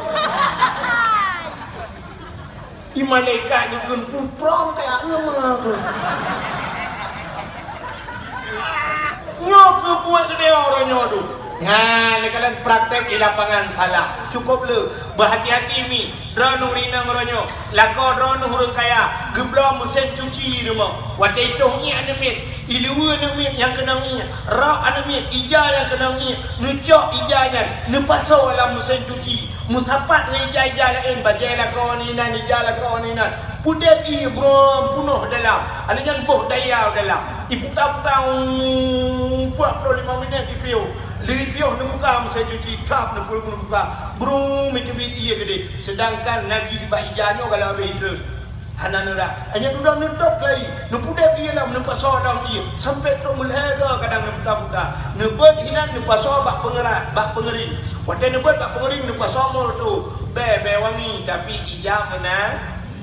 i malaikat nyukun puprong kayak nama tu ngok buat gede orangnya tu. Nah, ni kalian praktek di lapangan salah. Cukup le berhati-hati mi. Drone rina ngoronyo. Lako drone hurung kaya. Geblom mesin cuci rumah. Waktu itu ni ada mit. Ilua ada mit yang kena mi. Rak ada mit. Ija yang kena mi. Nucok ijanya. Nepasau dalam mesin cuci. Musapat dengan ija lain. Bajai lako ni nan. Ija lako ni nan. Pudet bro punuh dalam. Ada yang boh daya dalam. Iputang-putang 45 minit dipiu. Lipiuh nak buka masa cuci trap nak puluh buka. Brung macam ia gede. Sedangkan Nabi sebab ijanya kalau habis itu. Hana nera, hanya duduk nutup lagi. Nupudak dia lah, nepasau dalam dia. Sampai teruk melhera kadang neputa-puta. Nebut hinan nepasau bak pengerat, bak pengering. Waktu nebut bak pengering nepasau mul tu. Be wangi, tapi ijam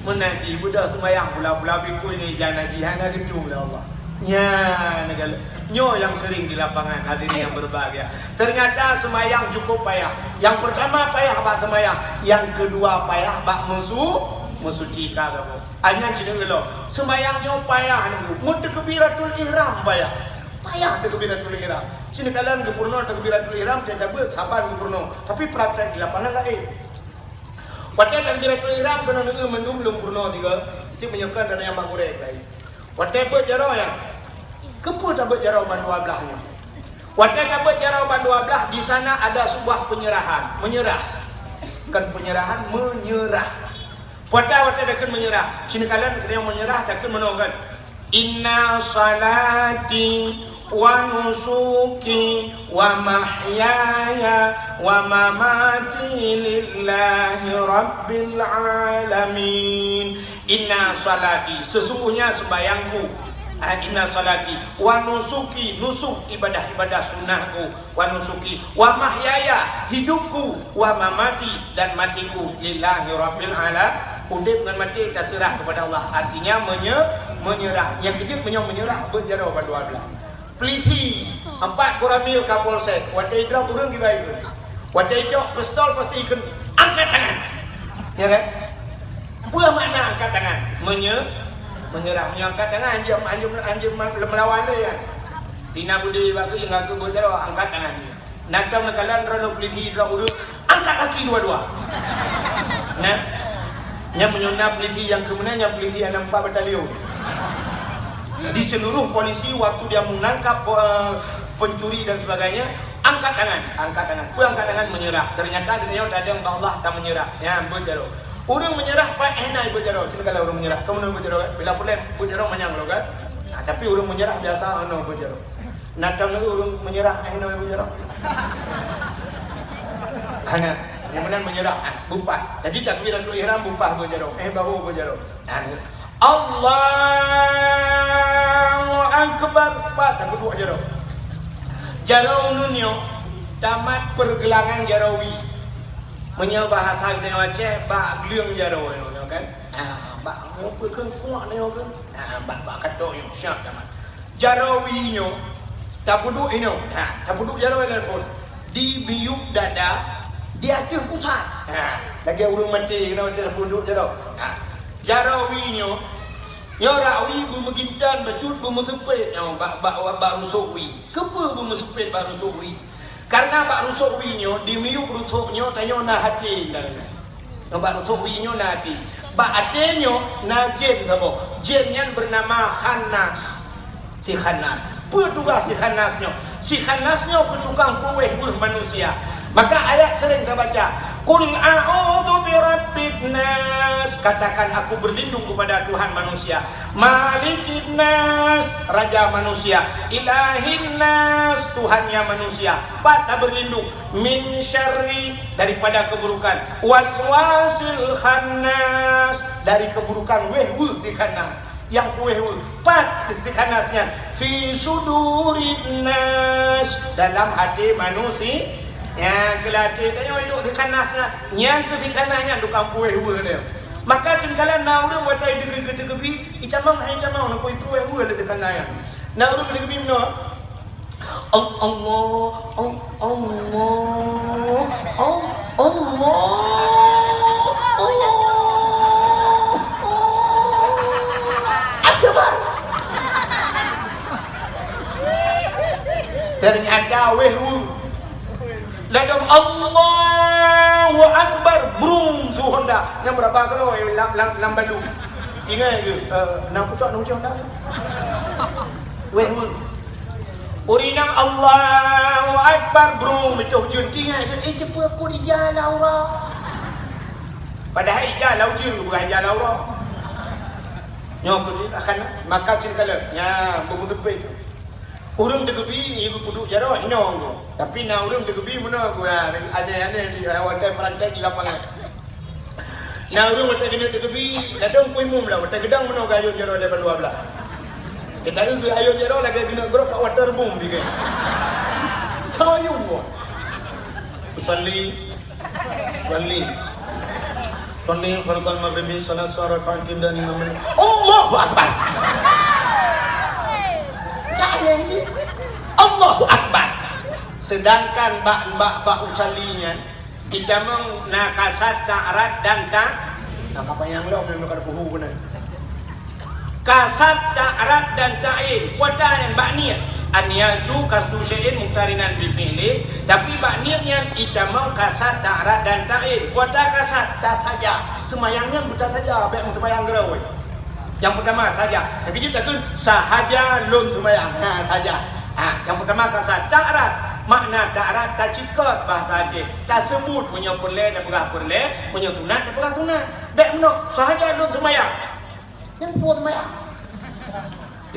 menaji. Budak semayang pula-pula pikul ni ijam naji. Hana gitu lah Allah. Ya, negara. Nyo yang sering di lapangan, hadirin yang berbahagia. Ternyata semayang cukup payah. Yang pertama payah bak semayang. Yang kedua payah bak musuh cika kamu. Hanya cina gelo. Semayangnya payah nunggu. Mau takbiratul ihram payah. Payah takbiratul ihram. Cina kalian gepurno takbiratul ihram tidak dapat sabar gepurno. Tapi praktek di lapangan lain. Waktu takbiratul ihram kena nunggu mendung belum purno juga. Cik menyebutkan dana yang magurek lagi. Waktu buat jarau ya. Kepu tak buat jarau ban 12-nya. Waktu tak buat jarau ban 12 di sana ada sebuah penyerahan. Menyerah. Bukan penyerahan, menyerah. Waktu takkan menyerah. Sini kalian kena menyerah takkan menolak. Inna salati wa nusuki wa mahyaya wa mamati lillahi rabbil alamin. Inna salati, sesungguhnya sembayangku. Inna salati wa nusuki, nusuk ibadah-ibadah sunnahku, wa nusuki wa mahyaya, hidupku, wa mamati dan matiku lillahi rabbil alamin. Udip dengan mati terserah kepada Allah. Artinya menyerah. Yang kecil menyerah berjarau pada 12. Peliti 4 koramil kapolsek. Waktu hijrah turun di bayi. Waktu hijrah pistol pasti ikan. Angkat tangan. Ya kan? Apa makna angkat tangan? Menyerah. Angkat tangan anjum melawan dia kan. Tina budi waktu yang aku berjarau angkat tangan dia. Nakam nakalan rano peliti hijrah urut. Angkat kaki dua-dua. Nah. Yang menyonap peliti yang kemudian yang peliti yang 4 batalion. Di seluruh polisi waktu dia menangkap pencuri dan sebagainya, angkat tangan. Angkat tangan menyerah. Ternyata dia ada yang Allah tak menyerah. Ya, berjarau. Orang menyerah pak enak berjarau. Cuma kalau orang menyerah, kamu nak berjarau bila boleh berjarau manyang lo kan. Nah, tapi orang menyerah biasa ono berjarau. Nakam orang menyerah enak berjarau. Hanya yang mana menyerah bumpah. Jadi takbiratul ihram bumpah berjarau. Bahu berjarau. Allahu akbar. Pak takut buat jarau. Jarau nunyo tamat pergelangan jarawi. Menyel bahasa dengan Aceh bak gleung jarau kan. Bak ngopo keun kuat nyo kan. Bak katok yo siap tamat. Jarawi nyo tapuduk ino. Tapuduk jarau telepon. Di biuk dada di atas pusat. Lagi urung mati kena macam punduk jarau. Jarawi nyo rawi bu megintan bacut bu mesepit nyo bak rusuk wi. Kepa bu mesepit bak rusuk wi? Karena bak rusuk wi nyo di miuk rusuk nyo tanyo na hati dah. Bak rusuk wi nyo na hati. Bak ate nyo na jin sabo. Jin yang bernama Khanas. Si Khanas. Petugas si Khanas nyo. Si Khanas nyo petukang kuih manusia. Maka ayat sering saya baca, Qul a'udzu birabbin nas. Katakan aku berlindung kepada Tuhan manusia. Malikin nas, raja manusia. Ilahin nas, Tuhannya manusia. Patah berlindung min syarri, daripada keburukan. Waswasil khannas, dari keburukan wehwu di khannas. Yang wehwu pat istikhanasnya fi sudurin nas, dalam hati manusia. Ya, kelatih tanya hidup di kanasnya, yang ke di kanasnya tu kampung dua dia. Maka cengkalan nauru watai degepi, icamang nak koi tu dua di kanasnya. Nauru degepi mana? Allah. Akbar. Ternyata wehwu. Ladam Allahu Akbar brum tu Honda. Yang berapa kilo lambalu. Ingat ke? Nak pucuk Honda. Weh. Urinang Allahu Akbar brum itu hujun tinggal ke jumpa aku di jalan Laura. Padahal jalan Laura bukan jalan Laura. Nyok akan maka cingkala. Ya, bermutepi. Urung degebi ibu puduk jarau nyong tu. Tapi nak urung degebi mana aku ada di awal perantai di lapangan. Nah, orang mata kena tepi, ladang kuimum lah, mata gedang mana gayun jero lepas 12. Kita itu gayun jero lagi kena grok pak water boom bikin. Kayu buat. Salli fardan maghribi salat rakaat dan 5 menit. Allahu akbar. Tak ada sih. Allahu akbar. Sedangkan mbak usalinya kita meng nakasat ta'arat dan apa yang lo memang ada puhu benar. Kasat ta'arat dan ta'in kuatan yang bakniat aniyatu kasdu syai'in muqtarinan bi fi'li, tapi bakniatnya kita mau kasat ta'arat dan ta'in kuatan kasat tak saja semayangnya buta saja baik semayang gerawai. Yang pertama saja tapi kita tu sahaja lun semayang saja. Yang pertama kasat ta'arat. Makna ta'arat tak cikot bahasa Aceh. Tak sebut punya perle dan perle, punya sunat dan sunat. Baik menok, sahaja lu semayang. Yang puas semayang.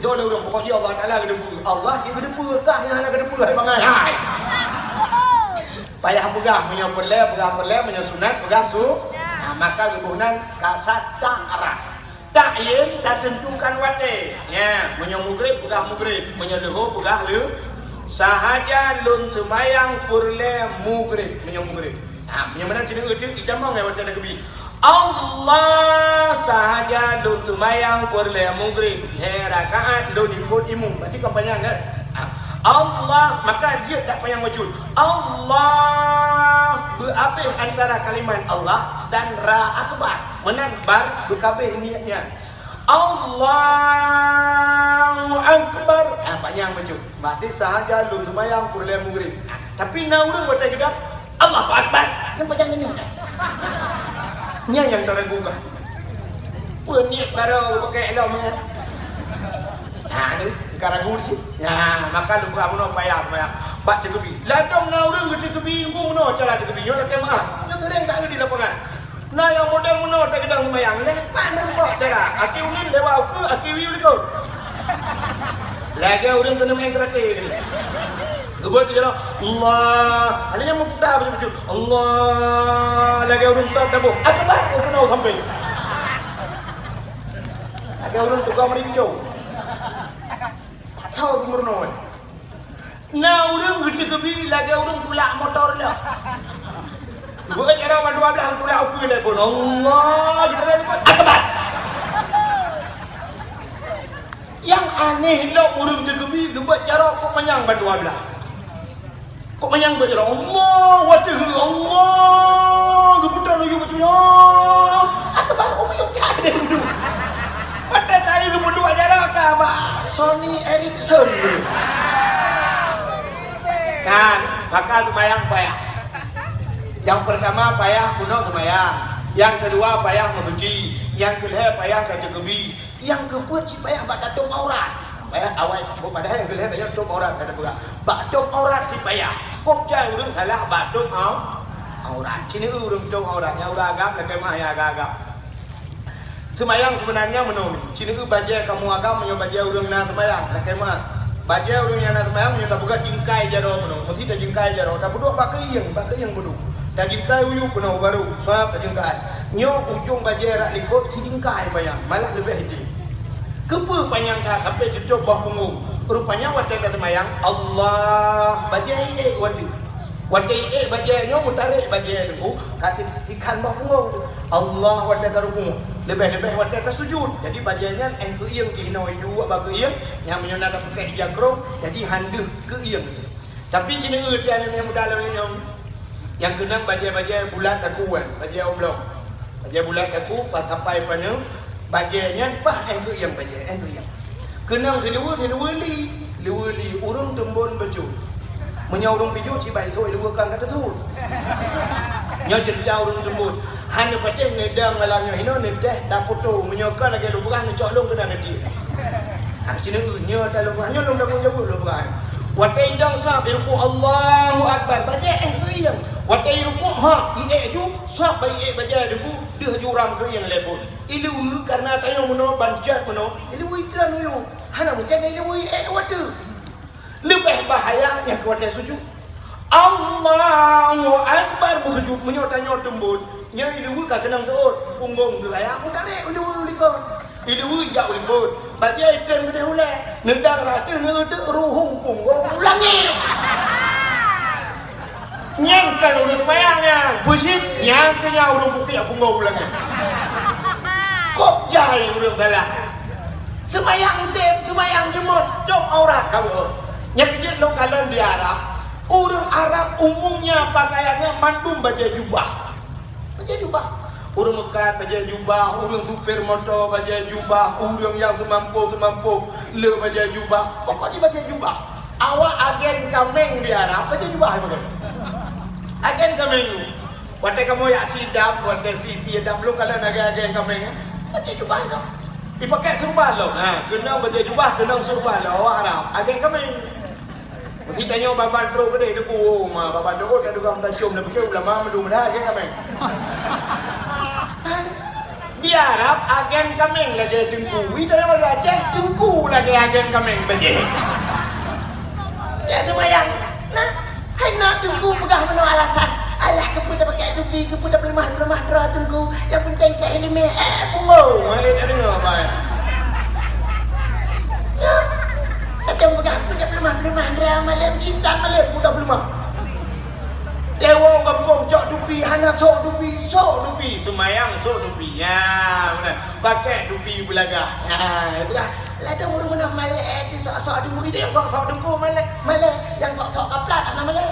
Itu ada orang pokoknya Allah Ta'ala kena pura. Allah dia kena pura tak yang nak kena pura. Bangai. Hai. Payah pegah punya perle, punya sunat, maka kebunan kasat ta'arat. Ta'yin tak tentukan wate. Ya, punya mugrib, punya leho, leho. Sahaja lun semayang purle mugrib punya mugrib. Punya mana cina itu kita mau ngai baca kebi. Allah sahaja lun semayang purle mugrib. Rakaat lun ikut imum. Berarti kau panjang kan? Allah maka dia tak panjang macul. Allah berapih antara kalimat Allah dan ra akbar. Menakbar berkabih niatnya. Allahu Akbar. Panjang macam. Berarti sahaja lu semayang purle mugrib. Tapi nak orang buat juga Allahu Akbar. Kan panjang ni. Ni yang tergugah. Niat baru pakai elok ni. Ni karagu ni. Ya, maka lu buat apa payah. Baca kebi. Ladang nak orang kata kebi, ngomong no cara kebi. Yo nak kemah. Yo sering tak di lapangan. Nah yang model mana tak gedang semayang lepas nampak cara aki ulin lewat ke aki wiu lekau lagi orang kena main karate ni gebut je lah Allah ada yang mudah macam Allah lagi orang tak tabuk akbar kena sampai lagi orang tukar merincau tahu gimana nah orang gede kebi lagi orang pulak motor lah. Bukan cara 12 tu lah aku ni pun. Allah kita ni pun akbar. Yang aneh lah urang tergebi gebat cara kok menyang 12. Kok menyang bercara Allah wajah Allah gebutan you macam akbar aku yang tak ada dulu. Pada saya gebut dua cara ka Sony Ericsson. Kan bakal bayang payah. Yang pertama payah kuno semayang, yang kedua payah membenci, yang ketiga payah kaca kebi, yang keempat si payah baca tung aurat. Payah awal, padahal yang ketiga payah tung aurat kata pula. Baca aurat si payah. Kok jangan urang salah baca aurat. Sini urang tung auratnya urang agam nak kemah ya agam. Semayang sebenarnya menung. Sini baca kamu agam menyo baca urang na semayang nak kemah. Baca urang yang na semayang menyo tak buka jingkai jaro menung. Mesti tak jingkai jaro. Tak bodoh bakriang bodoh. Jingkai uyu kena baru soal jingkai nyo ujung bajer rak likut si jingkai bayang malah lebih hiji kepa panjang tak sampai cecok bawah punggung rupanya wate kata mayang Allah bajer wate bajer nyo mutarik bajer tu kasih ikan bawah punggung Allah wate karupung lebih wate ke sujud jadi bajernya engku ieng dihino dua bagu ieng yang menyona ka pakai jakro jadi handeuh ke ieng tapi sini urtian yang mudah lawan yang kena bajet bulat aku bajet oblong bajet bulat aku pas sampai pada bajetnya pas engku yang bajet engku yang kena kedua li urung tembon baju menyurung biju si baik tu dua kan kata tu nya cerita urung tembon hanya paceng nedang malamnya hino nedeh tak foto menyokan lagi lubuhan cok long kena nanti sini nya tak lubuhannya long dah jauh lubuhan watai dang sa biruku Allahu Akbar bajet engku yang watai ruku ju sab bayi baca ruku dia jurang ke yang lepon ilu karena tayo meno banjat meno ilu itran yo hana mungkin ilu watu lebih bahayanya ke watai sujud Allah Allahu Akbar bersujud menyot-nyot tembun nya ilu ka kenang teut punggung tu layak aku tarik ilu likon ilu jak likon baca ikan gede hule nendang rata ngeute ruhung punggung ulangi nyangkan urang mayangnya busit nyangkanya urang bukti punggung ulangi kok jai urang dalah semayang tem semayang jemut cok aurat kamu yang kejut lokalan di Arab orang Arab umumnya pakaiannya mandum baca jubah orang Mekah baca jubah orang supir motor baca jubah orang yang semampu le baca jubah pokoknya baca jubah awak agen kameng di Arab baca jubah bukan agen kameng waktu kamu ya sidam waktu si dam lu kalau agen kameng baca jubah itu dipakai serba lo kena baca jubah kena serba lo awak Arab agen kameng mesti tanya baban teruk gede tu mah baban teruk kan juga minta cium dah betul lama mendu dah agen kameng di Arab agen kameng lagi tengku kita orang Aceh tengku lagi agen kameng baje ya semayang nah hai nak tengku pegang mana alasan alah kepudah pakai topi kepudah lemah dra tengku yang penting ke ilmu punggung ada tak dengar apa ya macam pegang kepudah lemah dra malam cinta malam budak lemah dewa kampung cok dupi hanya sok dupi semayang sok dupi ya benar pakai dupi belaga betul lah ada orang mana malek di sok dupi dia sok dengku malek yang sok kaplat anak malek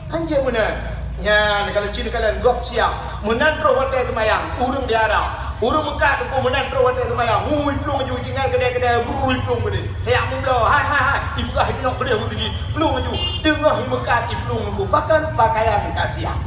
anjir benar ya kalau cina kalian gok siap menan pro hotel semayang urung di Arab urung Mekah tu menan pro hotel semayang hui plung maju tinggal kedai hui plung gede saya mula hai ibu kah nak kedai begini plung maju tengah Mekah plung maju bahkan pakaian kasihan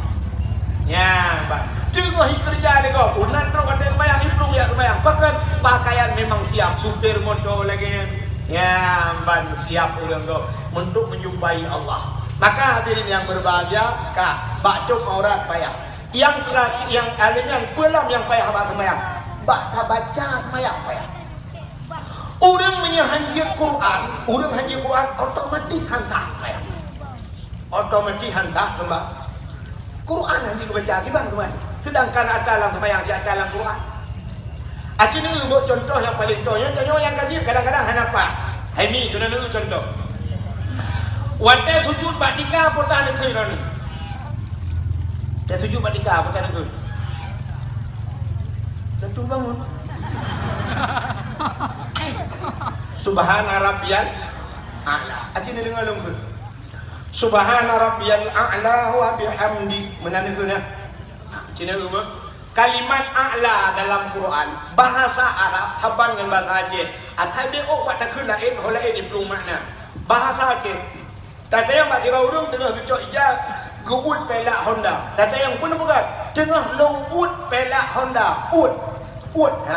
ya bang tengah kerja ni kau menan pro hotel semayang plung ya semayang bahkan pakaian memang siap supir motor lagi ya bang siap orang kau untuk menjumpai Allah. Maka hadirin yang berbahagia kak bakcuk aurat payah yang terakhir yang alingan pelam yang payah abang semayang bak baca semayang payah orang menyahanjir Quran otomatis hantah payah otomatis hantah sembah Quran hanjir baca gimana teman sedangkan dalam semayang di dalam Quran acini buat contoh yang paling contohnya yang kaji kadang-kadang hanapa ini kena dulu contoh waktu sujud batika putar negeri ni. Dia sujud batika putar negeri. Tentu bangun. Subhana rabbiyal a'la. Aci ni dengar lunggu. Subhana rabbiyal a'la wa bihamdi. Mana negeri ni? Aci ni lunggu. Kalimat a'la dalam Quran bahasa Arab saban dengan bahasa Aceh. Atai dia buat tak kena holain di pelung makna. Bahasa Aceh tada yang bagi orang tengah kecok ijaz guut pelak Honda. Tada yang pun bukan tengah longut pelak Honda. Ut.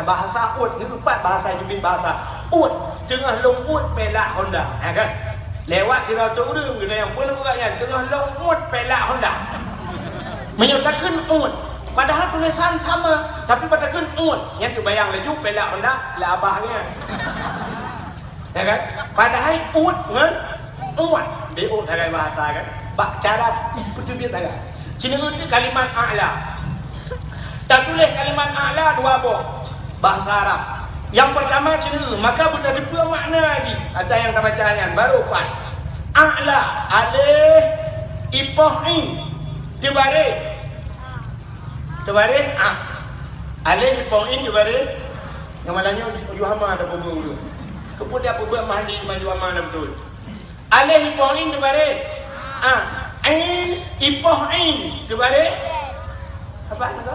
Bahasa ut ni empat bahasa jubin bahasa. Ut tengah longut pelak Honda. Kan? Lewat kira orang kena yang pun bukan yang tengah longut pelak Honda. Menyatakan ut. Padahal tulisan sama tapi padakan ut. Yang tu bayang laju pelak Honda lah abahnya. Ya kan? Padahal ut kan ut. Dia tagai bahasa kan bak cara betul dia tagai cina itu kalimat a'la tak tulis kalimat a'la dua buah bahasa Arab yang pertama cina maka buta dua makna lagi ada yang tak bacanya baru empat a'la alih ipohin tibare alih ipohin tibare yang malahnya juhama ada pemburu kemudian pemburu mahli juhama ada betul alih ipohin dibare ain ipohin dibare apa nama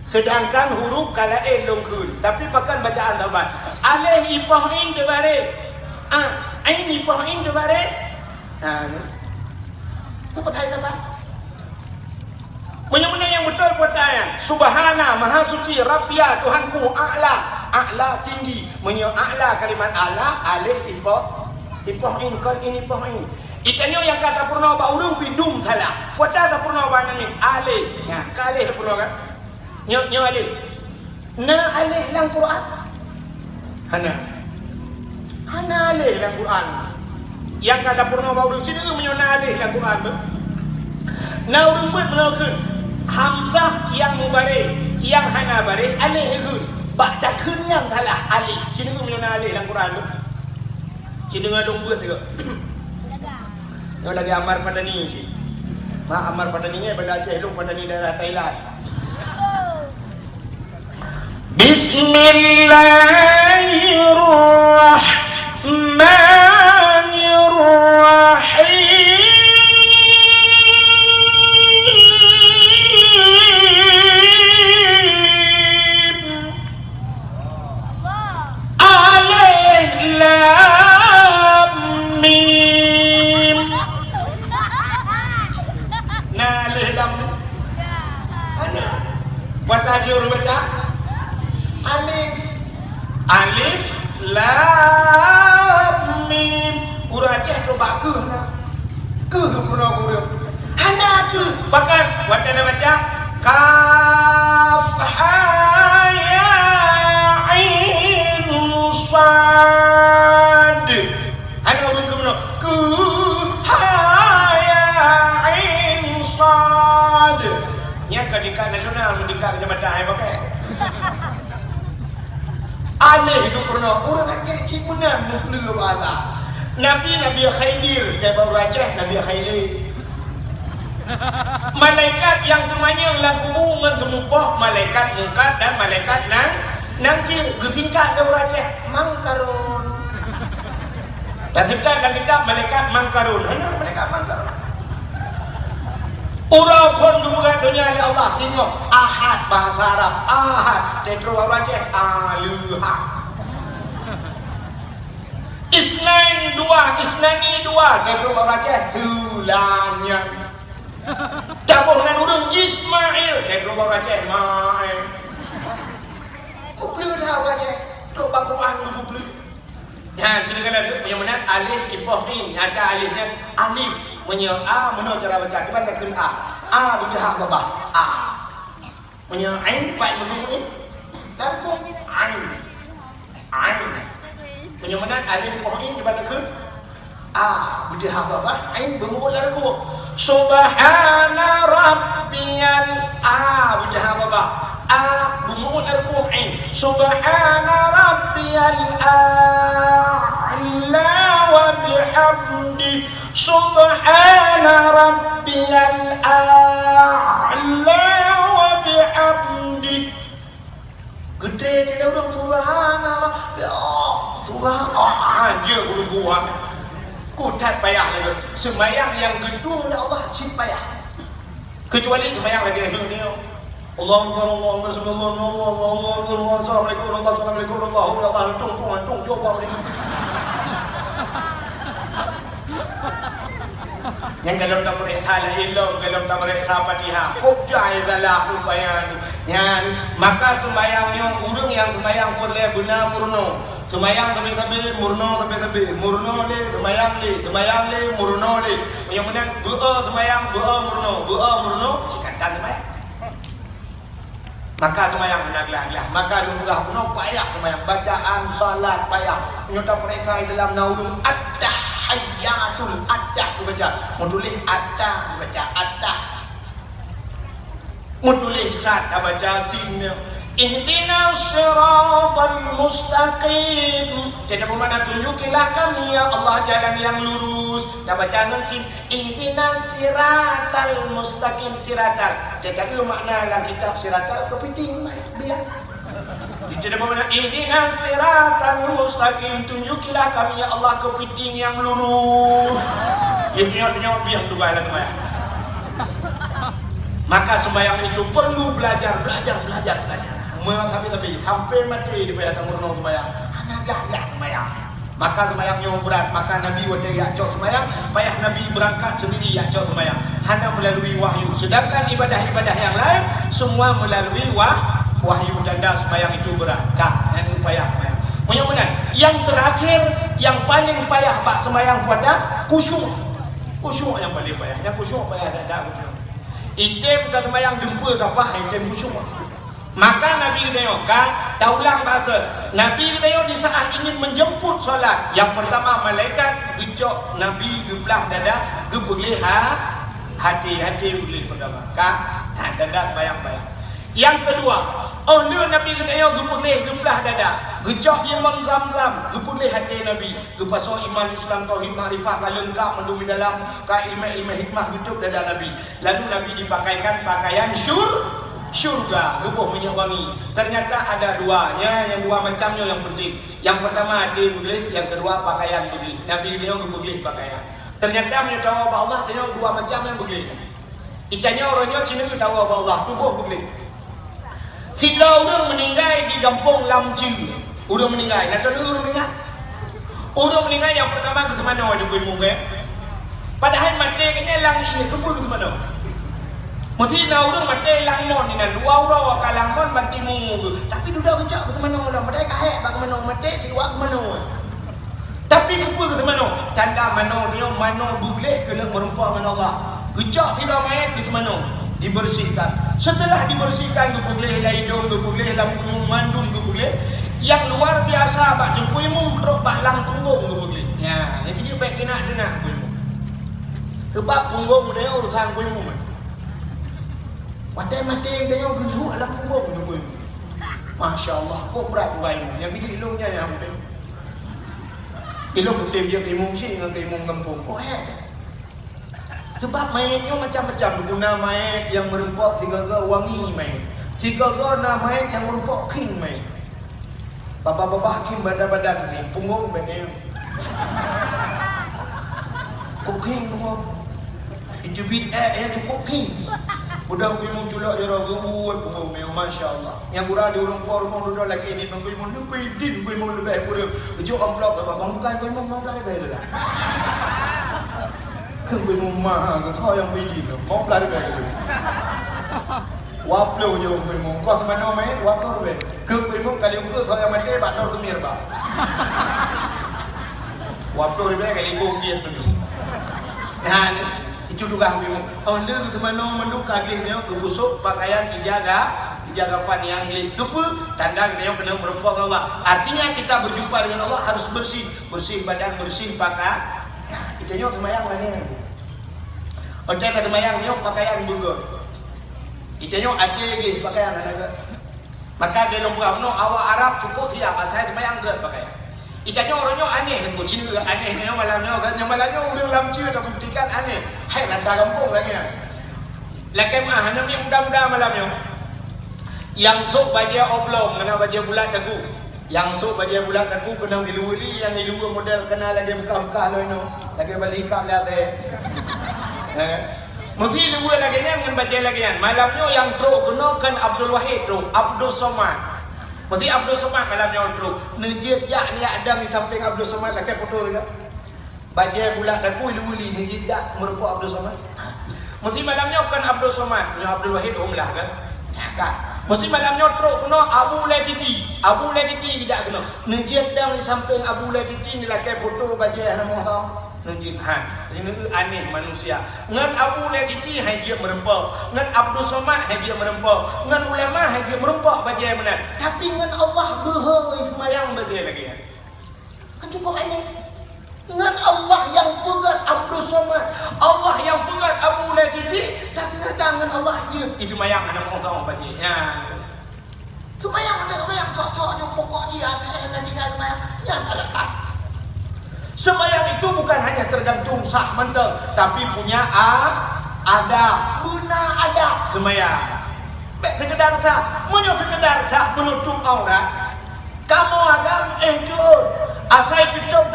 sedangkan huruf kalau longkun tapi bahkan bacaan tabat alih ipohin dibare ain ipohin dibare itu petai apa benar-benar yang betul pertanyaan subhana maha suci rabbia Tuhanku a'la tinggi a'la kalimat a'la alih ipohin kan ini ipohin itanya yang kata purna ba urung pindum salah kata purna ba ni alih ya kalih purna kan nyo alih na alih dalam Quran hana alih dalam Quran yang kata purna bau sini menyona alih dalam Quran tu. Nah urang buat melakukan Hamzah yang mubarik, yang hana barik alih itu. Bak takun yang kalah alih. Sini menyona alih dalam Quran tu. Sini ngadong buat juga. Yang lagi Amar Padani sih. Amar Padani ni pada Aceh, lu Padani daerah Thailand. Bismillahirrahmanirrahim. Alif lam mim. Nah, alif lam mim. Ana. Baca je orang baca. Alif lam mim. Urang Aceh tu bak ke pura pura. Hana ke pakai baca kaf ha ya ain sad. Hana urang ke mana? Ku ha ya ain sad. Nya kedekat nasional mendekat kecamatan ai pakai. Alih itu pernah orang Aceh cipunan mukli bahasa. Nabi Khidir ke baru Aceh Nabi Khidir. Malaikat yang semuanya lagu ngan semupah malaikat mungkat dan malaikat nangcir gesingkat ke baru Aceh mangkarun. Dan kita malaikat mangkarun. Hanya malaikat mangkarun. Urang pun bukan dunia ya Allah tengok ahad bahasa Arab ahad cetro baru Aceh aluha. Isnain dua cetro baru Aceh tulanya. Campur dengan urang Ismail cetro baru Aceh main. Kupli dah Aceh tu Al-Quran kupli. Ya, cerita kan yang mana alif ipohin ada alifnya alif punya a mana cara baca kita tekan a berjah apa a punya ain baik begini dan pun ain punya mana alif ipohin kita tekan a berjah apa ain bengul lagu subhana rabbiyal a berjah apa a bengul lagu ain subhana rabbiyal a'la wa bihamdi subhana rabbiyal a'la wa bihamdi. Gede dia orang subhanallah. Ya subhanallah dia belum buat. Kutat payah lagi. Sembahyang yang gedung ya Allah cip payah. Kecuali sembahyang lagi ni. Allahu Akbar Allahu Akbar Assalamualaikum Allah tung jawab ni. Yang dalam tabrih hala ilmu dalam tabrih Fatihah kubjai dalam upaya yang maka sembahyangnya urang yang sembahyang perlu benar murno sembahyang tapi murno tapi murno le sembahyang le murno le yang benar doa sembahyang doa murno cikatan sembahyang. Maka sembahyang menaglah maka lumrah penuh payah sembahyang bacaan salat payah nyata mereka dalam naulun at-tahiyyatul dibaca mutulis dibaca mutulis sat baca sin ihdinas siratal mustaqim. Jadi bermakna tunjukilah kami ya Allah jalan yang lurus. Kita baca sin ihdinas siratal mustaqim siratal. Jadi makna dalam kitab siratal kepiting biar. Jadi bermakna ihdinas siratal mustaqim tunjukilah kami ya Allah kepiting yang lurus. Itu yang biar duga lah teman. Maka sembahyang itu perlu belajar. Memang tapi hampir mati di payah murno sembahyang. Anak gagak sembahyang. Maka sembahyangnya berat. Maka Nabi waktu yakcok sembahyang, payah Nabi berangkat sendiri yakcok sembahyang. Hanya melalui wahyu. Sedangkan ibadah-ibadah yang lain semua melalui wahyu tanda sembahyang itu berat. Dan payah sembahyang. Mudah-mudahan yang terakhir yang paling payah bak sembahyang pada khusyuk. Khusyuk yang paling payah. Yang khusyuk payah tak ada khusyuk. Item kata sembahyang jumpa kapah item khusyuk. Maka Nabi Gedayokan taulang bahasa Nabi Gedayo di saat ingin menjemput solat, yang pertama malaikat gejok Nabi gebelah dada gebeli hati-hati boleh pertama kak dada bayang-bayang. Yang kedua Nabi Gedayo gebelah dada gejok Imam Zamzam gebeli hati Nabi gepasau iman Islam tauhid makrifah lengkap mendumi dalam ka ilmu hikmah gejok dada Nabi. Lalu Nabi dipakaikan pakaian syurga, gebuh minyak wangi. Ternyata ada duanya, yang dua macamnya yang penting. Yang pertama hati boleh, yang kedua pakaian boleh. Nabi dia boleh pakaian. Ternyata menyatawa apa Allah dia dua macam yang boleh. Itanya orangnya Cina tu tahu apa Allah, tubuh boleh. Sila orang meninggal di kampung Lamci. Orang meninggal, nak tahu orang meninggal? Orang meninggal yang pertama ke mana ada kuih muka. Padahal mati kena lang iya kumpul ke mana? Mesti nak orang mati langmon ni nak dua orang ke langmon mati mungu. Tapi duduk kejap ke mana orang mati kahek bak mana mati siwak ke mana. Tapi kumpul ke mana? Tanda mana dia mana boleh kena merempah dengan Allah. Kejap tidak main ke mana? Dibersihkan. Setelah dibersihkan ke boleh lah hidung ke boleh lah munyung mandum ke boleh. Yang luar biasa bak jempuimu teruk bak lang punggung ke boleh. Ya, jadi baik kena kuimu. Sebab punggung dia urusan kuimu. Mati-mati dia yang geduk alam punggung tu pun. Masya Allah, kok berat baik. Yang biji ilmunya yang betul. Ilmu betul dia ilmu sini dengan ilmu kampung. Oh sebab mayatnya macam-macam. Guna mayat yang merempok sehingga wangi mayat. Sehingga na mayat yang merempok king mayat. Bapa-bapa hakim badan-badan ni punggung betul. Kok king punggung. Itu bid'ah yang cukup king. Udah kuimu culak dia ragu punggung dia, Masya Allah. Yang kurang di orang tua rumah duduk lagi ni kuimu lebih din kuimu lebih kurang. Ujuk amplop apa bang bukan kuimu mau lari balik dah. Kuimu mah kau yang beli tu mau lari balik tu. Waplo je kuimu kau semana main waplo balik. Kuimu kali ukur kau yang mati batal semir bah. Waplo balik kali ukur dia tu. Nah. Itu juga kami dia semana menduka dia busuk pakaian ijaga fan yang gepu tanda dia benar berpuas Allah. Artinya kita berjumpa dengan Allah harus bersih badan, bersih pakaian. Kita nyok semayang mana? Ocak kata semayang nyok pakaian juga. Kita nyok ada lagi pakaian ada. Maka dia lomba awak Arab cukup siap atas semayang ke pakaian. Ikannya orangnya aneh kan pun sini juga aneh ni malamnya kan yang malamnya orang lamci atau buktikan aneh. Hai nak kampung lagi kan. Laki mah hanam ni muda-muda malamnya. Yang sok baju oblong kena baju bulat aku. Yang sok baju bulat aku kena diluri yang diluri model kena lagi muka-muka lo ini. Lagi balik kap lihat deh. Mesti diluri lagi dengan baju lagi kan. Malamnya yang teruk kena kan Abdul Wahid teruk, Abdul Somad. Mesti Abdul Somad malamnya teruk. Nejejak ni ada di samping Abdul Somad lagi foto juga. Baju bulat aku diluri nejejak merupakan Abdul Somad. Mesti malamnya kan Abdul Somad, yang Abdul Wahid umlah kan. Kan. Mesti malamnya teruk kena Abu Latiti. Abu Latiti tidak kena. Nejejak di samping Abu Latiti ni lagi foto baju nama orang. Nejejak. Ini aneh manusia. Ngan Abu Latiti hai dia merempok. Ngan Abdul Somad hai dia merempok. Ngan ulama hai dia merempok baju yang benar. Tapi ngan Allah berhoi semayang baju lagi. Kan cukup aneh. Dengan Allah yang pegat Abdul Somad, Allah yang pegat Abu Latiti, tapi dengan Allah dia itu mayang anak orang baca. Ya. Tu mayang sok-sok pokok dia saya nanti kan mayang. Ya ada tak. Semayang itu bukan hanya tergantung sah mental, tapi punya adab, guna adab semayang. Baik sekedar sah, sekedar sah menutup aurat. Kamu agam jujur. Asal tutup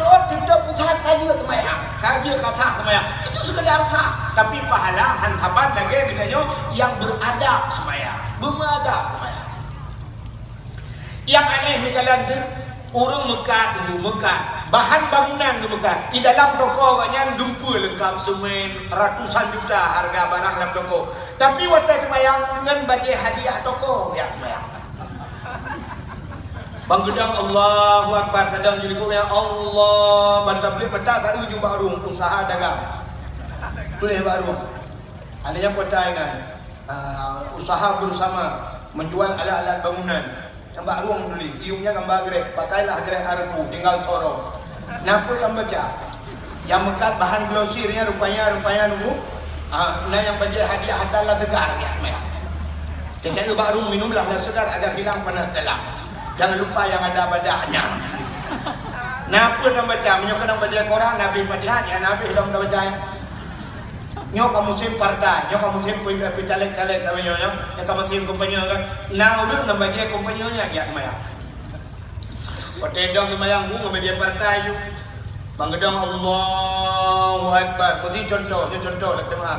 usaha kaji semayang. Kaji kata semayang. Itu sekedar sah. Tapi pahala hantapan lagi katanya yang beradab semayang. Beradab semayang. Yang aneh ni kalian tu, orang Mekah. Bahan bangunan di Mekah. Di dalam toko katanya dumpu lengkap semen ratusan juta harga barang dalam toko. Tapi waktu semayang dengan bagi hadiah toko ya semayang. Bang gedang Allahu Akbar kadang jadi kau yang Allah bantah beli mata baru jumpa baru usaha dagang boleh baru ada yang percaya kan usaha bersama menjual alat-alat bangunan. Gambar ruang beli, iungnya gambar grek, pakailah grek arku, tinggal sorong. Napa yang baca? Yang mekat bahan glosirnya rupanya nunggu. Nah yang baca hadiah adalah segar ya, merah. Jadi baru minumlah dan segar agar hilang panas dalam. Jangan lupa yang ada badaknya. Napa yang baca? Menyokong baca Quran, Nabi Fatihah, ya Nabi hilang dah baca. Nyo kamu sim partai, nyo kamu sim punya caleg-caleg kami nyo, nyo kamu sim kumpanya kan. Nah udah nambah dia kumpanyanya ya maya. Pada dong mayang bunga media partai yuk. Bang gedong Allahu Akbar. Mesti contoh lah tema.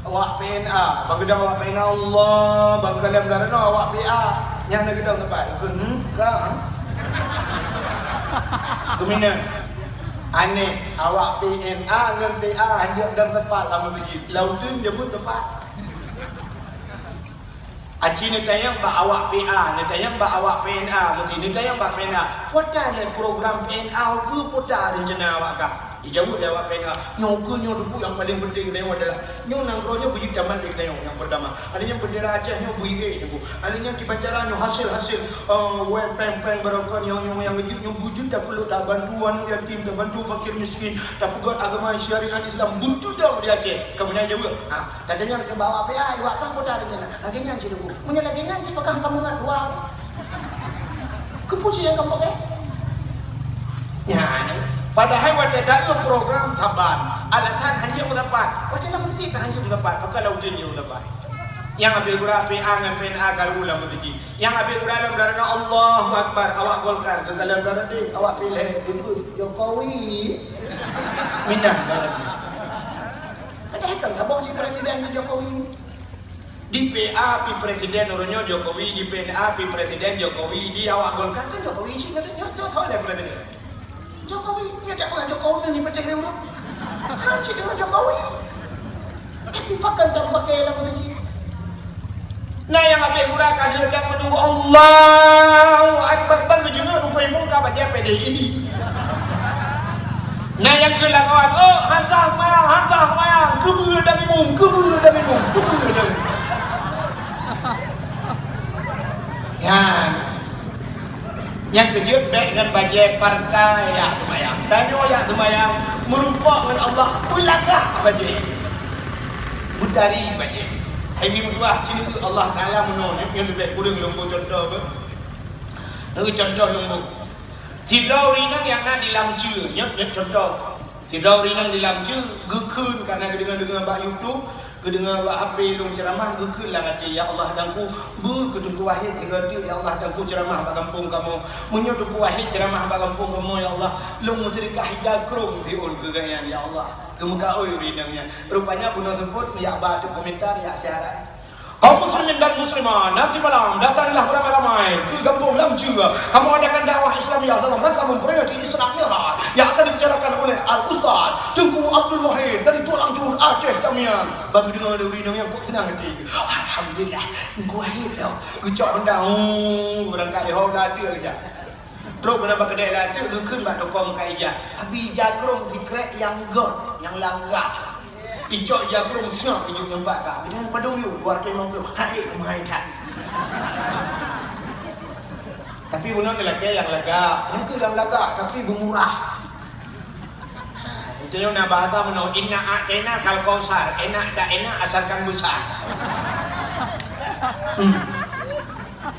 Awak PNA, bang gedong awak PNA Allah, bang dalam darano awak PA. Yang nak gedong tempat. Kan? Kumina. Aneh awak PNA dengan PA hanya dan tempat lama begini. Lautun jemput tempat. Aci ni tayang ba awak PA, ni tayang ba awak PNA, mesti ni tayang ba PNA. Poda le program PNA ke poda rencana awak kah? Dijawab dia awak PNA. Nyo ke nyo dulu yang paling penting dia adalah nyo nangkronya bagi taman di tayang yang pertama. Adanya bendera Aceh nyo bagi je bu. Adanya kibacara nyo hasil web peng barokah yang ngejut nyo wujud tak perlu tak bantuan yatim, tak bantu fakir miskin, tak pegat agama syariat Islam buntu dah di Aceh. Kemudian jawab, tadanya ke bawa PA, awak tak poda rencana. Agaknya je dulu. Punya lagi ngaji pegang kamu nggak tua. Kepuji yang kamu pakai. Ya, padahal wajah ada program saban. Alasan hanya mendapat. Wajah lah mesti hanya mendapat. Maka lautin dia mendapat. Yang habis gura PA dengan PNA karulah mesti. Yang habis gura dalam darah Allahu Akbar. Awak golkar ke dalam darah dia. Awak pilih itu Jokowi. Mindah darah dia. Padahal kan tak boleh presiden Jokowi. Di PA pi presiden orangnya Jokowi, di PNA pi presiden Jokowi, di awak golkar kan Jokowi sih katanya tu soalnya presiden. Jokowi dia tak pernah Jokowi ni macam mana? Haji dengan Jokowi. Tapi pakai tak pakai lah lagi. Nah yang habis gurakan dia sedang menunggu Allahu Akbar bang juga rupanya muka baca PDI. Nah yang kelakawan, hantar mayang, keburu dari mung. Yang kejut baik dengan bajai partai ya semayang. Tanya ya semayang merupakan Allah ulagah bajai. Butari bajai. Hai minggu dua sini Allah Taala menolak yang lebih kurang lembu contoh apa? Lagi contoh lembu. Si Rinang yang nak dilamcu, nyat contoh. Si Rinang dilamcu gekun karena dengar bak YouTube. Kedengar HP long ceramah gekun lah ngati ya Allah dangku ketunggu wahid ngati ya Allah dangku ceramah bak kampung kamu munyo tuku wahid ceramah bak kampung kamu ya Allah long musyrikah jagrum diul kegayan ya Allah kemuka oi rinangnya rupanya bunuh sebut ya ba tu komentar ya syarat kaum muslimin dan muslimat nanti malam datanglah beramai-ramai ke kampung Lamju. Kamu adakan dakwah Islamiyah dalam rangka memperingati Isra Mi'raj yang akan dibicarakan oleh Al-Ustaz Tengku Abdul Wahid dari Tulang Juhud Aceh Tamiang. Bagi dengar urinang yang kok senang hati. Alhamdulillah, Tengku Wahid dah. Kecok hendak berangkat hau dah dia aja. Terus kenapa kedai dah tu keun bak tokong kai ija. Tapi jagrong secret yang god, yang langgar. Icok jagrong syok hidup tempat kak. Dengan padung you 250. Hai kemaikan. Tapi bunuh lelaki yang lega. Yang yang lega tapi bermurah. Itu yang nak bahasa bunuh inna a'tena kal kausar. Enak tak enak asalkan besar.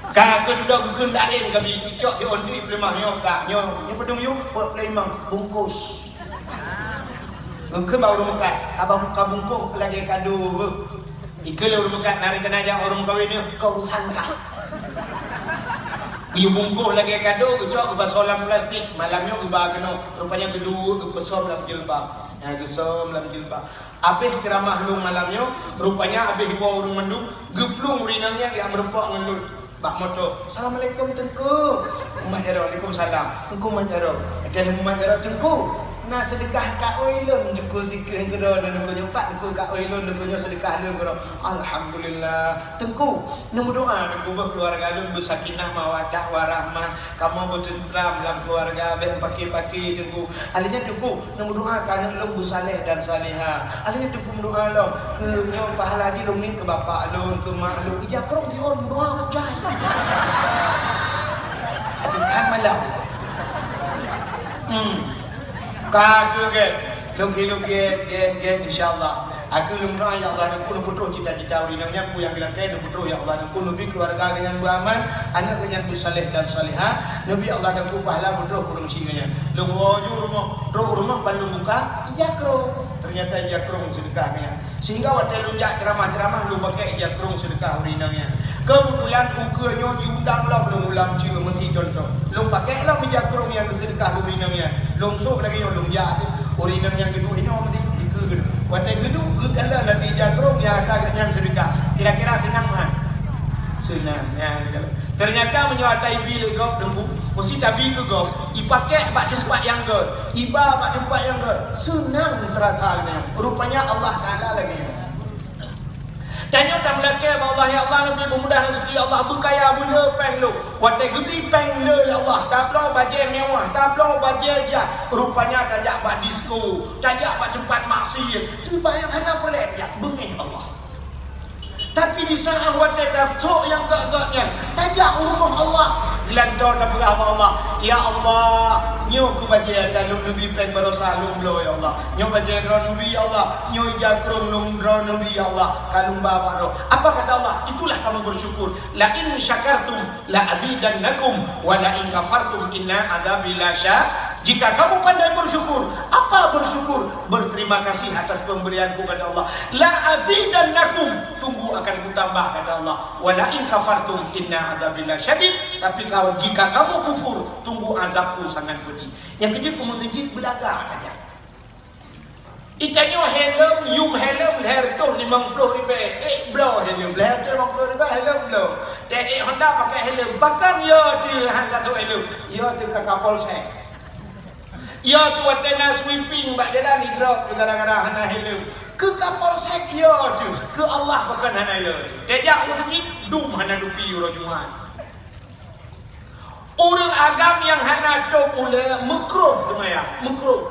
Kalau sudah gugum tak ada kami icok di onti pelemah nyok tak nyok. Yang padung you buat pelemah bungkus. Ke bau rumah kat, abang buka bungkuk lagi kado. Ike le rumah kat nari kenajang orang kawin ni kau urusan kah? Iu bungkuk lagi kado, kecok ke solam plastik. Malamnya ubah kena, rupanya kedua kepesom dalam jilbab. Kesom dalam jilbab. Habis ceramah lu malamnya, rupanya habis bawa orang mendung, geflung urinannya yang merempak ngelut. Bak motor. Assalamualaikum Tengku. Waalaikumsalam. Tengku Majaro. Ada Majaro Tengku. Nah sedekah kat oilun duku zikir gedo dan duku nyempat duku kat oilun duku sedekah lun gedo. Alhamdulillah. Tengku nunggu doa duku berkeluarga lun bersakinah mawaddah warahmah. Kamu bertentram dalam keluarga ben paki-paki duku. Alinya duku nunggu doa kana lun saleh dan salihah. Alinya duku doa lo ke nyo pahala di lun ke bapak lun ke mak lun. Ija krong di on doa berjaya. Asyikkan malam. Kagak ke luki insyaallah aku lumrah ya Allah dan kuno putra cita-cita urinangnya ku yang bilang kayak putra ya Allah dan kuno bi keluarga dengan beramal anak dengan saleh dan salihah nabi Allah dan ku pahala putra kurung singanya lung woju rumah balu buka ijakro ternyata ijakro sedekahnya sehingga waktu lu ceramah-ceramah lu pakai ijakro sedekah urinangnya kebetulan ukanya diundang lah belum ulang cia mesti contoh lu pakai lah ijakro yang sedekah urinangnya lu sok lagi lu jadi urinang yang kedua ini mesti dikegedu waktu kedua kalau nanti ijakro ya kagaknya sedekah kira-kira senang kan senang ya ternyata menyuatai bil go dembu mesti tabi ke go ipakai bak tempat yang go iba bak tempat yang go senang terasalnya rupanya Allah Taala lagi tanya tak melaka Allah ya Allah lebih memudah rezeki Allah berkaya bula peng lu waktu gede peng lu ya Allah tak perlu baju mewah tak perlu baju je rupanya tajak bak disco tajak bak tempat maksiat tu bayang hana pelik ya bengih Allah. Tapi di saat waktu tok yang gak-gaknya tajak rumah Allah lantar dan berapa Allah ya Allah nyo ku baca dalam nabi peng berosa lumlo ya Allah nyo baca dron nabi ya Allah nyo jakrum lum dron nabi ya Allah kalum bapa ro apa kata Allah itulah kamu bersyukur la in syakartum la azidannakum wa la in kafartum inna adzabi lasyadid. Jika kamu pandai bersyukur, apa bersyukur? Berterima kasih atas pemberianku kata Allah. La azidannakum, tunggu akan kutambah kata Allah. Wa la in kafartum inna adzabi lasyadid. Tapi kalau jika kamu kufur, tunggu azabku sangat pedih. Yang ketiga masjid belaga aja. Ikannya helm, yum helm, leher tu 50 ribu. Blow helm, leher tu 50 ribu, helm blow. Tapi Honda pakai helm, bahkan ya tu harga tu helm, ya tu kapal saya. Ya tu watena sweeping bak jalan hidrop gara-gara hana helm. Ke kapal saya ya tu, ke Allah bahkan hana helm. Tejak mesti dum hana dupi ro Jumat. Orang agam yang hana tok ule makruh semaya, makruh.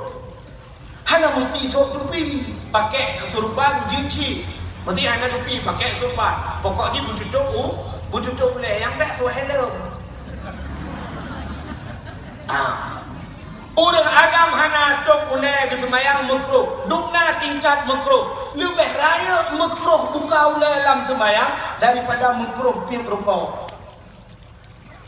Hana mesti sok dupi, pakai surban jinci. Mesti hana dupi pakai surban. Pokoknya butuh tok ule yang tak so helm. Orang agam hana tok ulai kesemayang makruh. Dukna tingkat makruh. Lebih raya makruh buka ulai dalam semayang daripada makruh pin rokok.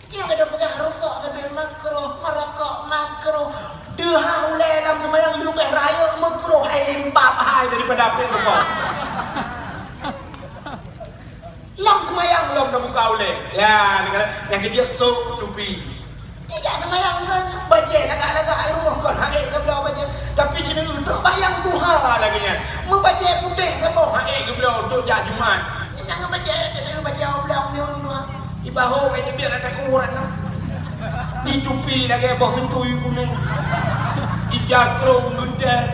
Dia sudah pegang rokok sambil makruh, merokok makruh. Dia ulai dalam semayang lebih raya makruh hai limpah hai daripada pin rokok. Lam semayang belum dah buka ulai. Ya, yang kejap sok tupi. Tidak semayang kan bajai lagak-lagak air rumah kan haik ke belah bajai tapi jenis untuk bayang duha lagi nya membajai putih ke bawah haik ke belah untuk jak Jumat jangan bajai belah orang duha di bahu ini biar ada kuburan lah di tupi lagi bawah hentui kuning di jakrung gede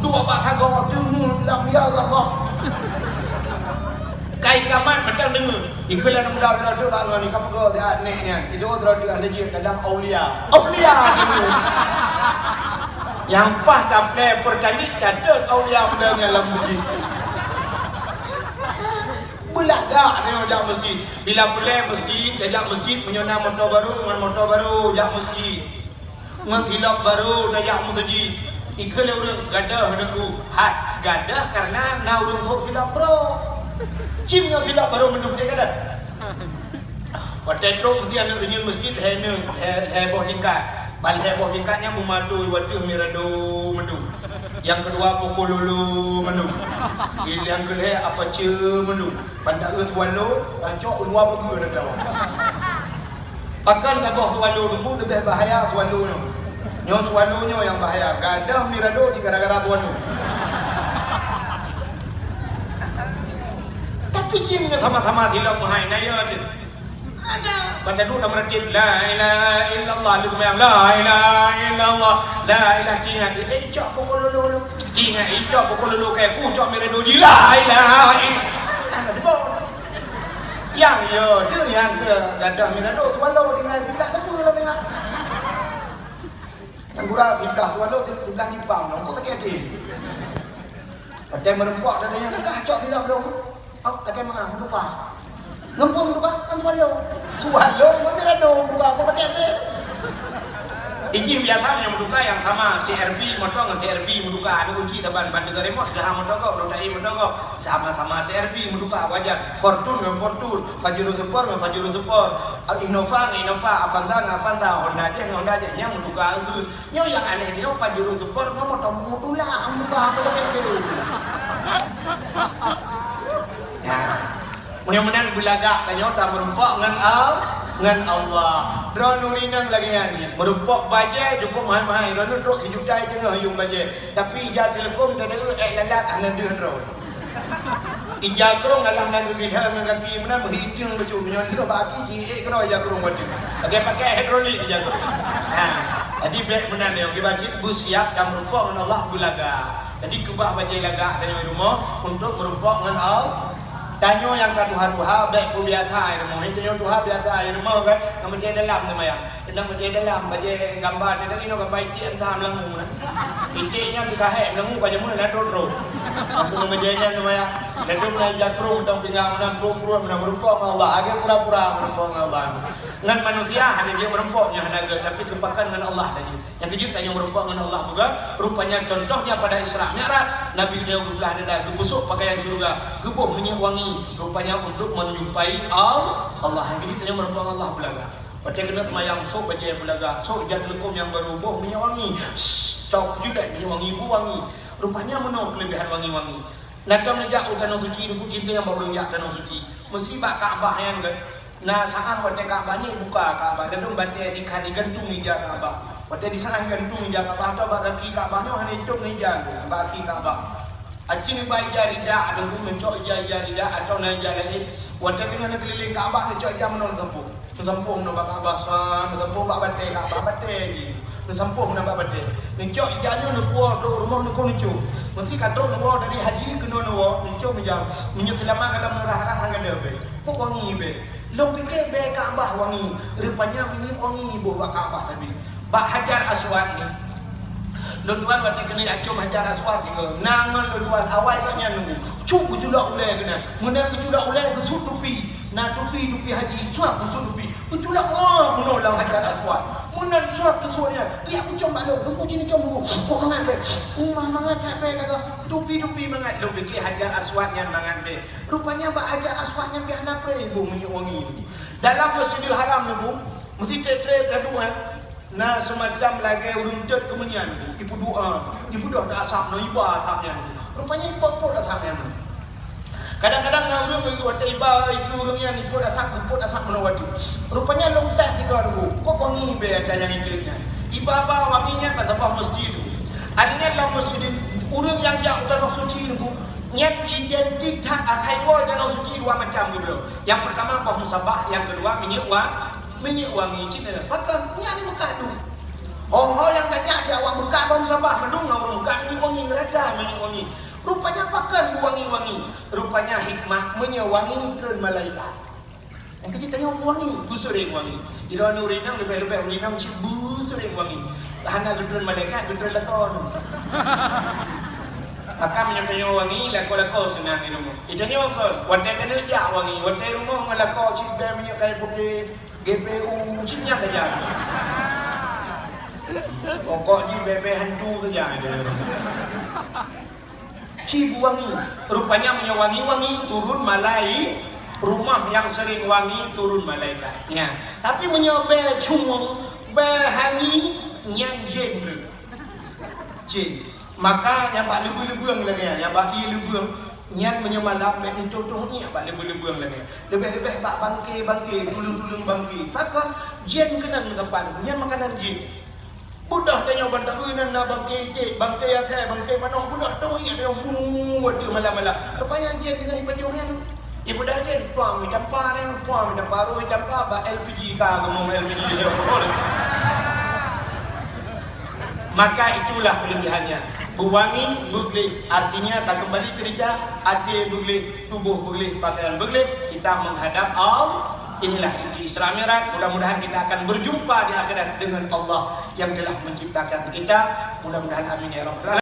dua bak kagak dalam ya Allah kai kaman macam dengar ikulah sudah tu tak ni kamu go dia neknya itu terus ada je kadang aulia dengar yang pas sampai pertani catat aulia bendanya dalam masjid belaga dia jak masjid bila boleh masjid jak masjid menyona motor baru jak masjid menghilap baru jak masjid ikulah urang gadah deku hat gadah karena na urang thok hilap bro cimnya tidak baru mendukung kan? Waktu itu mesti anak renyun masjid heboh tingkat. Bal heboh tingkatnya memadu waktu mirado mendu. Yang kedua pukul lulu mendu. Yang kedua apa ce mendu. Pandak tualo, pancok luar pergi ada kawan. Pakan heboh tualo dulu lebih bahaya tualo nya. Nyo tualo nya yang bahaya. Gadah mirado gara-gara tualo. Tapi cimnya sama-sama tidak menghai naya tu. Ada pada dulu nama rajin la ilaha illallah lu memang la ilaha illallah la ilaha ingat cok pukul dulu ingat cok pukul dulu kayak ku cok mere doji la ilaha illallah yang yo tu yang ke dadah mina do tuan lo dengan sebelah sepuluh lo dengan yang gura sebelah tuan lo sebelah Jepang lo kok tak ada pada merempok dadanya nak cok tidak belum oh tak kena mengah lupa ngempung lupa kan tuan lo mina do lupa kok tak ada ini biasa yang menduga yang sama CRV motor dengan CRV menduga ada kunci taban ban negara remote dah motor kau rodai motor kau sama-sama CRV menduga wajah Fortune dengan Fortune Pajero Sport dengan Pajero Sport Innova dengan Innova Avanza Honda aja yang menduga itu yang aneh dia Pajero Sport ngomong motor mutula menduga apa tak ada ya mudah-mudahan belaga tanya tak merumpak dengan Allah. Drone nurinan lagi ni. Merupok baje cukup mahal-mahal. Drone truk sejuta tengah yung baje. Tapi ija telekom dah ada lalat anak dia drone. Ija kerong alah nak bilah mengganti mana berhitung macam nyon dia bagi ji kerong ija kerong mati. Pakai hidrolik ija kerong. Jadi baik benar dia bagi bus siap dan merupok dengan Allah bulaga. Jadi kubah baje laga tanya rumah untuk merupok dengan Allah. Tanyo yang ka Tuhan baik pun biasa ini mau itu Tuhan biasa ini mau kan kemudian dalam nama ya sedang menjadi dalam baca gambar dia ini gambar itu entah melangu itinya kita hek melangu baca mana dah dro untuk menjadinya nama ya hidup naik jatuh dan tinggal menang pro merempok Allah agar pura-pura merempok Allah dengan manusia hanya dia merempoknya hanaga tapi kepakan dengan Allah tadi yang kejut yang merempok dengan Allah juga rupanya contohnya pada Isra Mi'raj Nabi dia belah ada gebusuk pakaian surga gebuh minyak wangi rupanya untuk menjumpai Allah yang kejut yang merempok Allah belaga pada kena temayang sok baca belaga sok dia telekom yang berubah minyak wangi sok juga minyak wangi wangi rupanya menau kelebihan wangi-wangi nakam nejak tanah suci aku cinta yang baru nejak tanah suci mesti bak Kaabah yang kan nah saat pada Kaabahnya buka Kaabah dan dong baca ikan digantung meja Kaabah pada di sana gantung meja Kaabah atau bak kaki Kaabahnya hanya itu meja kaki Kaabah acini baik jari dah ada pun mencok jari dah atau naja lain pada dengan keliling Kaabah mencok jam menol sempung nak Kaabah san sempung bak batik Kaabah batik sempung nak batik mencok janya nak buat rumah nak kuncu mesti kata nak buat dari haji ke nono mencok meja menyuk selama kalau merah-rah hang ada be pok wangi be long pikir be Kaabah wangi rupanya ini wangi ibu bak Kaabah tadi bak Hajar Aswad ni Luan waktu kena acum Hajar Aswad juga. Nangan luan awal nya nunggu. Cuk sudah ulai kena. Mena sudah ulai ke tupi. Na tupi haji suap tupi. Sudah menolong Hajar Aswad. Mena suap tuanya. Ya aku cuma lu. Aku sini cuma lu. Kok mangan be? Mangan tak be kata. Tupi mangan. Lu fikir Hajar Aswad yang mangan be. Rupanya Mbak Hajar Aswad yang biasa apa ibu minyak wangi. Dalam Masjidil Haram ni bu, mesti tre gaduhan. Nah semacam lagi runtut kemenyan ibu doa ibu dah asap no iba asapnya rupanya ibu dah asapnya kadang-kadang orang pergi wata iba itu orangnya ibu asap menawati rupanya lontas tiga ribu kok wangi be ada yang ikutnya iba wanginya kata bah masjid itu adanya dalam masjid orang yang jauh tanah suci itu nyat identik tak akai tanah suci dua macam gitu yang pertama bah musabah yang kedua minyak wangi Cina pakai minyak ni Mekah tu yang tanya si awak Mekah bang Sabah mendung orang Mekah minyak wangi rada minyak wangi rupanya pakai wangi-wangi rupanya hikmah minyak wangi ke malaikat yang kita tanya wangi bu sering wangi ira nurinang lebih urinang cibu sering wangi hana gedron malaikat gedron lakon akan menyampaikan wangi lako senang ini rumah itanya apa wadah kena jak wangi wadah rumah malako cibe minyak kayu putih GPU musimnya saja. Pokok di BB hantu saja ada. Cibu wangi, rupanya punya wangi turun malai. Rumah yang sering wangi turun malaikat. Ya. Tapi punya be cumung, be hangi yang jin. Maka yang bak lebu-lebu lagi yang bak lebu nyan menyemalam mek contoh ni apa lebu-lebu lagi lebih bak bangke tulung bangke pakak jin kena depan nyan makanan jin budak tanya bantak winan na bangke ya saya bangke mana budak tu ya dia buat malam-malam rupanya jin kena ibadah orang Ibu dah jadi puang macam apa ni, puang macam baru macam apa, LPG kah, kamu LPG dia boleh. Maka itulah kelebihannya. Buwangi bugli, artinya tak kembali cerita, hati bugli, tubuh bugli, pakaian bugli, kita menghadap Allah. Inilah inti Isra Mi'raj. Mudah-mudahan kita akan berjumpa di akhirat dengan Allah yang telah menciptakan kita. Mudah-mudahan amin ya rabbal alamin.